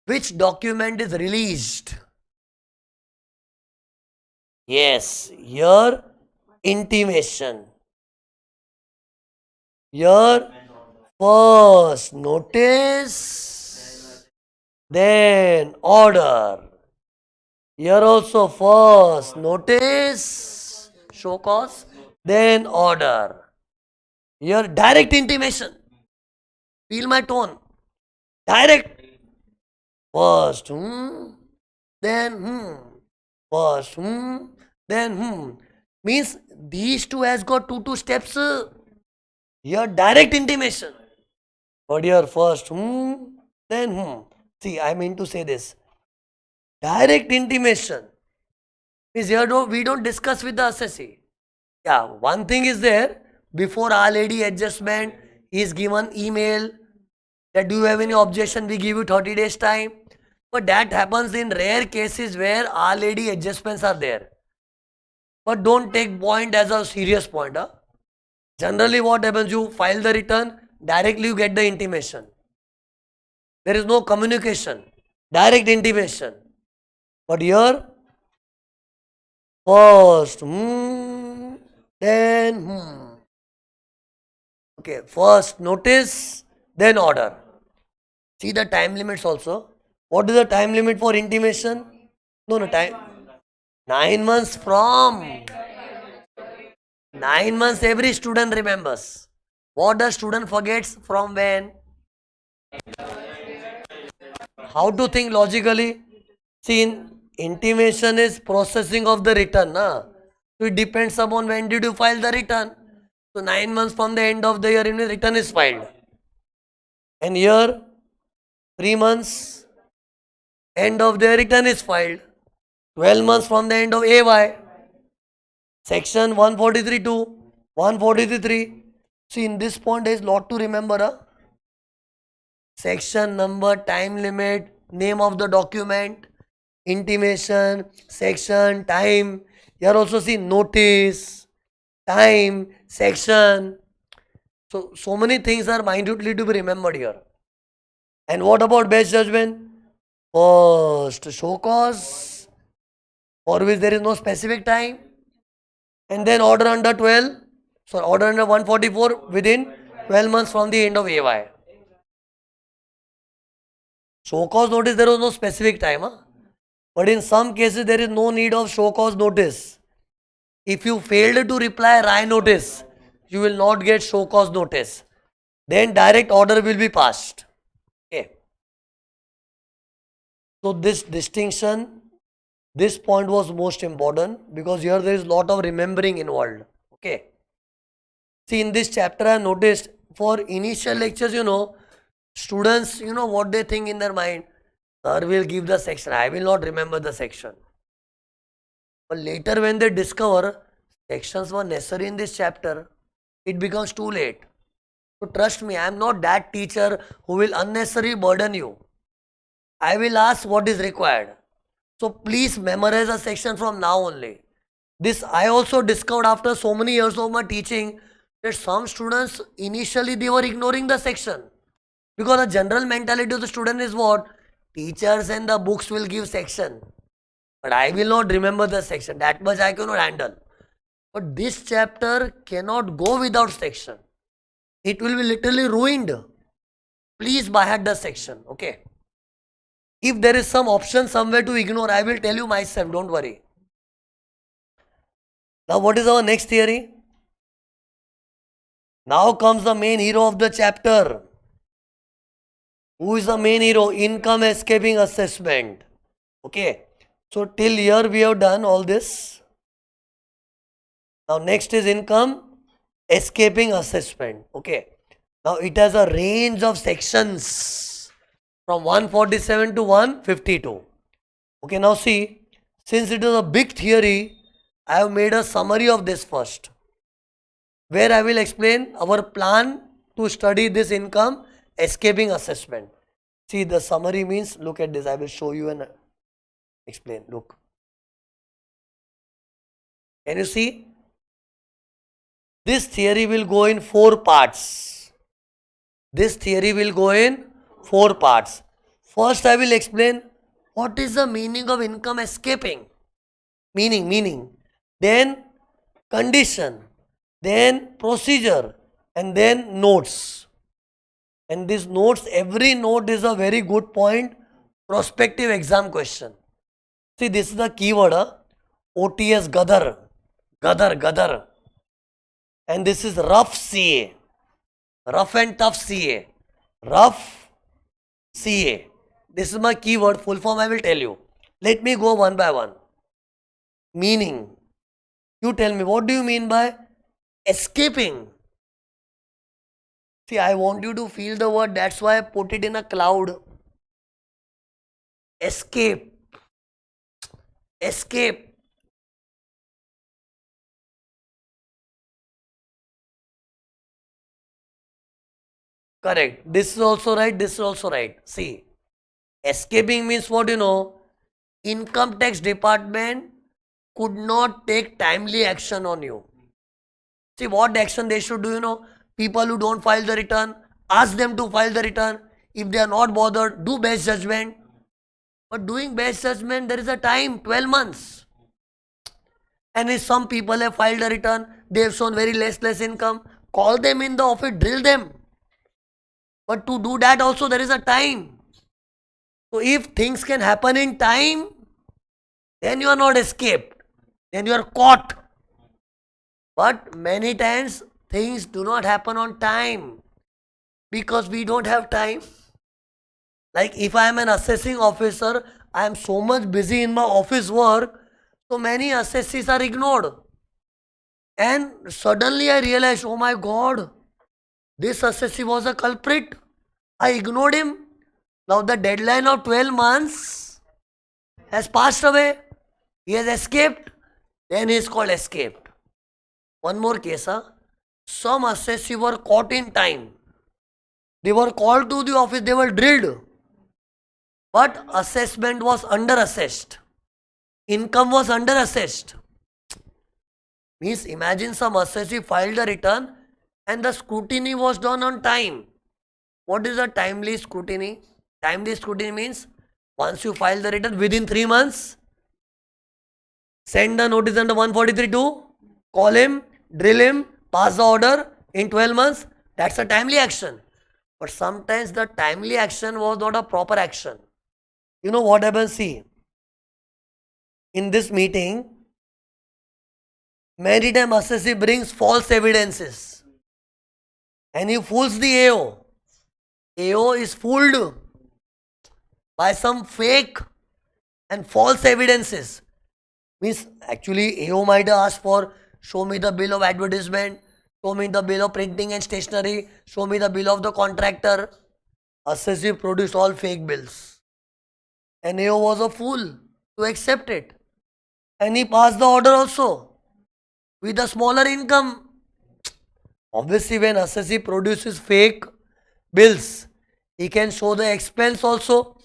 Which document is released? Yes, here intimation. Here first notice, then order. Here also first notice, show cause, then order. Here direct intimation. Feel my tone. Direct. First then first then means these two has got two steps. Here direct intimation. But here first then See, I mean to say this. Direct intimation means here we don't discuss with the assessee. Yeah, one thing is there. Before RLAD adjustment, he is given email that do you have any objection, we give you 30 days time. But that happens in rare cases where RLAD adjustments are there. But don't take point as a serious point. Generally what happens, you file the return, directly you get the intimation. There is no communication, direct intimation. But here, first, then, Okay, first notice, then order. See the time limits also. What is the time limit for intimation? No, time. 9 months from. 9 months every student remembers. What the student forgets from when? How to think logically? See, intimation is processing of the return. So it depends upon when did you file the return. So 9 months from the end of the year, return is filed. And here, 3 months, end of the return is filed. 12 months from the end of AY. Section 143 to 143. See, in this point there is lot to remember. Section number, time limit, name of the document, intimation, section, time. Here also see notice, time, section. So many things are minutely to be remembered here. And what about base judgment? First, show cause, for which there is no specific time. And then order under 144 within 12 months from the end of AY. Show cause notice, there was no specific time. But in some cases, there is no need of show cause notice. If you failed to reply RAI notice, you will not get show cause notice. Then direct order will be passed. Okay. So this distinction, this point was most important because here there is lot of remembering involved. Okay. See, in this chapter I noticed for initial lectures, students, what they think in their mind. Sir will give the section, I will not remember the section. But later when they discover sections were necessary in this chapter, it becomes too late. So trust me, I am not that teacher who will unnecessarily burden you. I will ask what is required. So please memorize a section from now only. This I also discovered after so many years of my teaching that some students initially they were ignoring the section. Because the general mentality of the student is what? Teachers and the books will give section. But I will not remember the section. That much I cannot handle. But this chapter cannot go without section. It will be literally ruined. Please by heart the section. Okay. If there is some option somewhere to ignore, I will tell you myself. Don't worry. Now what is our next theory? Now comes the main hero of the chapter. Who is the main hero? Income escaping assessment. Okay. So till here we have done all this. Now next is income escaping assessment. Okay. Now it has a range of sections from 147 to 152. Okay, now see, since it is a big theory, I have made a summary of this first, where I will explain our plan to study this income escaping assessment. See, the summary means, look at this, I will show you and explain. Look. Can you see? This theory will go in 4 parts. This theory will go in 4 parts. First, I will explain what is the meaning of income escaping. Meaning. Then condition. Then procedure. And then notes. And these notes, every note is a very good point. Prospective exam question. See, this is the keyword. OTS Gadar. Gadar. And this is rough CA. Rough and tough CA. Rough CA. This is my keyword. Full form I will tell you. Let me go one by one. Meaning. You tell me, what do you mean by escaping? See, I want you to feel the word. That's why I put it in a cloud. Escape. Escape. Correct. This is also right. This is also right. See, escaping means what you know? Income tax department could not take timely action on you. See, what action they should do, you know? People who don't file the return, ask them to file the return. If they are not bothered, do best judgment. But doing best judgment, there is a time, 12 months. And if some people have filed a return, they have shown very less income, call them in the office, drill them. But to do that also there is a time. So if things can happen in time, then you are not escaped. Then you are caught. But many times things do not happen on time because we don't have time. Like if I am an assessing officer, I am so much busy in my office work, so many assessees are ignored. And suddenly I realized, oh my God, this assessee was a culprit. I ignored him. Now the deadline of 12 months has passed away. He has escaped. Then he is called escaped. One more case. Some assessee were caught in time. They were called to the office. They were drilled. But assessment was under assessed. Income was under assessed. Means imagine some assessee filed a return and the scrutiny was done on time. What is a timely scrutiny? Timely scrutiny means once you file the return within 3 months, send the notice under 143(2), call him, drill him, pass the order in 12 months. That's a timely action. But sometimes the timely action was not a proper action. You know what happens? See, in this meeting, many times assessee brings false evidences and he fools the AO. AO is fooled by some fake and false evidences. Means actually AO might ask for show me the bill of advertisement, show me the bill of printing and stationery, show me the bill of the contractor. Assessee produced all fake bills. And AO was a fool to accept it. And he passed the order also with a smaller income. Obviously, when assessee produces fake bills, he can show the expense also.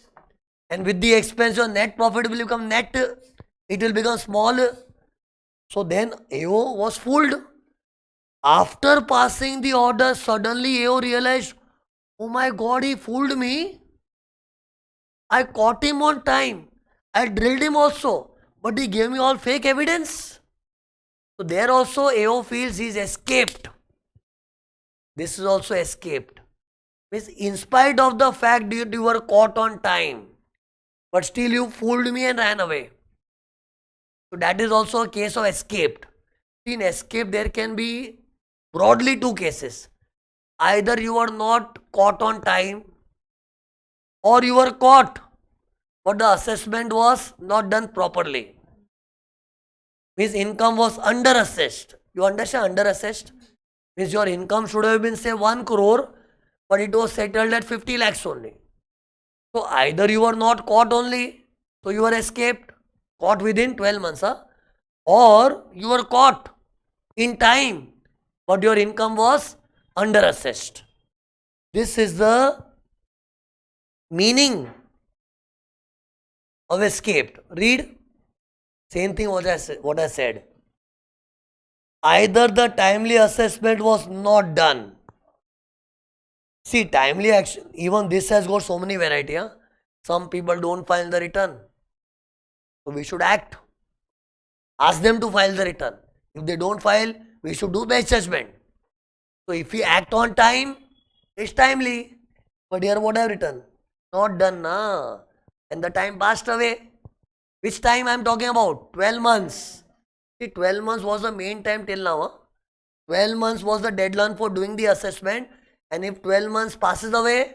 And with the expense, your net profit will become net. It will become small. So then AO was fooled. After passing the order, suddenly AO realized, oh my God, he fooled me. I caught him on time. I drilled him also. But he gave me all fake evidence. So there also AO feels he's escaped. This is also escaped. Means in spite of the fact that you were caught on time, but still you fooled me and ran away. So that is also a case of escaped. In escape there can be broadly two cases. Either you were not caught on time or you were caught but the assessment was not done properly. Means income was under assessed. You understand under assessed? Means your income should have been say 1 crore but it was settled at 50 lakhs only. So either you were not caught only, so you were escaped, caught within 12 months, or you were caught in time, but your income was under assessed. This is the meaning of escaped. Read. Same thing what I said. Either the timely assessment was not done. See, timely action, even this has got so many variety. Some people don't file the return. So we should act. Ask them to file the return. If they don't file, we should do best judgment. So if we act on time, it's timely. But here what I have written? Not done, na. And the time passed away. Which time I am talking about? 12 months. See, 12 months was the main time till now. 12 months was the deadline for doing the assessment. And if 12 months passes away,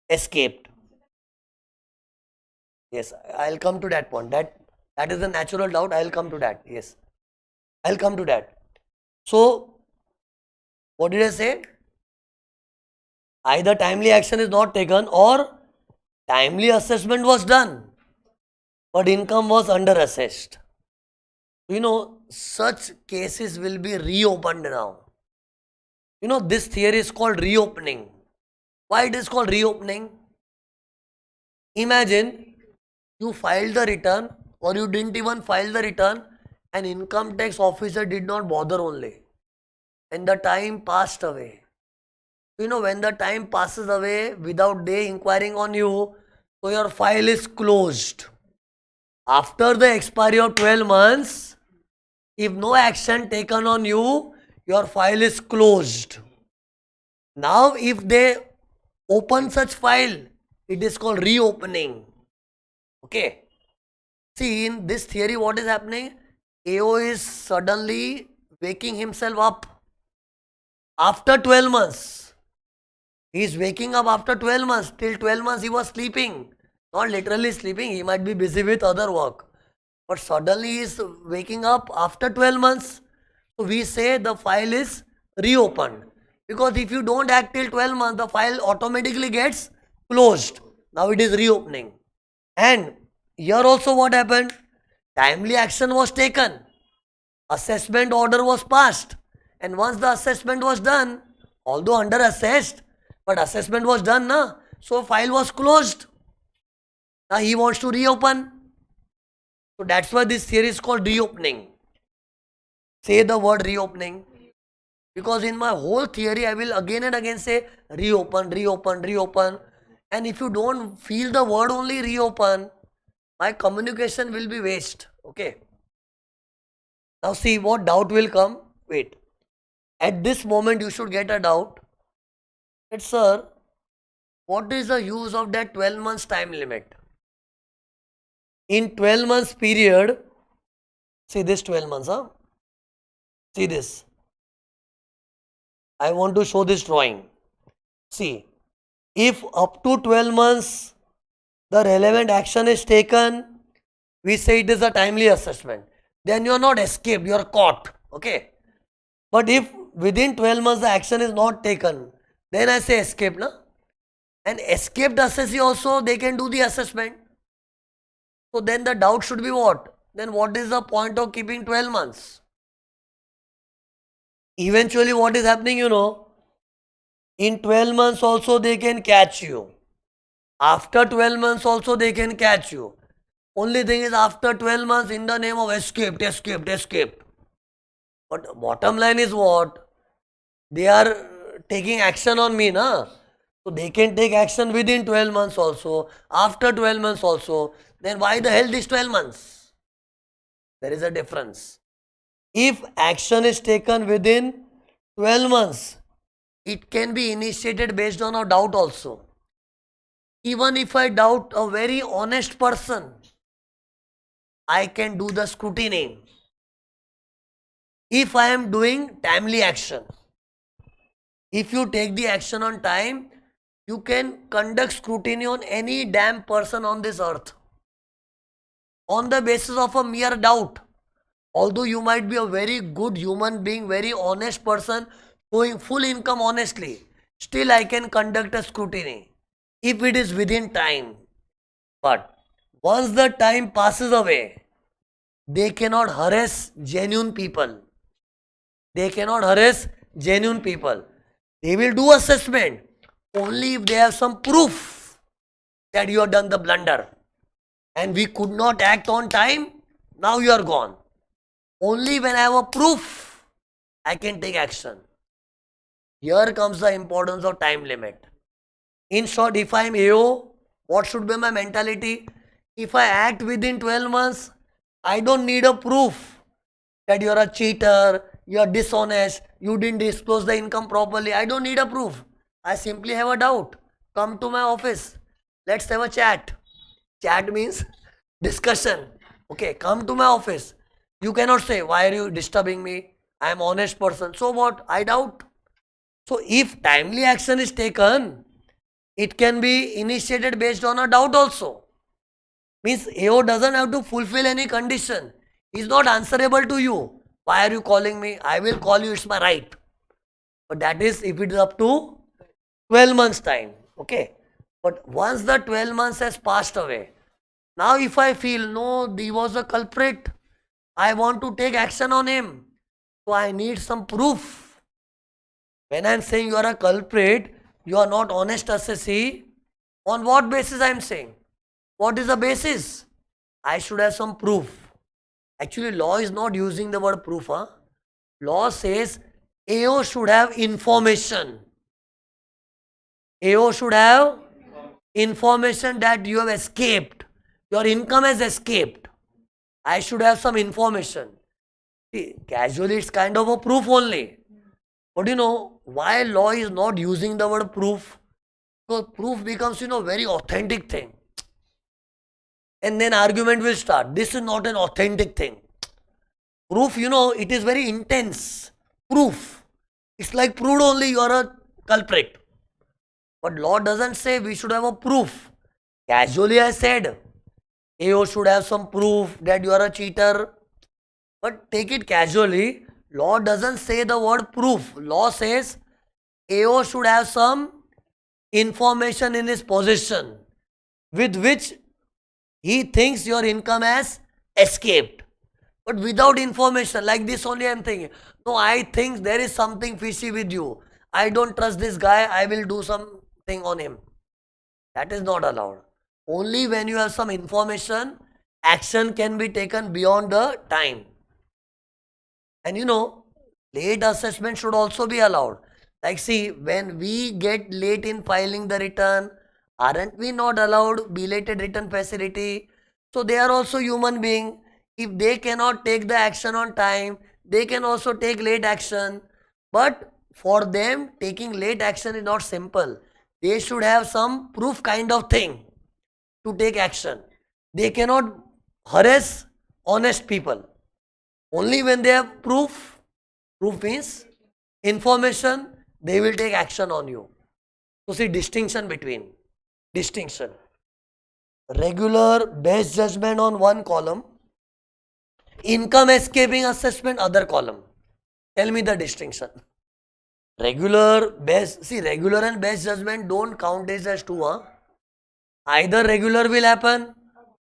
escaped. Yes, I'll come to that point. That is a natural doubt. I'll come to that. Yes, I'll come to that. So, what did I say? Either timely action is not taken or timely assessment was done, but income was under assessed. You know, such cases will be reopened now. You know, this theory is called reopening. Why it is called reopening? Imagine you filed the return or you didn't even file the return and income tax officer did not bother only. And the time passed away. You know, when the time passes away without they inquiring on you, so your file is closed. After the expiry of 12 months, if no action taken on you, your file is closed. Now, if they open such file, it is called reopening. Okay. See, in this theory, what is happening? AO is suddenly waking himself up after 12 months. He is waking up after 12 months. Till 12 months, he was sleeping. Not literally sleeping. He might be busy with other work. But suddenly, he is waking up after 12 months. So, we say the file is reopened. Because if you don't act till 12 months, the file automatically gets closed. Now, it is reopening. And here also what happened? Timely action was taken. Assessment order was passed. And once the assessment was done, although under assessed, but assessment was done, na? So file was closed. Now he wants to reopen. So that's why this theory is called reopening. Say the word reopening. Because in my whole theory, I will again and again say reopen, reopen, reopen. And if you don't feel the word only reopen, my communication will be waste. Okay. Now see what doubt will come. Wait. At this moment, you should get a doubt. That, sir, what is the use of that 12 months time limit? In 12 months period, see this 12 months, huh? See this. I want to show this drawing. See, if up to 12 months the relevant action is taken, we say it is a timely assessment. Then you are not escaped, you are caught. Okay. But if within 12 months the action is not taken, then I say escape, na? And escaped assessee also, they can do the assessment. So then the doubt should be what? Then what is the point of keeping 12 months? Eventually what is happening, in 12 months also they can catch you. After 12 months also they can catch you. Only thing is after 12 months in the name of escaped. But bottom line is what? They are taking action on me, na? So they can take action within 12 months also, after 12 months also. Then why the hell this 12 months? There is a difference. If action is taken within 12 months, it can be initiated based on a doubt also. Even if I doubt a very honest person, I can do the scrutiny. If I am doing timely action, if you take the action on time, you can conduct scrutiny on any damn person on this earth on the basis of a mere doubt. Although you might be a very good human being, very honest person, showing full income honestly, still I can conduct a scrutiny if it is within time. But once the time passes away, they cannot harass genuine people. They cannot harass genuine people. They will do assessment only if they have some proof that you have done the blunder and we could not act on time. Now you are gone. Only when I have a proof, I can take action. Here comes the importance of time limit. In short, if I am AO, what should be my mentality? If I act within 12 months, I don't need a proof that you are a cheater, you are dishonest, you didn't disclose the income properly. I don't need a proof. I simply have a doubt. Come to my office. Let's have a chat. Chat means discussion. Okay, come to my office. You cannot say, why are you disturbing me? I am an honest person. So what? I doubt. So if timely action is taken, it can be initiated based on a doubt also. Means AO doesn't have to fulfill any condition. He is not answerable to you. Why are you calling me? I will call you, it's my right. But that is if it is up to 12 months time. Okay. But once the 12 months has passed away, now if I feel, no, he was a culprit, I want to take action on him. So I need some proof. When I am saying you are a culprit, you are not honest assessee, on what basis I am saying? What is the basis? I should have some proof. Actually, law is not using the word proof. Law says AO should have information. AO should have information that you have escaped. Your income has escaped. I should have some information. See, casually it's kind of a proof only. But why law is not using the word proof? Because proof becomes, very authentic thing. And then argument will start. This is not an authentic thing. Proof, it is very intense. Proof. It's like proved only you are a culprit. But law doesn't say we should have a proof. Casually I said, AO should have some proof that you are a cheater. But take it casually. Law doesn't say the word proof. Law says AO should have some information in his possession with which he thinks your income has escaped. But without information, like this only I am thinking, no, I think there is something fishy with you. I don't trust this guy, I will do something on him. That is not allowed. Only when you have some information, action can be taken beyond the time. And late assessment should also be allowed. Like see, when we get late in filing the return, aren't we not allowed belated return facility? So they are also human being. If they cannot take the action on time, they can also take late action. But for them, taking late action is not simple. They should have some proof kind of thing to take action. They cannot harass honest people. Only when they have proof means information, they will take action on you. So see distinction. Regular best judgment on one column, income escaping assessment other column. Tell me the distinction. Regular and best judgment don't count as two. Either regular will happen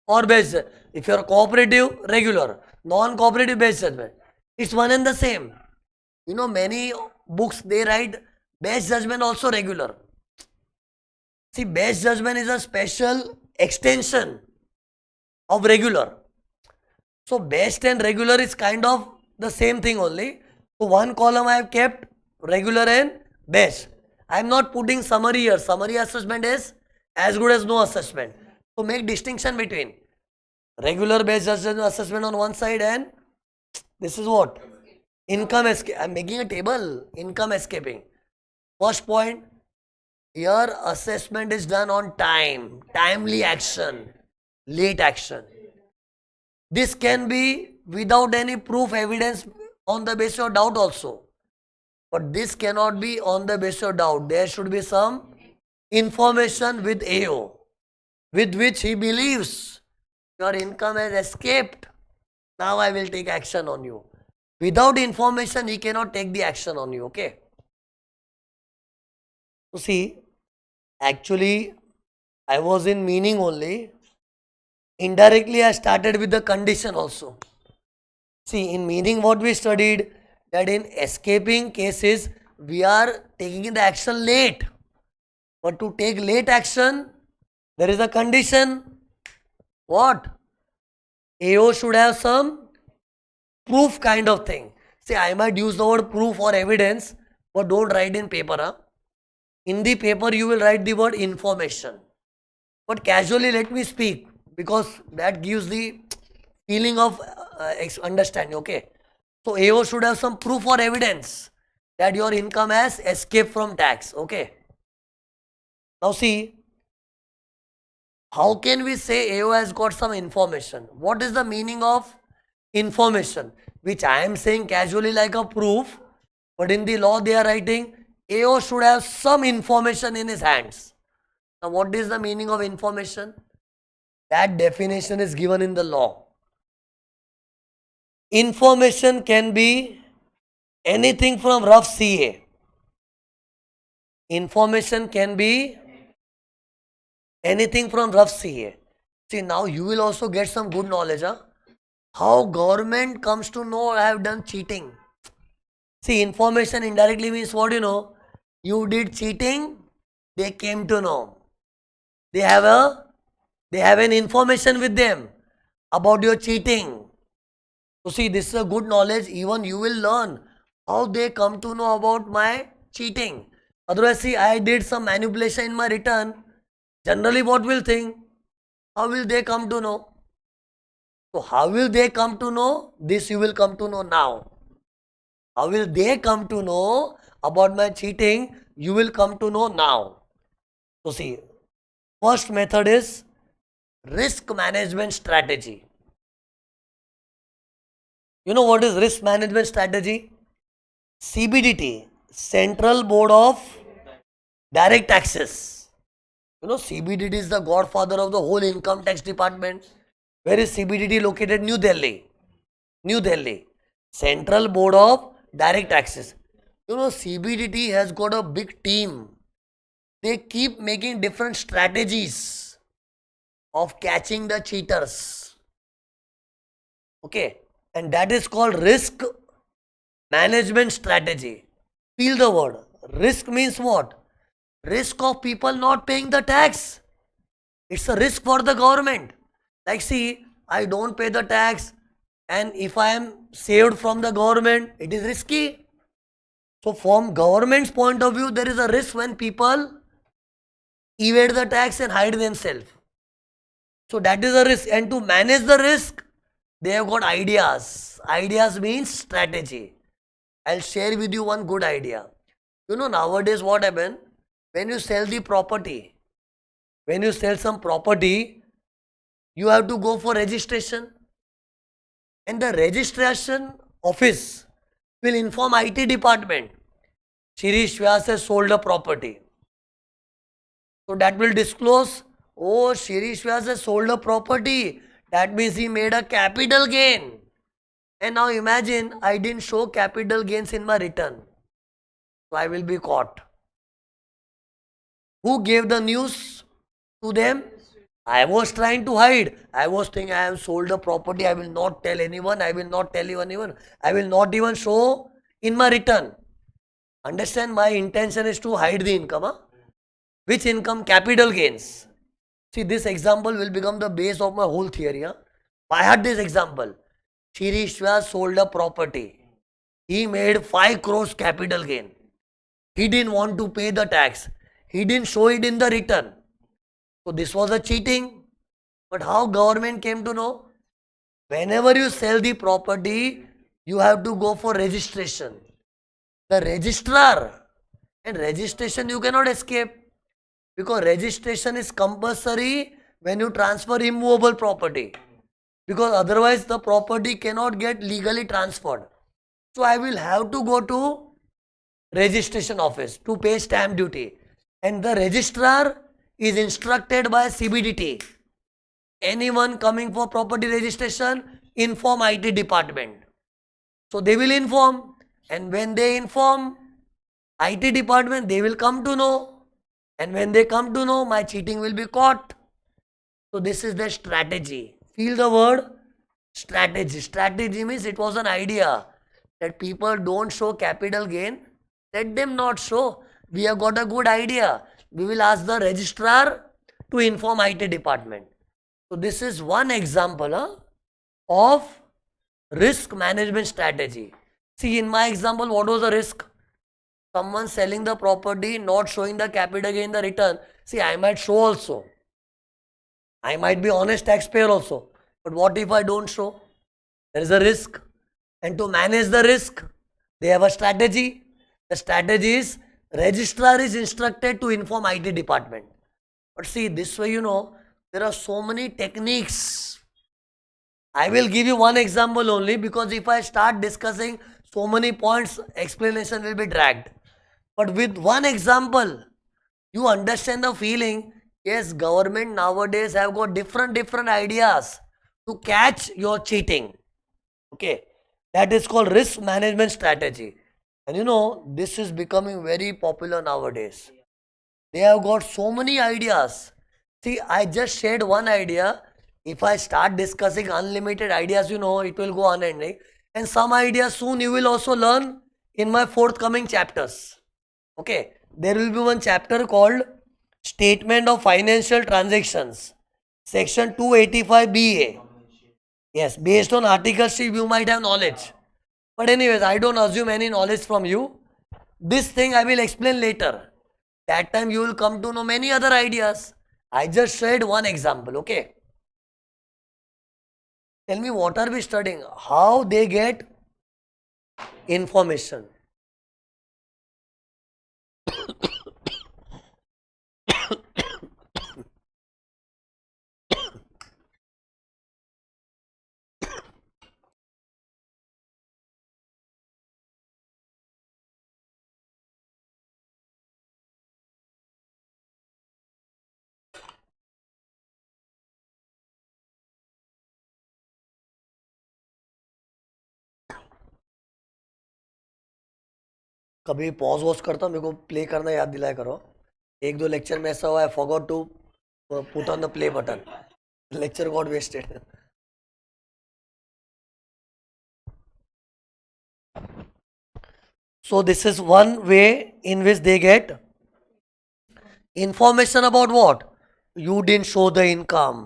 or best. If you are cooperative, regular. Non-cooperative, best judgment. It's one and the same. You know, many books they write best judgment also regular. See, best judgment is a special extension of regular. So best and regular is kind of the same thing only. So one column I have kept regular and best. I am not putting summary here. Summary assessment is as good as no assessment. So make distinction between regular based assessment on one side and this is what? Income escape. I am making a table. Income escaping. First point, here assessment is done on time. Timely action. Late action. This can be without any proof evidence on the basis of doubt also. But this cannot be on the basis of doubt. There should be some information with AO with which he believes your income has escaped. Now I will take action on you. Without information, he cannot take the action on you. Okay. So see, actually, I was in meaning only. Indirectly, I started with the condition also. See, in meaning what we studied, that in escaping cases, we are taking the action late. But to take late action, there is a condition. What? AO should have some proof kind of thing. See, I might use the word proof or evidence, but don't write in paper. Huh? In the paper, you will write the word information. But casually, let me speak because that gives the feeling of understanding. Okay. So, AO should have some proof or evidence that your income has escaped from tax. Okay. Now, see, how can we say AO has got some information? What is the meaning of information? Which I am saying casually like a proof, but in the law they are writing AO should have some information in his hands. Now, what is the meaning of information? That definition is given in the law. Information can be anything from rough CA. Information can be anything from rough CA. See, now you will also get some good knowledge. Huh? How government comes to know I have done cheating. See, information indirectly means what you know. You did cheating, they came to know. They have an information with them about your cheating. So see, this is a good knowledge. Even you will learn how they come to know about my cheating. Otherwise, see, I did some manipulation in my return. Generally, what will think? How will they come to know? So, how will they come to know? This you will come to know now. How will they come to know about my cheating? You will come to know now. So, see, first method is risk management strategy. You know what is risk management strategy? CBDT, Central Board of Direct Taxes. You know, CBDT is the godfather of the whole income tax department. Where is CBDT located? New Delhi. New Delhi. Central Board of Direct Taxes. You know, CBDT has got a big team. They keep making different strategies of catching the cheaters. Okay. And that is called risk management strategy. Feel the word. Risk means what? Risk of people not paying the tax. It's a risk for the government. Like see, I don't pay the tax and if I am saved from the government, it is risky. So from government's point of view, there is a risk when people evade the tax and hide themselves. So that is a risk, and to manage the risk, they have got ideas. Ideas means strategy. I'll share with you one good idea. You know nowadays what happens? When you sell the property, when you sell some property, you have to go for registration. And the registration office will inform IT department. Shirish Vyas has sold a property. So that will disclose, oh, Shirish Vyas has sold a property. That means he made a capital gain. And now imagine I didn't show capital gains in my return. So I will be caught. Who gave the news to them? I was trying to hide. I was thinking I have sold a property. I will not tell anyone. I will not tell you anyone. I will not even show in my return. Understand, my intention is to hide the income. Huh? Which income? Capital gains. See, this example will become the base of my whole theory. Huh? I had this example. Shirishwa sold a property. He made 5 crores capital gain. He didn't want to pay the tax. He didn't show it in the return. So this was a cheating. But how government came to know? Whenever you sell the property, you have to go for registration. The registrar, and registration you cannot escape, because registration is compulsory when you transfer immovable property, because otherwise the property cannot get legally transferred. So I will have to go to registration office to pay stamp duty, and the registrar is instructed by CBDT. Anyone coming for property registration, inform IT department. So they will inform, and when they inform IT department, they will come to know, and when they come to know, my cheating will be caught. So this is the strategy. Feel the word strategy. Strategy means it was an idea that people don't show capital gain. Let them not show. We have got a good idea. We will ask the registrar to inform IT department. So this is one example of risk management strategy. See, in my example, what was the risk? Someone selling the property, not showing the capital gain in the return. See, I might show also. I might be honest taxpayer also. But what if I don't show? There is a risk. And to manage the risk, they have a strategy. The strategy is registrar is instructed to inform IT department. But see, this way, there are so many techniques. I will give you one example only, because if I start discussing so many points, explanation will be dragged. But with one example, you understand the feeling. Yes, government nowadays have got different ideas to catch your cheating. Okay, that is called risk management strategy. And this is becoming very popular nowadays. They have got so many ideas. See, I just shared one idea. If I start discussing unlimited ideas, it will go unending. And some ideas soon you will also learn in my forthcoming chapters. Okay, there will be one chapter called Statement of Financial Transactions, section 285BA. Yes, based on Article 3, you might have knowledge. But anyways, I don't assume any knowledge from you. This thing I will explain later. That time you will come to know many other ideas. I just shared one example, okay? Tell me, what are we studying? How they get information. कभी pause was करता हूँ, मेरे को play करना याद दिलाया करो. एक दो लेक्चर में ऐसा हुआ है, forgot to put on the play button. Lecture got wasted. So this is one way in which they get information about what? You didn't show the income.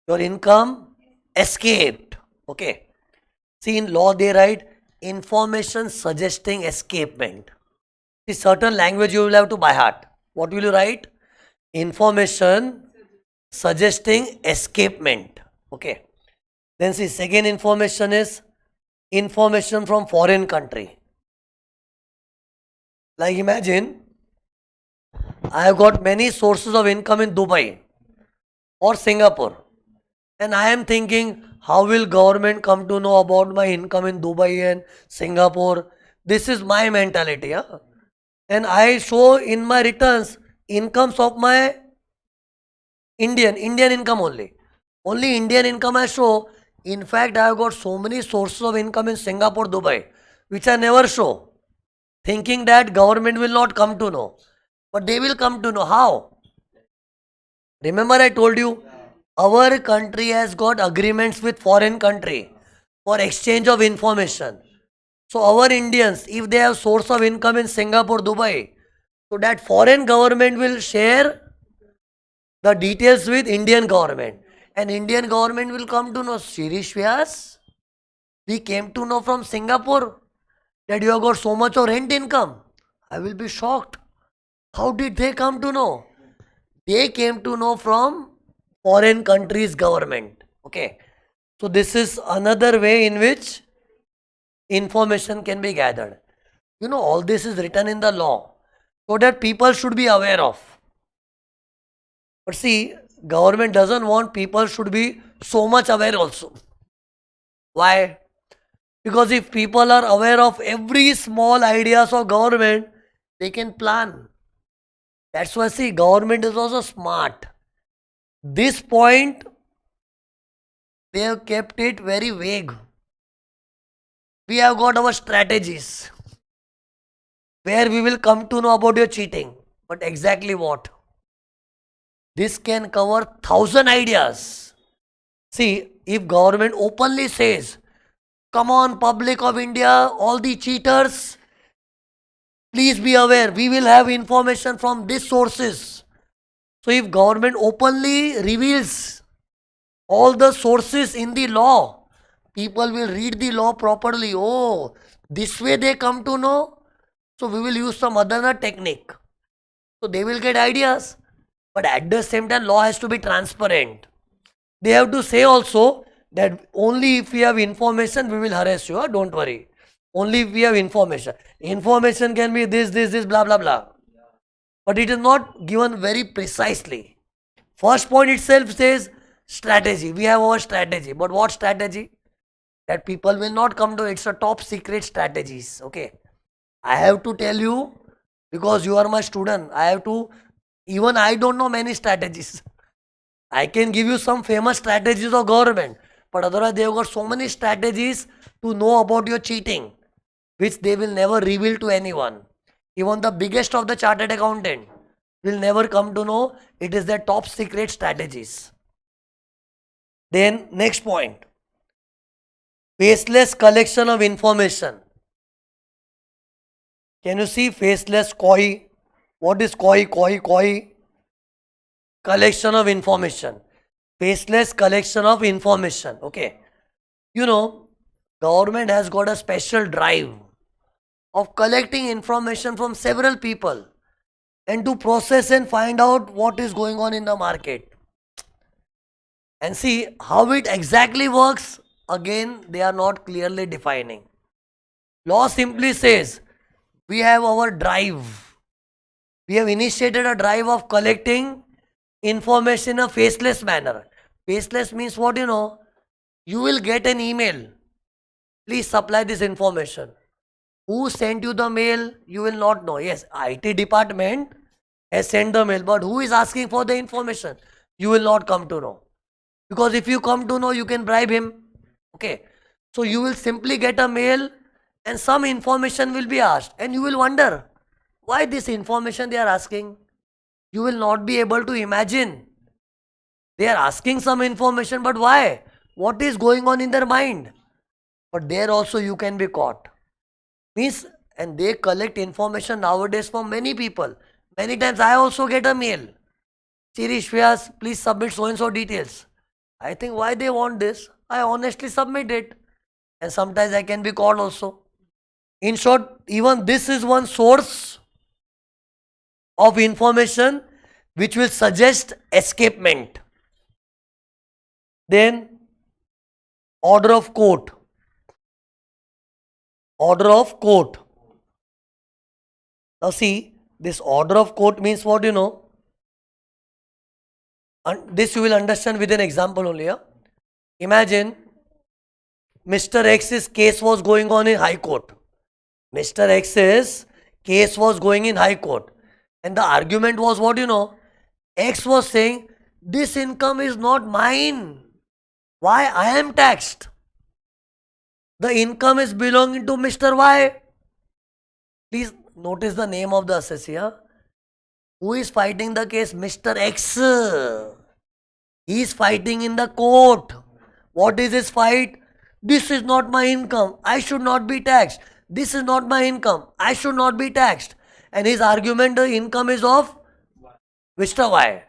Your income escaped. Okay. See, in law they write information suggesting escapement. See, certain language you will have to by heart. What will you write? Information suggesting escapement. Okay. Then see, second information is information from foreign country. Like imagine, I have got many sources of income in Dubai or Singapore, and I am thinking, how will government come to know about my income in Dubai and Singapore? This is my mentality. Huh? And I show in my returns incomes of my Indian income only. Only Indian income I show. In fact, I have got so many sources of income in Singapore, Dubai, which I never show. Thinking that government will not come to know. But they will come to know. How? Remember I told you, our country has got agreements with foreign country for exchange of information. So our Indians, if they have source of income in Singapore, Dubai, so that foreign government will share the details with Indian government. And Indian government will come to know, Shirish Vyas, we came to know from Singapore that you have got so much of rent income. I will be shocked. How did they come to know? They came to know from foreign countries' government. Okay. So this is another way in which information can be gathered. You know, all this is written in the law so that people should be aware of. But see, government doesn't want people should be so much aware also. Why? Because if people are aware of every small ideas of government, they can plan. That's why see, government is also smart. This point, they have kept it very vague. We have got our strategies where we will come to know about your cheating. But exactly what? This can cover 1,000 ideas. See, if government openly says, come on, public of India, all the cheaters, please be aware, we will have information from these sources. So if government openly reveals all the sources in the law, people will read the law properly. Oh, this way they come to know. So we will use some other technique. So they will get ideas. But at the same time, law has to be transparent. They have to say also that only if we have information, we will harass you. Don't worry. Only if we have information. Information can be this, blah, blah, blah. But it is not given very precisely. First point itself says strategy. We have our strategy. But what strategy? That people will not come to. It's a top secret strategies. Okay. I have to tell you because you are my student. Even I don't know many strategies. I can give you some famous strategies of government. But otherwise they have got so many strategies to know about your cheating, which they will never reveal to anyone. Even the biggest of the chartered accountant will never come to know. It is their top secret strategies. Then next point. Faceless collection of information. Can you see faceless koi? What is koi? Collection of information. Faceless collection of information. Okay. You know, government has got a special drive of collecting information from several people and to process and find out what is going on in the market. And see how it exactly works. Again, they are not clearly defining. Law simply says, we have our drive. We have initiated a drive of collecting information in a faceless manner. Faceless means what you know? You will get an email. Please supply this information. Who sent you the mail? You will not know. Yes, IT department has sent the mail, but who is asking for the information? You will not come to know. Because if you come to know, you can bribe him. Okay. So you will simply get a mail and some information will be asked and you will wonder why this information they are asking. You will not be able to imagine. They are asking some information, but why? What is going on in their mind? But there also you can be caught. Means, and they collect information nowadays from many people. Many times I also get a mail. Shirish Vyas, please submit so and so details. I think why they want this? I honestly submit it. And sometimes I can be caught also. In short, even this is one source of information which will suggest escapement. Then order of court. Order of court. Now see, this order of court means what you know. And this you will understand with an example only. Yeah? Imagine Mr. X's case was going on in High Court. Mr. X's case was going in High Court. And the argument was what you know. X was saying, this income is not mine. Why? I am taxed. The income is belonging to Mr. Y. Please notice the name of the assessee. Huh? Who is fighting the case? Mr. X. He is fighting in the court. What is his fight? This is not my income. I should not be taxed. this is not my income, I should not be taxed. And his argument, the income is of Mr. Y.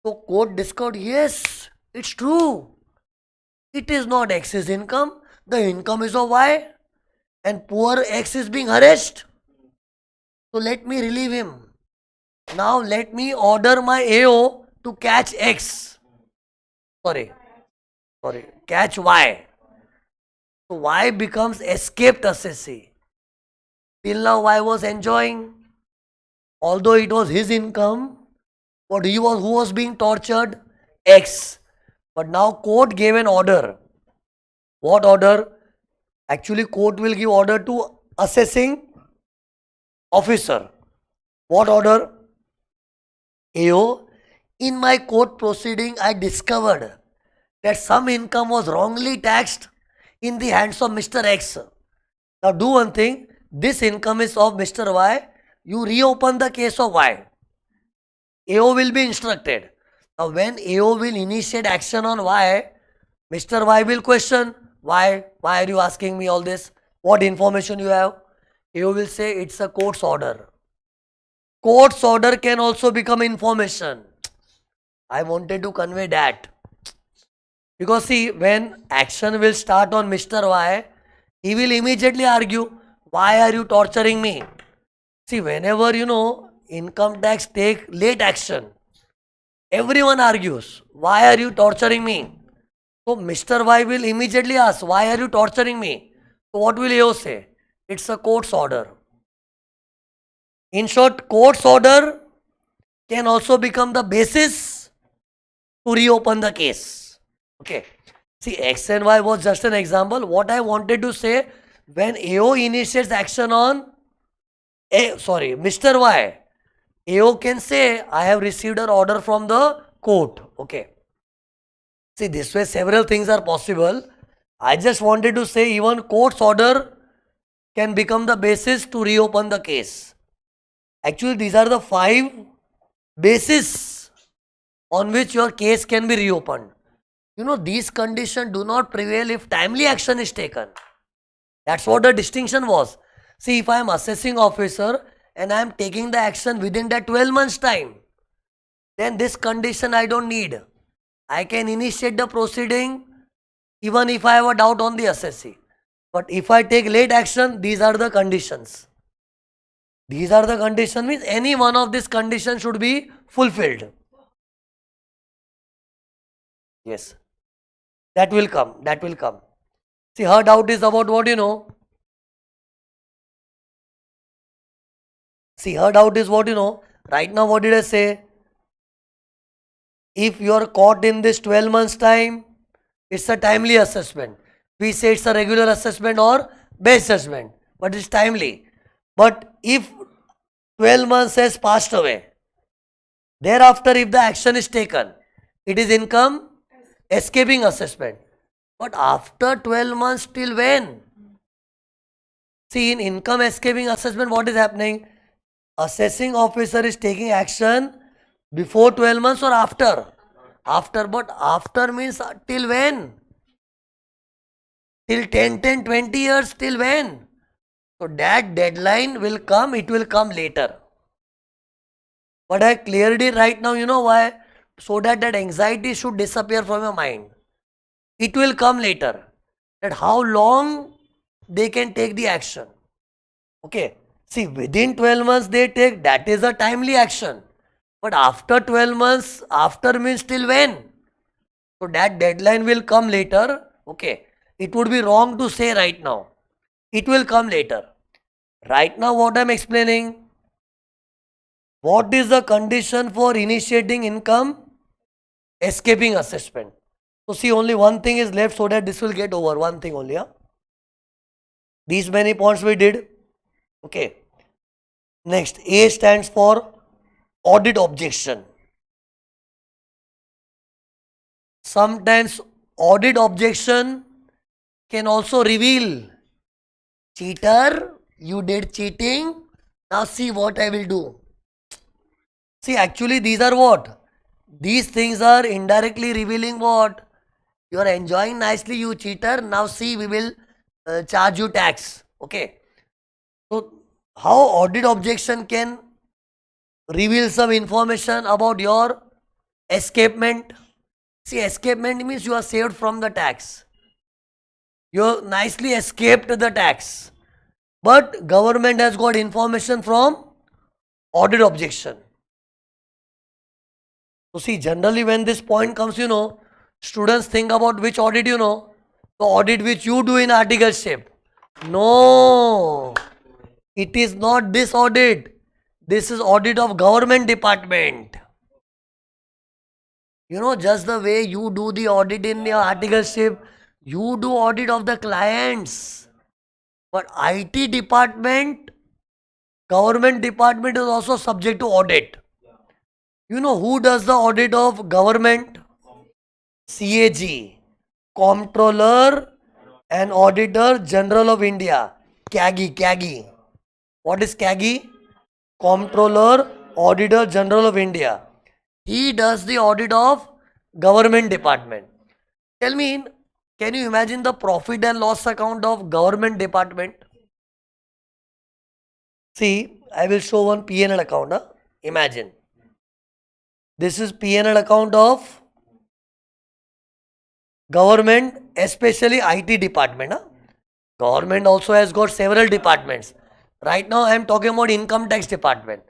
So court discovered, yes, it's true. It is not X's income, the income is of Y, and poor X is being harassed. So let me relieve him. Now let me order my AO to catch X. Sorry, catch Y. So Y becomes escaped assessee. Till now Y was enjoying, although it was his income, but who was being tortured? X. But now court gave an order. What order? Actually court will give order to assessing officer. What order? AO, in my court proceeding I discovered that some income was wrongly taxed in the hands of Mr. X. Now do one thing, this income is of Mr. Y, you reopen the case of Y. AO will be instructed. Now when AO will initiate action on Y, Mr. Y will question, why are you asking me all this? What information you have? AO will say it's a court's order. Court's order can also become information. I wanted to convey that. Because see, when action will start on Mr. Y, he will immediately argue, why are you torturing me? See, whenever income tax take late action, everyone argues, why are you torturing me? So Mr. Y will immediately ask, why are you torturing me? So what will AO say? It's a court's order. In short, court's order can also become the basis to reopen the case. Okay. See, X and Y was just an example. What I wanted to say, when AO initiates action on Mr. Y, AO can say, I have received an order from the court. Okay. See, this way several things are possible. I just wanted to say even court's order can become the basis to reopen the case. Actually, these are the 5 bases on which your case can be reopened. These conditions do not prevail if timely action is taken. That's what the distinction was. See, if I am assessing officer and I am taking the action within that 12 months time, then this condition I don't need. I can initiate the proceeding even if I have a doubt on the assessee. But if I take late action, these are the conditions. These are the conditions, means any one of these conditions should be fulfilled. Yes. That will come. See, her doubt is about what See, her doubt is what Right now, what did I say? If you are caught in this 12 months time, it's a timely assessment. We say it's a regular assessment or base judgment, but it's timely. But if 12 months has passed away, thereafter if the action is taken, it is income escaping assessment. But after 12 months, till when? See, in income escaping assessment, what is happening? Assessing officer is taking action before 12 months or after? After, but after means till when? Till 10, 20 years, till when? So that deadline will come, it will come later. But I cleared it right now, why? So that anxiety should disappear from your mind. It will come later. That how long they can take the action. Okay. See, within 12 months they take, that is a timely action. But after 12 months, after means till when? So that deadline will come later. Okay. It would be wrong to say right now. It will come later. Right now what I am explaining, what is the condition for initiating income escaping assessment? So see, only one thing is left so that this will get over. One thing only. These many points we did. Okay. Next, A stands for audit objection. Sometimes audit objection can also reveal, cheater, you did cheating, now see what I will do. See, actually these are what? These things are indirectly revealing what? You are enjoying nicely, you cheater, now see we will charge you tax. Okay. So how audit objection can reveal some information about your escapement? See, escapement means you are saved from the tax. You nicely escaped the tax. But government has got information from audit objection. So see, generally when this point comes, students think about which audit, the audit which you do in articleship. No, it is not this audit. This is audit of government department. Just the way you do the audit in your articleship, you do audit of the clients. But IT department, government department is also subject to audit. You know who does the audit of government? CAG, Comptroller and Auditor General of India. CAG. What is CAG? Comptroller, Auditor General of India. He does the audit of government department. Tell me, can you imagine the profit and loss account of government department? See, I will show one P&L account. Imagine. This is P&L account of government, especially IT department. Government also has got several departments. Right now I am talking about income tax department.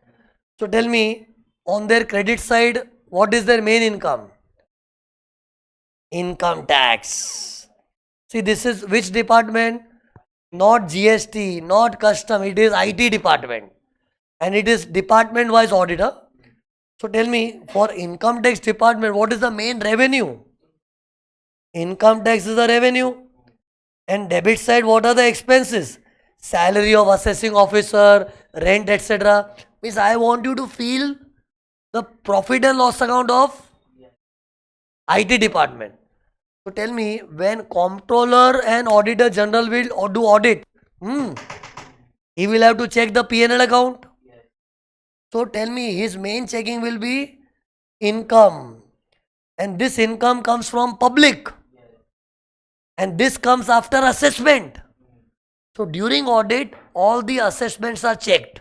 So tell me, on their credit side, what is their main income? Income tax. See, this is which department? Not GST, not custom, it is IT department. And it is department wise auditor. So tell me, for income tax department, what is the main revenue? Income tax is the revenue. And debit side, what are the expenses? Salary of assessing officer, rent, etc. Means I want you to feel the profit and loss account of IT department. So tell me, when comptroller and auditor general will do audit, he will have to check the P&L account. So tell me, his main checking will be income. And this income comes from public. And this comes after assessment. So during audit, all the assessments are checked.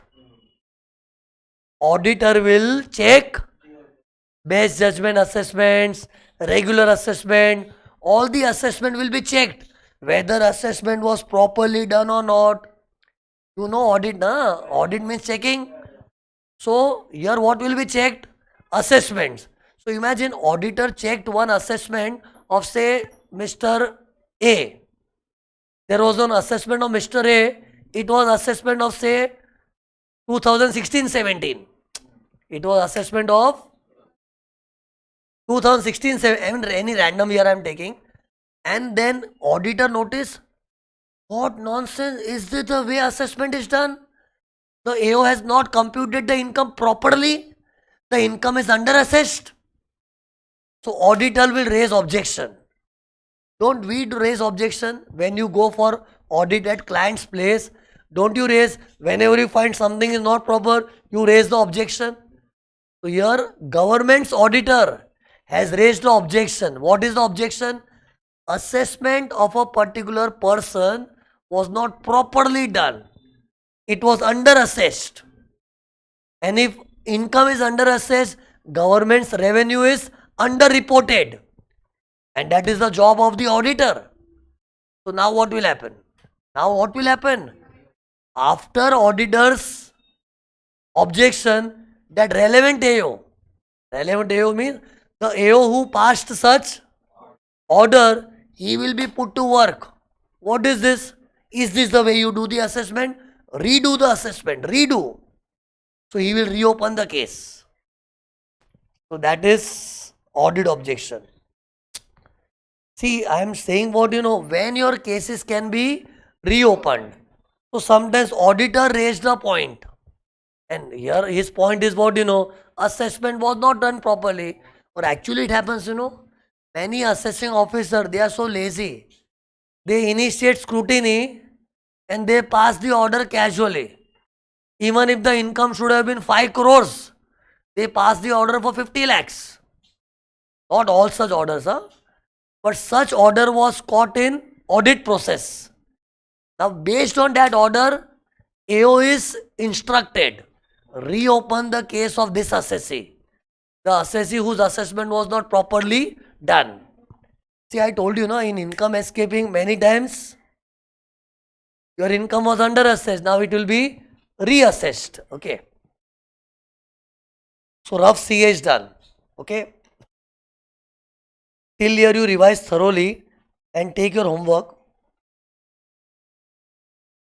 Auditor will check best judgment assessments, regular assessment, all the assessment will be checked. Whether assessment was properly done or not. You know audit, na? Audit means checking. So here what will be checked? Assessments. So imagine auditor checked one assessment of say Mr. A. There was an assessment of Mr. A. It was assessment of say 2016-17. It was assessment of 2016-17. Any random year I am taking. And then auditor notice, what nonsense, is this the way assessment is done? The AO has not computed the income properly. The income is under assessed. So auditor will raise objection. Don't we raise objection when you go for audit at client's place? Don't you raise, whenever you find something is not proper, you raise the objection? So here government's auditor has raised the objection. What is the objection? Assessment of a particular person was not properly done. It was under assessed. And if income is under assessed, government's revenue is under reported. And that is the job of the auditor. So now what will happen? After auditor's objection, that relevant AO means the AO who passed such order, he will be put to work. What is this? Is this the way you do the assessment? Redo the assessment, redo. So he will reopen the case. So that is audit objection. See, I am saying what when your cases can be reopened. So sometimes auditor raised a point. And here his point is what assessment was not done properly. Or actually it happens, many assessing officers, they are so lazy. They initiate scrutiny and they pass the order casually. Even if the income should have been 5 crores, they pass the order for 50 lakhs. Not all such orders, but such order was caught in audit process. Now based on that order, AO is instructed, reopen the case of this assessee. The assessee whose assessment was not properly done. See, I told you, no, in income escaping many times, your income was under assessed. Now it will be reassessed. Okay. So rough CA is done. Okay. Till here you revise thoroughly and take your homework.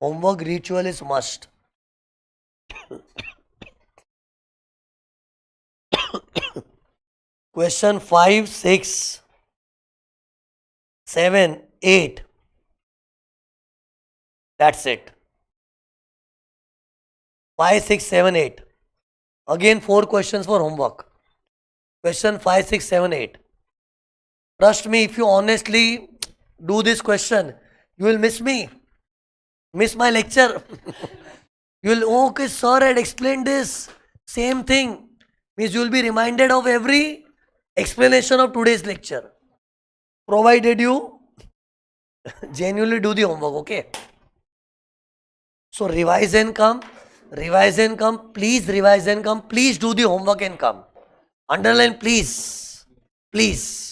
Homework ritual is must. Question 5, 6, 7, 8. That's it. 5, 6, 7, 8. Again 4 questions for homework. Question 5, 6, 7, 8. Trust me, if you honestly do this question, you will miss me. Miss my lecture. You will, okay, sir had explained this. Same thing. Means you will be reminded of every explanation of today's lecture. Provided you genuinely do the homework, okay? So revise and come. Revise and come. Please revise and come. Please do the homework and come. Underline please. Please.